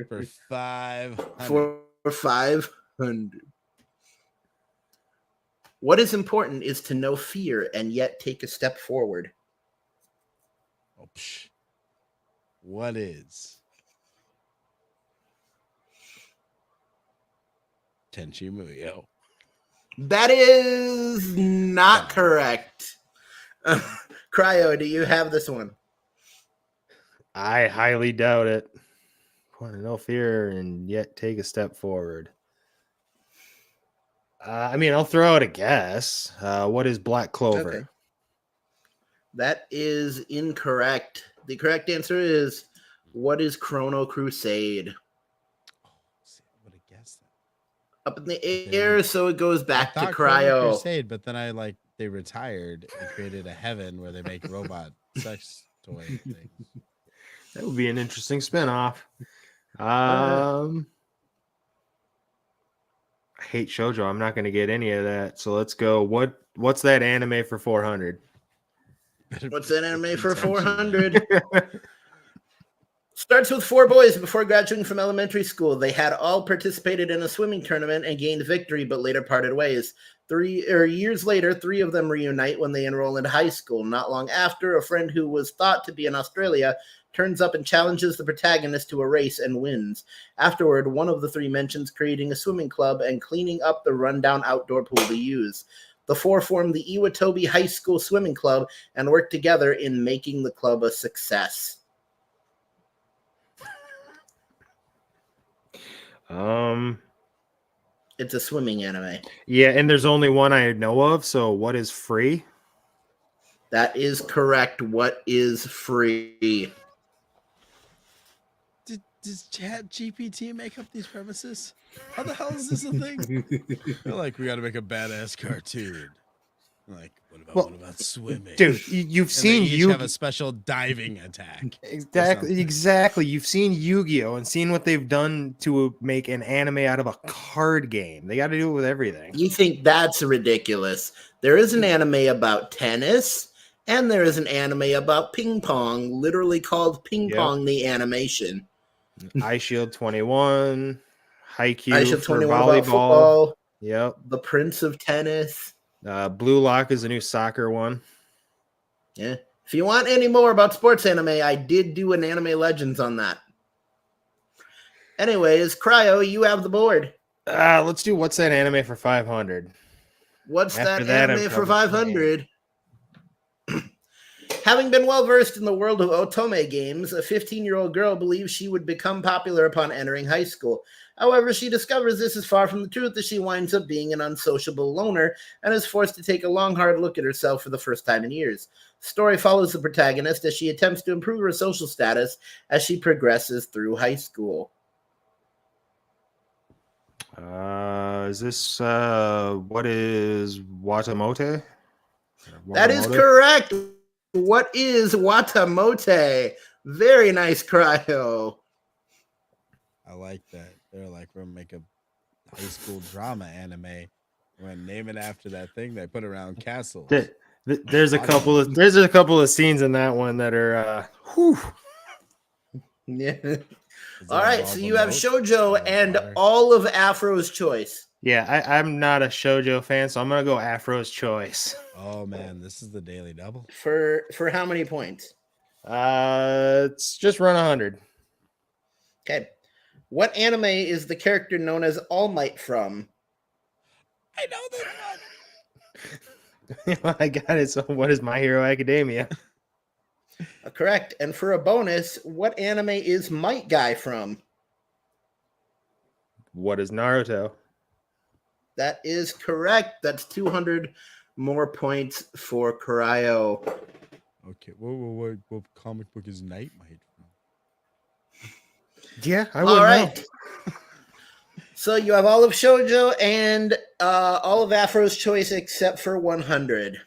for 500.
For 500. What is important is to know fear and yet take a step forward.
Oh, what is Tenchi Muyo?
That is not correct. Cryo, do you have this one?
I highly doubt it. Want to know fear and yet take a step forward. I mean, I'll throw out a guess. What is Black Clover?
Okay. That is incorrect. The correct answer is, what is Chrono Crusade?
Oh, see, I would have guessed that.
Up in the air, so it goes back to
I thought Chrono
Cryo.
Crusade, but then they retired and created a heaven where they make robot sex toy things.
That would be an interesting spinoff. I hate shoujo. I'm not going to get any of that. So let's go. What's that anime for 400?
What's that anime for 400? Starts with 4 boys before graduating from elementary school. They had all participated in a swimming tournament and gained victory, but later parted ways. Years later, 3 of them reunite when they enroll in high school. Not long after, a friend who was thought to be in Australia turns up and challenges the protagonist to a race and wins. Afterward, one of the 3 mentions creating a swimming club and cleaning up the rundown outdoor pool they use. The 4 form the Iwatobi High School Swimming Club and work together in making the club a success. It's a swimming anime.
Yeah, and there's only one I know of. So what is free?
That is correct. What is free?
Does Chat GPT make up these premises? How the hell is this a thing? They're like, we got to make a badass cartoon. Like, what about swimming?
Dude, you've seen
you have a special diving attack.
Exactly. You've seen Yu-Gi-Oh! And seen what they've done to make an anime out of a card game. They got to do it with everything.
You think that's ridiculous? There is an anime about tennis, and there is an anime about ping pong, literally called Ping Pong the Animation.
Ice Shield 21, Haikyuu
Ice Shield
for
21
volleyball.
about football.
Yep.
The Prince of Tennis.
Blue Lock is a new soccer one.
Yeah. If you want any more about sports anime, I did do an Anime Legends on that. Anyways, Cryo, you have the board.
Let's do what's that anime for 500?
What's that anime for 500? Having been well-versed in the world of otome games, a 15-year-old girl believes she would become popular upon entering high school. However, she discovers this is far from the truth as she winds up being an unsociable loner and is forced to take a long, hard look at herself for the first time in years. The story follows the protagonist as she attempts to improve her social status as she progresses through high school.
Is this what is Watamote?
That is correct. What is Watamote? Very nice, Cryo.
I like that. They're like, we're gonna make a high school drama anime. We're gonna name it after that thing they put around castles.
There's a couple of scenes in that one that are
Yeah. All right, so you have shoujo and all of Afro's choice.
Yeah, I'm not a shoujo fan, so I'm gonna go Afro's choice.
Oh man, this is the daily double.
For how many points?
It's just run 100.
Okay. What anime is the character known as All Might from?
I know this
I got it. So, what is My Hero Academia?
Correct. And for a bonus, what anime is Might Guy from?
What is Naruto?
That is correct. That's 200 more points for Cryo.
Okay. What comic book is Night Might from?
Yeah, I
All
would
right.
know.
So you have all of Shoujo and all of Afro's Choice except for 100.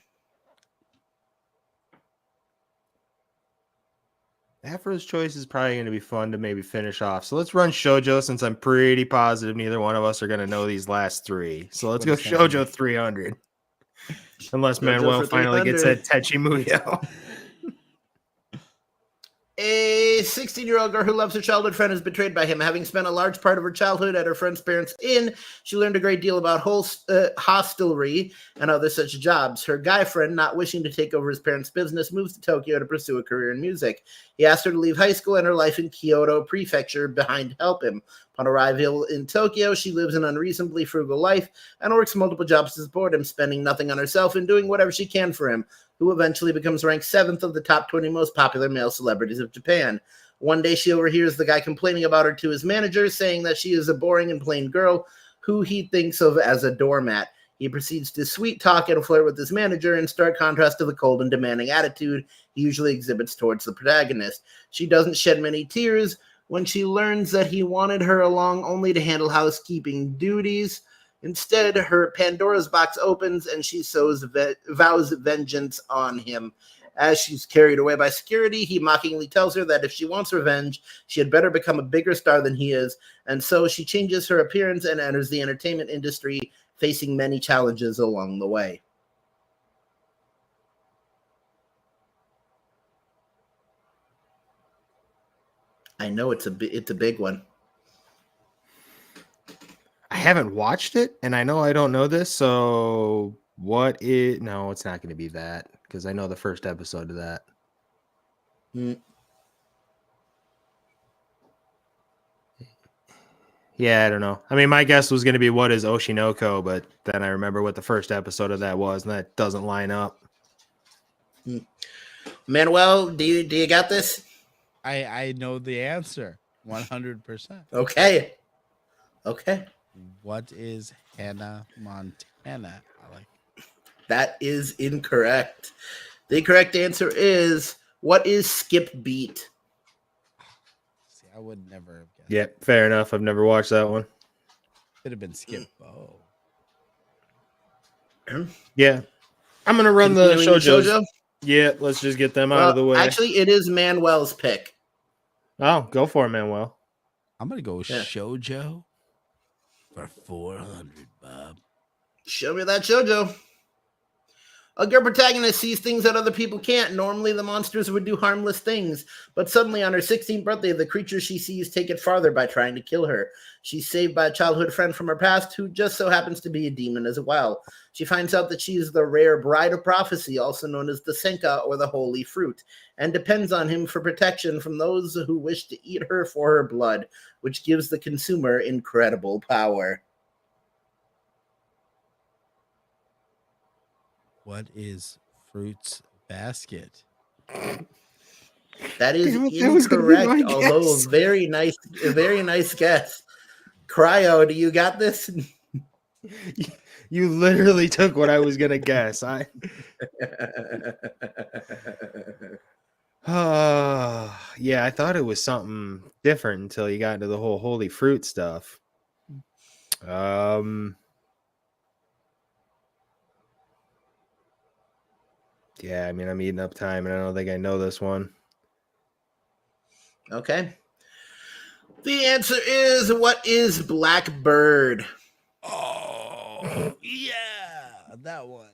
Afro's Choice is probably going to be fun to maybe finish off. So let's run Shoujo since I'm pretty positive neither one of us are going to know these last three. So let's go Shoujo 300. Unless
Shoujo
Manuel
for
finally gets
300.
that Techi Muyo.
A 16-year-old girl who loves her childhood friend is betrayed by him. Having spent a large part of her childhood at her friend's parents' inn, she learned a great deal about hostelry and other such jobs. Her guy friend, not wishing to take over his parents' business, moves to Tokyo to pursue a career in music. He asks her to leave high school and her life in Kyoto Prefecture behind to help him. Upon arrival in Tokyo, she lives an unreasonably frugal life and works multiple jobs to support him, spending nothing on herself and doing whatever she can for him, who eventually becomes ranked 7th of the top 20 most popular male celebrities of Japan. One day she overhears the guy complaining about her to his manager, saying that she is a boring and plain girl who he thinks of as a doormat. He proceeds to sweet talk and flirt with his manager in stark contrast to the cold and demanding attitude he usually exhibits towards the protagonist. She doesn't shed many tears when she learns that he wanted her along only to handle housekeeping duties. Instead, her Pandora's box opens and she vows vengeance on him. As she's carried away by security, he mockingly tells her that if she wants revenge, she had better become a bigger star than he is, and so she changes her appearance and enters the entertainment industry, facing many challenges along the way. I know it's a big one.
I haven't watched it, and I know I don't know this, so what is... No, it's not going to be that, because I know the first episode of that. Yeah, I don't know. I mean, my guess was going to be what is Oshinoko, but then I remember what the first episode of that was, and that doesn't line up.
Manuel, do you got this?
I know the answer 100%.
Okay.
What is Hannah Montana? I like it.
That is incorrect. The correct answer is, what is Skip Beat?
See, I would never have guessed.
Yep, fair enough. I've never watched that one.
Could have been Skip Bo.
Yeah. I'm going to run the Shoujo. Yeah, let's just get them out of the way.
Actually, it is Manuel's pick.
Oh, go for it, Manuel.
I'm going to go Shoujo for 400, Bob.
Show me that Shoujo. A girl protagonist sees things that other people can't. Normally, the monsters would do harmless things, but suddenly on her 16th birthday, the creatures she sees take it farther by trying to kill her. She's saved by a childhood friend from her past who just so happens to be a demon as well. She finds out that she is the rare bride of prophecy, also known as the Senka or the Holy Fruit, and depends on him for protection from those who wish to eat her for her blood, which gives the consumer incredible power.
What is Fruits Basket?
That is incorrect, although a very nice guess. Cryo, do you got this?
You literally took what I was gonna guess. Yeah, I thought it was something different until you got into the whole holy fruit stuff. Yeah, I mean, I'm eating up time, and I don't think I know this one.
Okay. The answer is, what is Blackbird?
Oh, yeah, that one.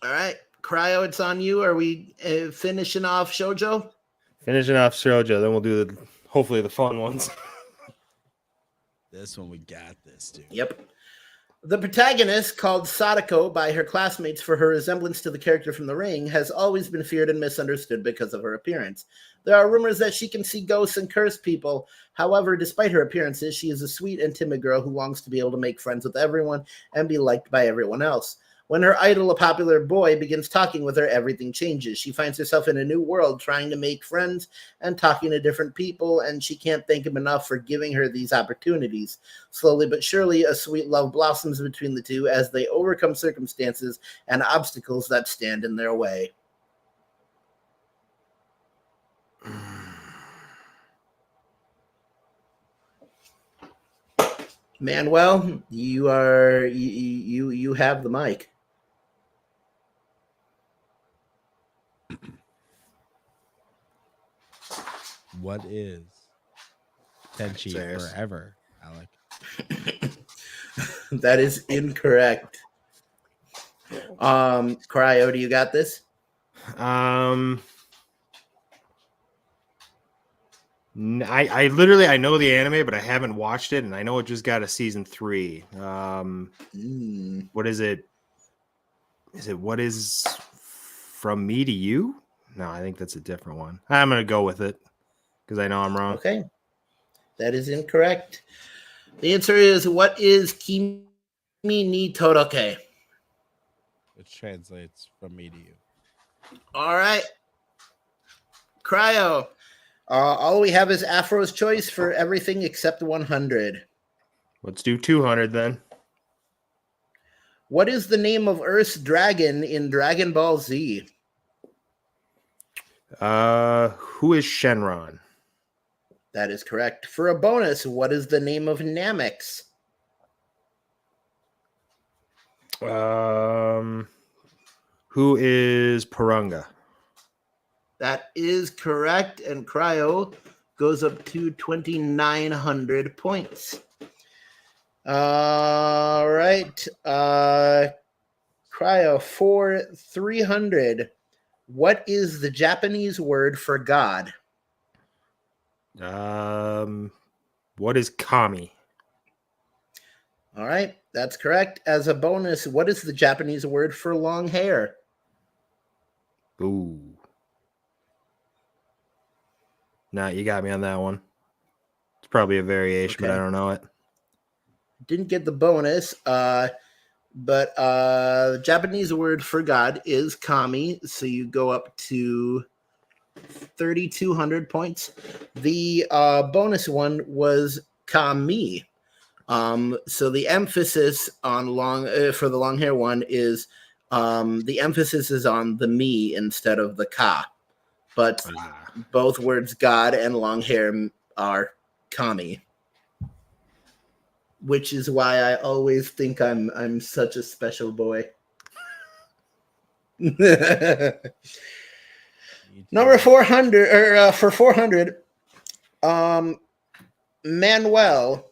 All right. Cryo, it's on you. Are we finishing off Shoujo?
Finishing off Shoujo, then we'll do hopefully the fun ones.
This one, we got this, dude.
Yep. The protagonist, called Sadako by her classmates for her resemblance to the character from The Ring, has always been feared and misunderstood because of her appearance. There are rumors that she can see ghosts and curse people. However, despite her appearances, she is a sweet and timid girl who longs to be able to make friends with everyone and be liked by everyone else. When her idol, a popular boy, begins talking with her, everything changes. She finds herself in a new world, trying to make friends and talking to different people, and she can't thank him enough for giving her these opportunities. Slowly but surely, a sweet love blossoms between the two as they overcome circumstances and obstacles that stand in their way. Manuel, you have the mic.
What is Tenchi forever, Alec?
That is incorrect. Cryo, do you got this?
I literally I know the anime, but I haven't watched it, and I know it just got a season 3. What is it? Is it What Is From Me to You? No, I think that's a different one. I'm gonna go with it because I know I'm wrong.
Okay, that is incorrect. The answer is What Is Kimi ni Toroke?
Which translates from me to you.
All right, Cryo. All we have is Afro's choice for everything except 100.
Let's do 200 then.
What is the name of Earth's dragon in Dragon Ball Z?
Who is Shenron?
That is correct. For a bonus, what is the name of Namex?
Who is Purunga?
That is correct, and Cryo goes up to 2,900 points. All right. Cryo, for 300, what is the Japanese word for God?
What is Kami?
All right, that's correct. As a bonus, what is the Japanese word for long hair?
Ooh. Nah, you got me on that one. It's probably a variation, but I don't know it.
Didn't get the bonus, but the Japanese word for God is kami, so you go up to 3,200 points. The bonus one was kami. So the emphasis on for the long hair one is the emphasis is on the me instead of the ka. But both words God and long hair are kami. Which is why I always think I'm such a special boy. Number 400, or for 400, Manuel,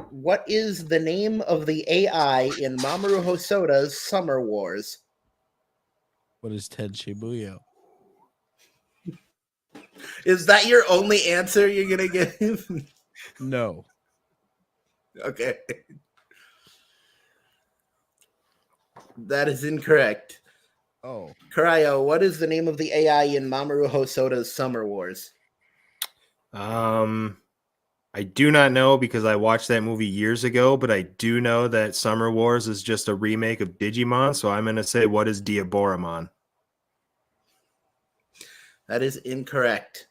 what is the name of the AI in Mamoru Hosoda's Summer Wars?
What is Tenchi Muyo?
Is that your only answer you're gonna give?
No.
Okay. That is incorrect.
Oh.
Cryo, what is the name of the AI in Mamoru Hosoda's Summer Wars?
I do not know because I watched that movie years ago, but I do know that Summer Wars is just a remake of Digimon, so I'm going to say, what is Diaboramon?
That is incorrect.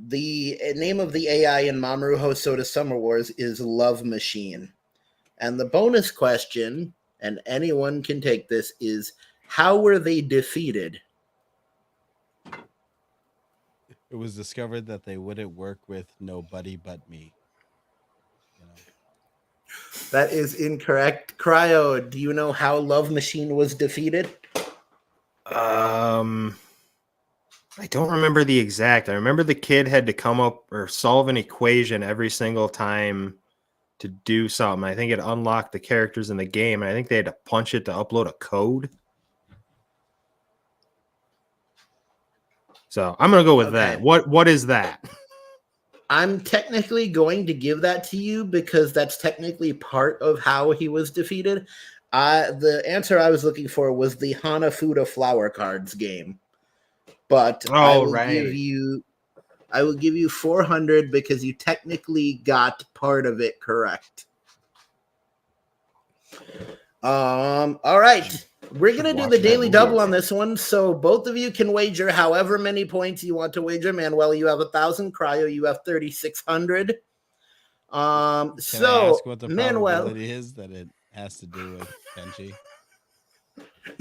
The name of the AI in Mamoru Hosoda's Summer Wars is Love Machine. And the bonus question, and anyone can take this, is how were they defeated?
It was discovered that they wouldn't work with nobody but me. You know?
That is incorrect. Cryo, do you know how Love Machine was defeated?
I don't remember the exact. I remember the kid had to come up or solve an equation every single time to do something. I think it unlocked the characters in the game, and I think they had to punch it to upload a code. So I'm gonna go with that. What is that?
I'm technically going to give that to you because that's technically part of how he was defeated. The answer I was looking for was the Hanafuda flower cards game. But I will give you 400 because you technically got part of it correct. All right. We're going to do the daily double on this one. So both of you can wager however many points you want to wager. Manuel, you have 1,000. Cryo, you have 3,600.
Can I ask what the probability is that it has to do with Kenji?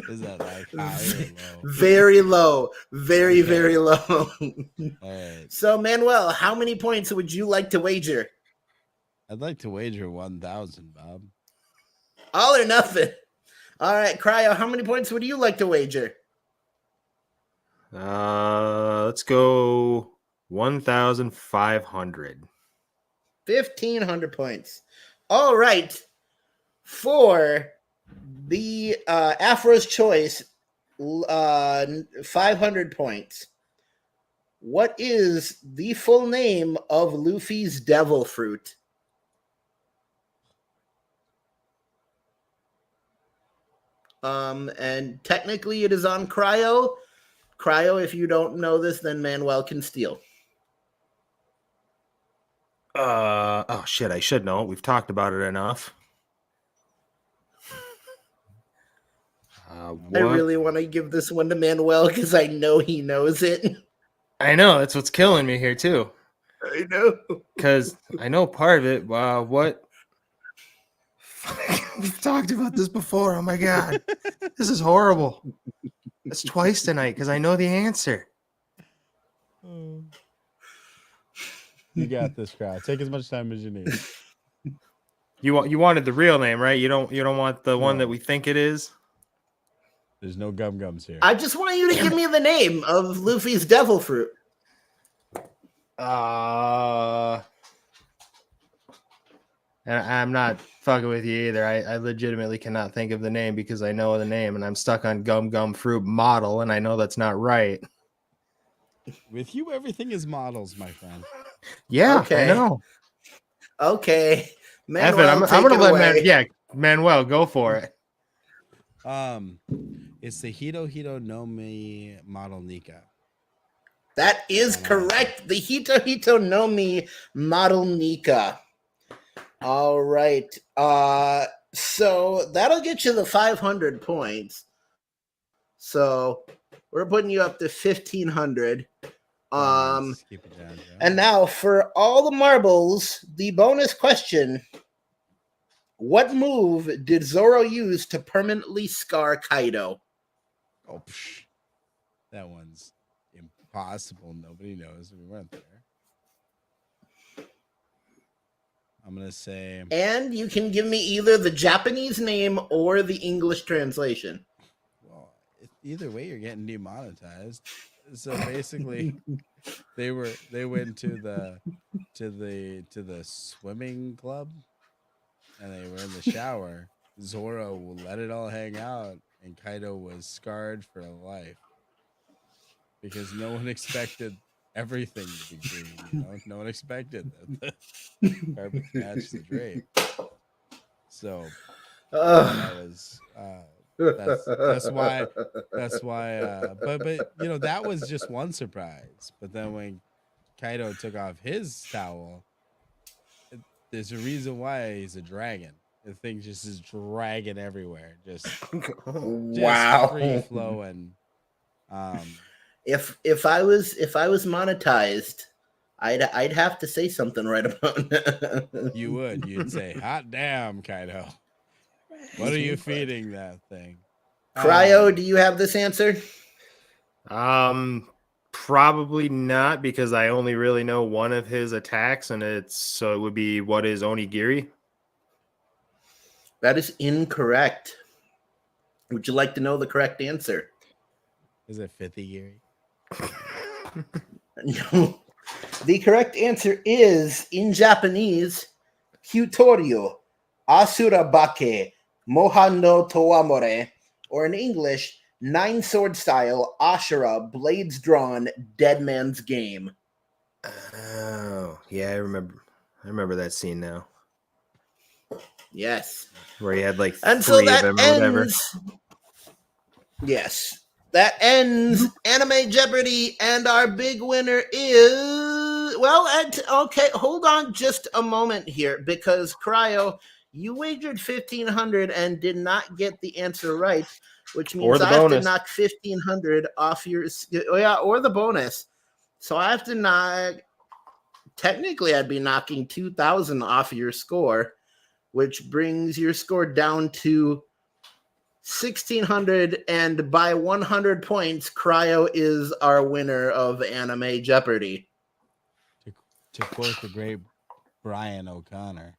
Is that like high or low?
Very low. Very, okay. Very low.
All right.
So, Manuel, how many points would you like to wager?
I'd like to wager 1,000, Bob.
All or nothing. All right, Cryo, how many points would you like to wager?
Let's go 1,500.
1,500 points. All right. For the Afro's Choice, 500 points. What is the full name of Luffy's devil fruit? And technically it is on Cryo. Cryo, if you don't know this, then Manuel can steal.
Oh shit, I should know. We've talked about it enough.
I really want to give this one to Manuel because I know he knows it.
I know, that's what's killing me here too.
I know.
Because I know part of it. What? We've talked about this before. Oh my god. This is horrible. It's twice tonight because I know the answer.
You got this, crowd. Take as much time as you need.
You wanted the real name, right? You don't want the one that we think it is.
There's no gums here.
I just want you to give me the name of Luffy's devil fruit.
And I'm not fucking with you either. I legitimately cannot think of the name because I know the name and I'm stuck on gum fruit model and I know that's not right.
With you, everything is models, my friend.
Yeah, okay. I know.
Okay. Manuel,
I'm going to let Manuel, go for it.
It's the Hito no Mi model Nika.
That is correct. The Hito no Mi model Nika. All right. So that'll get you the 500 points. So we're putting you up to 1,500.
Keep it down,
and now for all the marbles, the bonus question. What move did Zoro use to permanently scar Kaido?
Oh, that one's impossible. Nobody knows. We weren't there. I'm going to say...
And you can give me either the Japanese name or the English translation.
Well, either way, you're getting demonetized. So basically, they went to the swimming club, and they were in the shower. Zoro let it all hang out, and Kaido was scarred for life because no one expected everything to be green. You know? No one expected that the carpet matched the drape. So that was that's why. But you know, that was just one surprise. But then when Kaido took off his towel, there's a reason why he's a dragon. The thing just is dragging everywhere, just
wow,
free flowing.
If I was monetized, I'd have to say something right about that.
You would. You'd say, "Hot damn, Kaido! What are you feeding that thing?"
Cryo, do you have this answer?
Probably not because I only really know one of his attacks, and it would be what is Onigiri.
That is incorrect. Would you like to know the correct answer?
Is it 50 Giri?
No. The correct answer is, in Japanese, Kyutoryu, Asura Bake, Moha no Toamore, or in English, 9-sword style, Ashura, blades drawn, dead man's game.
Oh, yeah, I remember that scene now.
Yes.
Where he had like
And
3
so that
of them or whatever.
ends. Yes. That ends Anime Jeopardy, and our big winner is okay. Hold on just a moment here, because Cryo, you wagered 1,500 and did not get the answer right, which means I have to knock 1,500 off your. Oh yeah, or the bonus. So I have to knock. Technically, I'd be knocking 2,000 off your score, which brings your score down to 1,600, and by 100 points, Cryo is our winner of Anime Jeopardy.
To quote the great Brian O'Connor,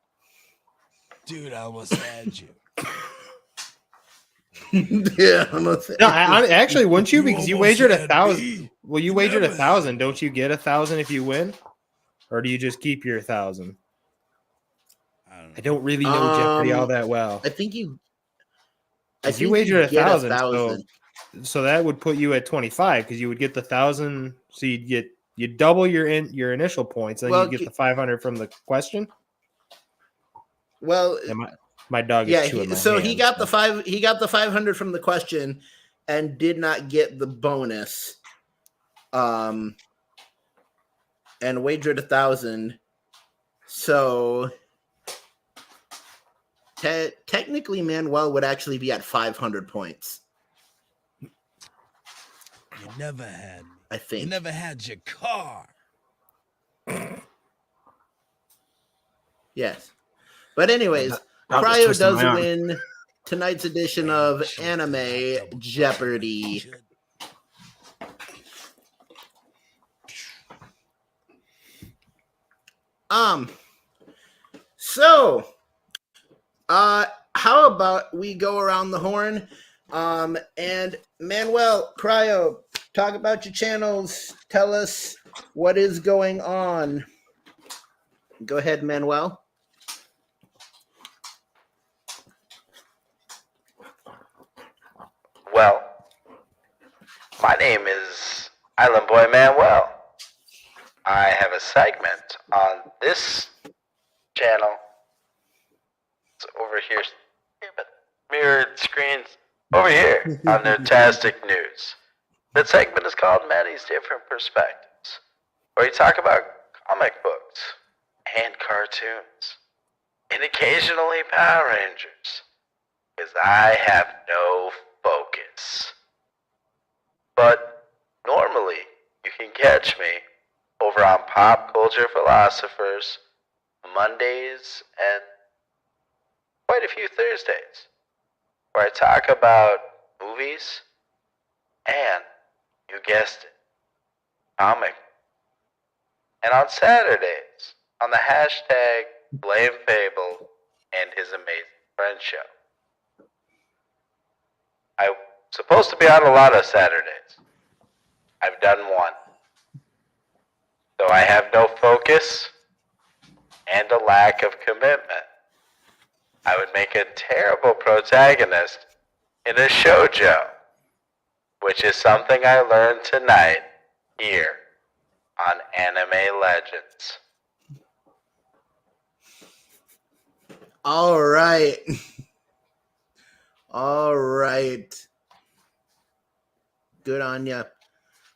dude, I almost had you.
Yeah, almost.
No, I actually, wouldn't you? Because you wagered 1,000. Well, you wagered 1,000. Don't you get 1,000 if you win, or do you just keep your 1,000? I don't really know Jeopardy all that well.
I think you
wagered 1,000, so that would put you at 25, because you would get the 1,000. So you'd double your initial points, and then you get the 500 from the question.
Well,
my dog is chewing my hand,
he got the 500 from the question, and did not get the bonus. And wagered 1,000. So technically, Manuel would actually be at 500 points.
You never had me.
I think
you never had your car.
Yes, but anyways, Cryo does win tonight's edition of Anime Jeopardy. So, how about we go around the horn? And Manuel, Cryo, talk about your channels. Tell us what is going on. Go ahead, Manuel.
Well, my name is Island Boy Manuel. I have a segment on this channel. It's over here, but mirrored screens over here on Nerdtastic News. That segment is called Manny's Different Perspectives, where we talk about comic books and cartoons, and occasionally Power Rangers, because I have no focus. But normally, you can catch me over on Pop Culture Philosophers Mondays and quite a few Thursdays, where I talk about movies and, you guessed it, comic. And on Saturdays, on the hashtag Blame Fable and His Amazing Friend Show. I'm supposed to be on a lot of Saturdays. I've done one. So I have no focus and a lack of commitment. I would make a terrible protagonist in a shoujo, which is something I learned tonight here on Anime Legends.
All right. All right. Good on ya.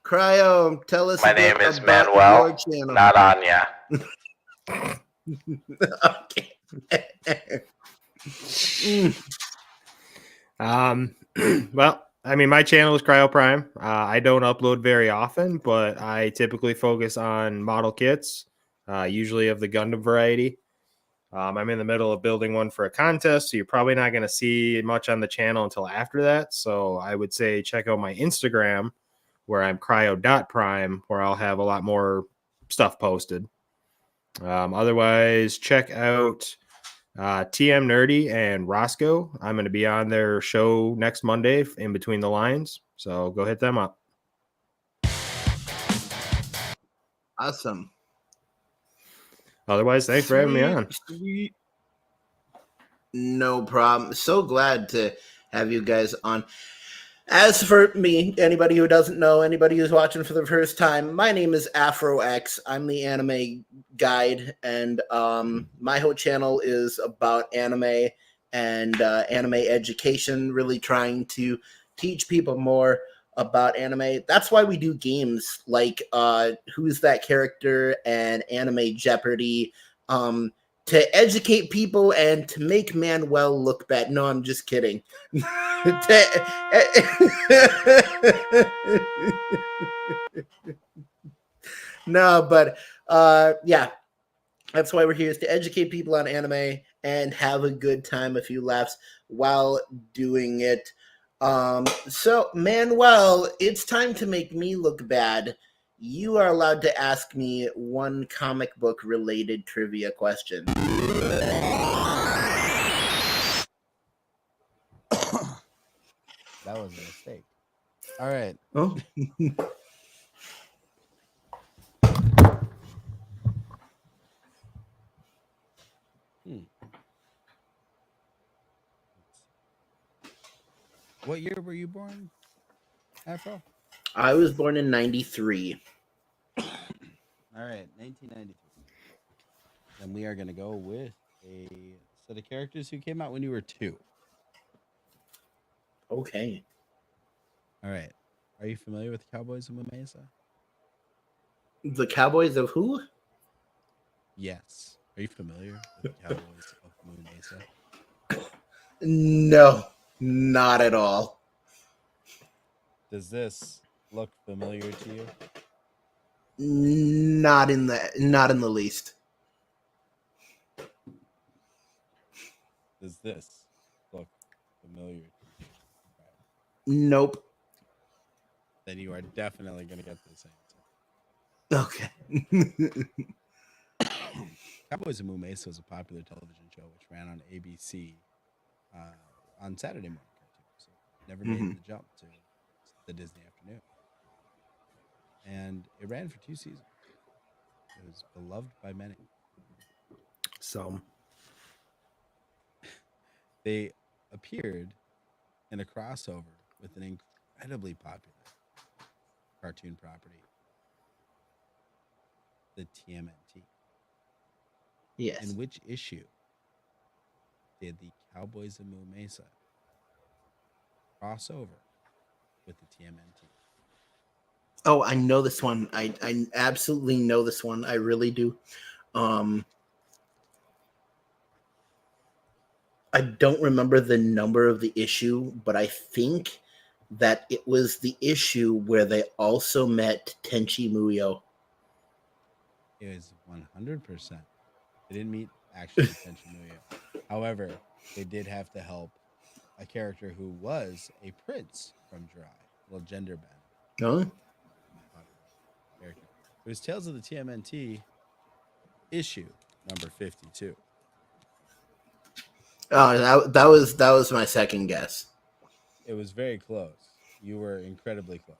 Cryo, tell us
My
name
is
about
Manuel,
your channel.
not Anya.
Okay.
Well, I mean, my channel is Cryo Prime. I don't upload very often, but I typically focus on model kits, usually of the Gundam variety. I'm in the middle of building one for a contest, so you're probably not going to see much on the channel until after that. So I would say check out my Instagram, where I'm cryo.prime, where I'll have a lot more stuff posted. Otherwise, check out TM Nerdy and Roscoe. I'm going to be on their show next Monday in Between the Lines, so go hit them up.
Awesome.
Otherwise, thanks for having me on.
Sweet. No problem. So glad to have you guys on. As for me, anybody who doesn't know, anybody who's watching for the first time, my name is AfroX. I'm the anime guide, and my whole channel is about anime and anime education, really trying to teach people more about anime. That's why we do games like Who's That Character and Anime Jeopardy, to educate people and to make Manuel look bad. No, I'm just kidding. No, but yeah, that's why we're here, is to educate people on anime and have a good time, a few laughs while doing it. So Manuel, it's time to make me look bad. You are allowed to ask me one comic book related trivia question.
That was a mistake. All right.
Oh.
What year were you born, Afro?
I was born in 93.
All right, 1993. Then we are going to go with a set of characters who came out when you were 2.
Okay.
All right. Are you familiar with the Cowboys of Mesa?
The Cowboys of who?
Yes. Are you familiar with the Cowboys of Mesa?
No, not at all.
Does this look familiar to you?
Not in the least.
Does this look familiar to you?
Nope.
Then you are definitely going to get this
Okay.
Cowboys of Mesa was a popular television show which ran on ABC on Saturday morning cartoons. So never made the jump to the Disney afternoon. And it ran for 2 seasons. It was beloved by many.
So
they appeared in a crossover with an incredibly popular cartoon property, the TMNT.
yes.
In which issue did the Cowboys of Mesa cross over with the TMNT?
Oh, I know this one. I absolutely know this one. I really do. I don't remember the number of the issue, but I think that it was the issue where they also met Tenchi Muyo.
It was 100%. They didn't meet actually Tenchi Muyo. However, they did have to help a character who was a prince from Jirai, a little gender bend.
No?
Character. It was Tales of the TMNT issue number 52.
Oh, that was my second guess.
It was very close. You were incredibly close.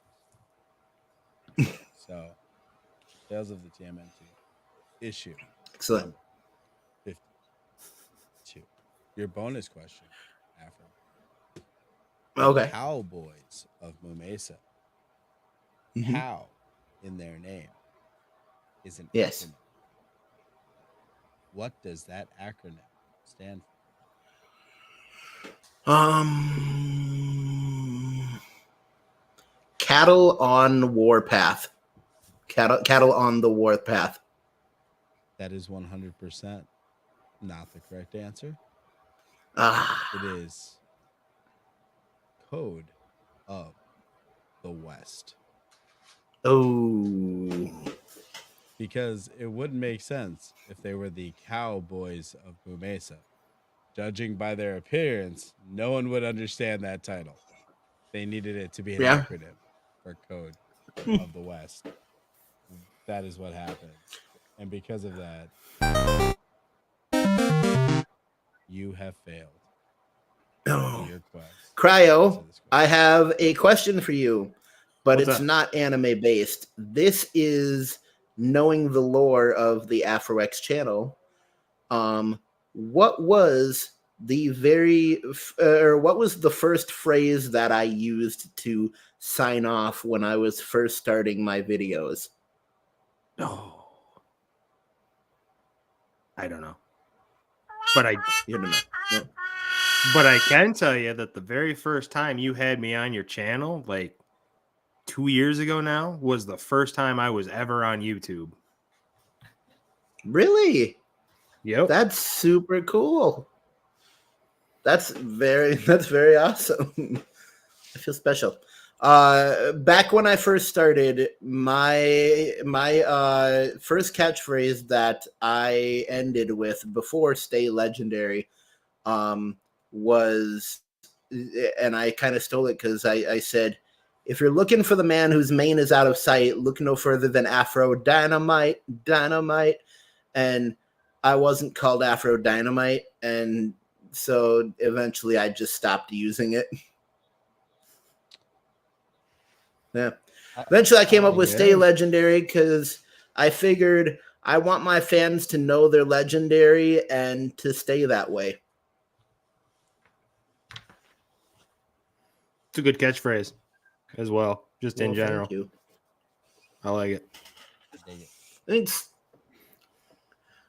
So, Tales of the TMNT issue.
Excellent.
52. Your bonus question, Afro.
Okay.
The Cowboys of Mesa. Cow in their name is an
Yes.
acronym. What does that acronym stand for?
Cattle on Warpath. Cattle on the Warpath.
That is 100% not the correct answer.
Ah.
It is Code of the West.
Oh.
Because it wouldn't make sense if they were the Cowboys of Mesa. Judging by their appearance, no one would understand that title. They needed it to be an acronym for Code of the West. That is what happened. And because of that, you have failed.
Oh.
Your quest.
Cryo, I have a question for you, but
What's
it's
up?
not anime based. This is knowing the lore of the AfroX channel. What was what was the first phrase that I used to sign off when I was first starting my videos?
No. I don't know. But
You don't know. No.
But I can tell you that the very first time you had me on your channel, like 2 years ago now, was the first time I was ever on YouTube.
Really?
Yep.
That's super cool. That's very awesome. I feel special. Back when I first started, my first catchphrase that I ended with before Stay Legendary was, and I kind of stole it because I said, if you're looking for the man whose mane is out of sight, look no further than Afro Dynamite. And I wasn't called Afro Dynamite, and so eventually I just stopped using it. Yeah. Eventually I came up with Stay Legendary because I figured I want my fans to know they're legendary and to stay that way.
It's a good catchphrase as well, just in general.
Thank you.
I like it.
Thanks.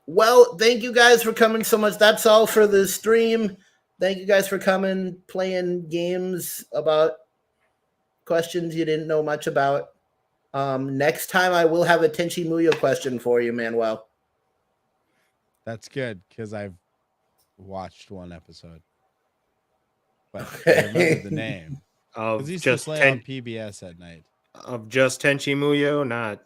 Well, thank you guys for coming so much. That's all for the stream. Thank you guys for coming, playing games about questions you didn't know much about. Next time I will have a Tenchi Muyo question for you, Manuel.
That's good because I've watched one episode, but I remember the name.
Of
He used
just
to play on PBS at night.
Of just Tenchi Muyo, not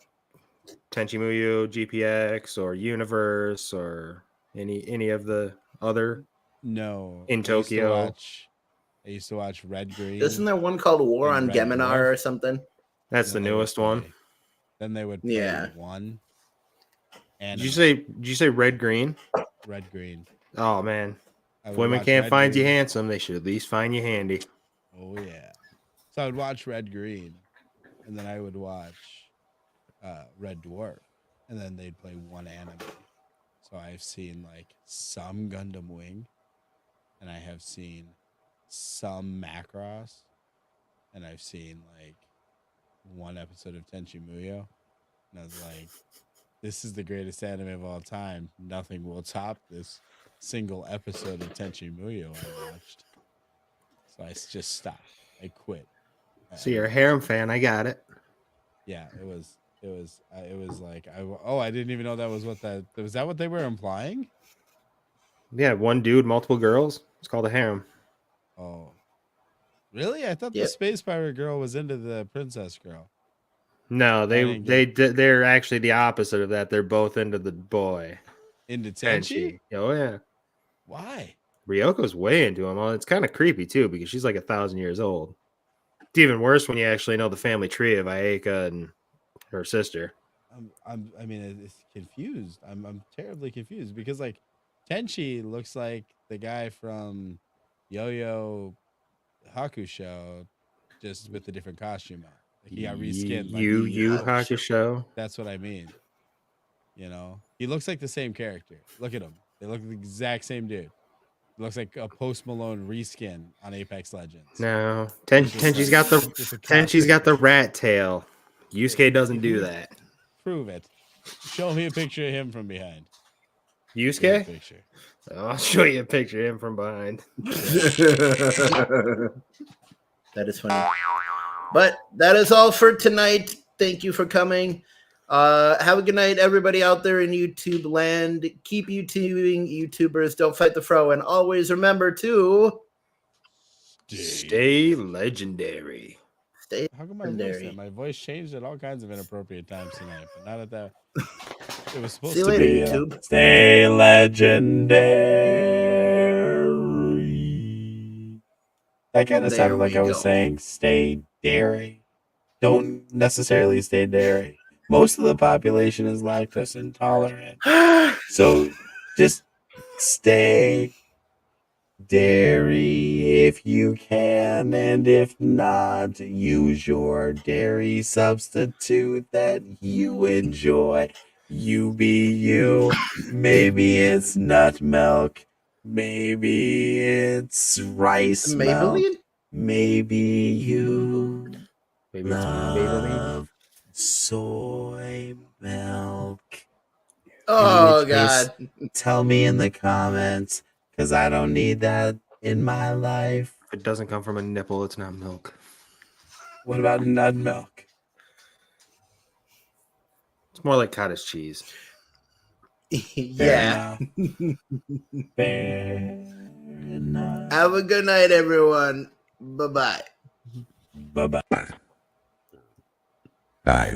Tenchi Muyo GPX or Universe or any of the other.
No,
in Tokyo.
I used to watch Red Green.
Isn't there one called War on Geminar or something?
That's the newest one.
Then they would play one.
Did you say Red Green?
Red Green.
Oh man, if women can't find you handsome, they should at least find you handy.
Oh yeah. So I would watch Red Green, and then I would watch Red Dwarf, and then they'd play one anime. So I've seen like some Gundam Wing, and I have seen some Macross, and I've seen like one episode of Tenchi Muyo, and I was like, this is the greatest anime of all time. Nothing will top this single episode of Tenchi Muyo I watched. So I just stopped. I quit.
So you're a harem fan. I got it.
Yeah, it was like I didn't even know that was what that was. That what they were implying?
Yeah, one dude, multiple girls. It's called a harem.
Oh, really? I thought the space pirate girl was into the princess girl.
No, they're actually the opposite of that. They're both into the boy.
Into Tenchi?
Oh yeah.
Why?
Ryoko's way into him. Well, it's kind of creepy too because she's like 1,000 years old. It's even worse when you actually know the family tree of Ayaka and her sister.
It's confused. I'm terribly confused because like Tenchi looks like the guy from Yo-Yo Hakusho, just with a different costume on. Like he got reskinned.
Yu Hakusho.
That's what I mean. You know, he looks like the same character. Look at him. They look like the exact same dude. It looks like a Post Malone reskin on Apex Legends.
No, Tenchi's got the rat tail. Yusuke doesn't do that.
Prove it. Show me a picture of him from behind.
Yusuke? I'll show you a picture of him from behind.
That is funny. But that is all for tonight. Thank you for coming. Have a good night, everybody out there in YouTube land. Keep YouTubing, YouTubers. Don't fight the fro. And always remember to
stay legendary.
Stay
How come
legendary.
My voice changed at all kinds of inappropriate times tonight, but not at that. It was supposed
See you
to
later,
be
YouTube.
Stay legendary. That kind of sounded like I was saying stay dairy. Don't necessarily stay dairy. Most of the population is lactose intolerant. So just stay dairy if you can, and if not, use your dairy substitute that you enjoy. You be you. Maybe it's nut milk. Maybe it's rice milk.
Maybelline?
Maybe you
Maybe it's Maybelline.
love soy milk.
Oh
In which case,
God.
tell me in the comments, because I don't need that in my life.
If it doesn't come from a nipple, it's not milk.
What about nut milk?
It's more like cottage cheese.
Yeah.
Fair enough.
Have a good night, everyone. Bye-bye.
Bye-bye.
I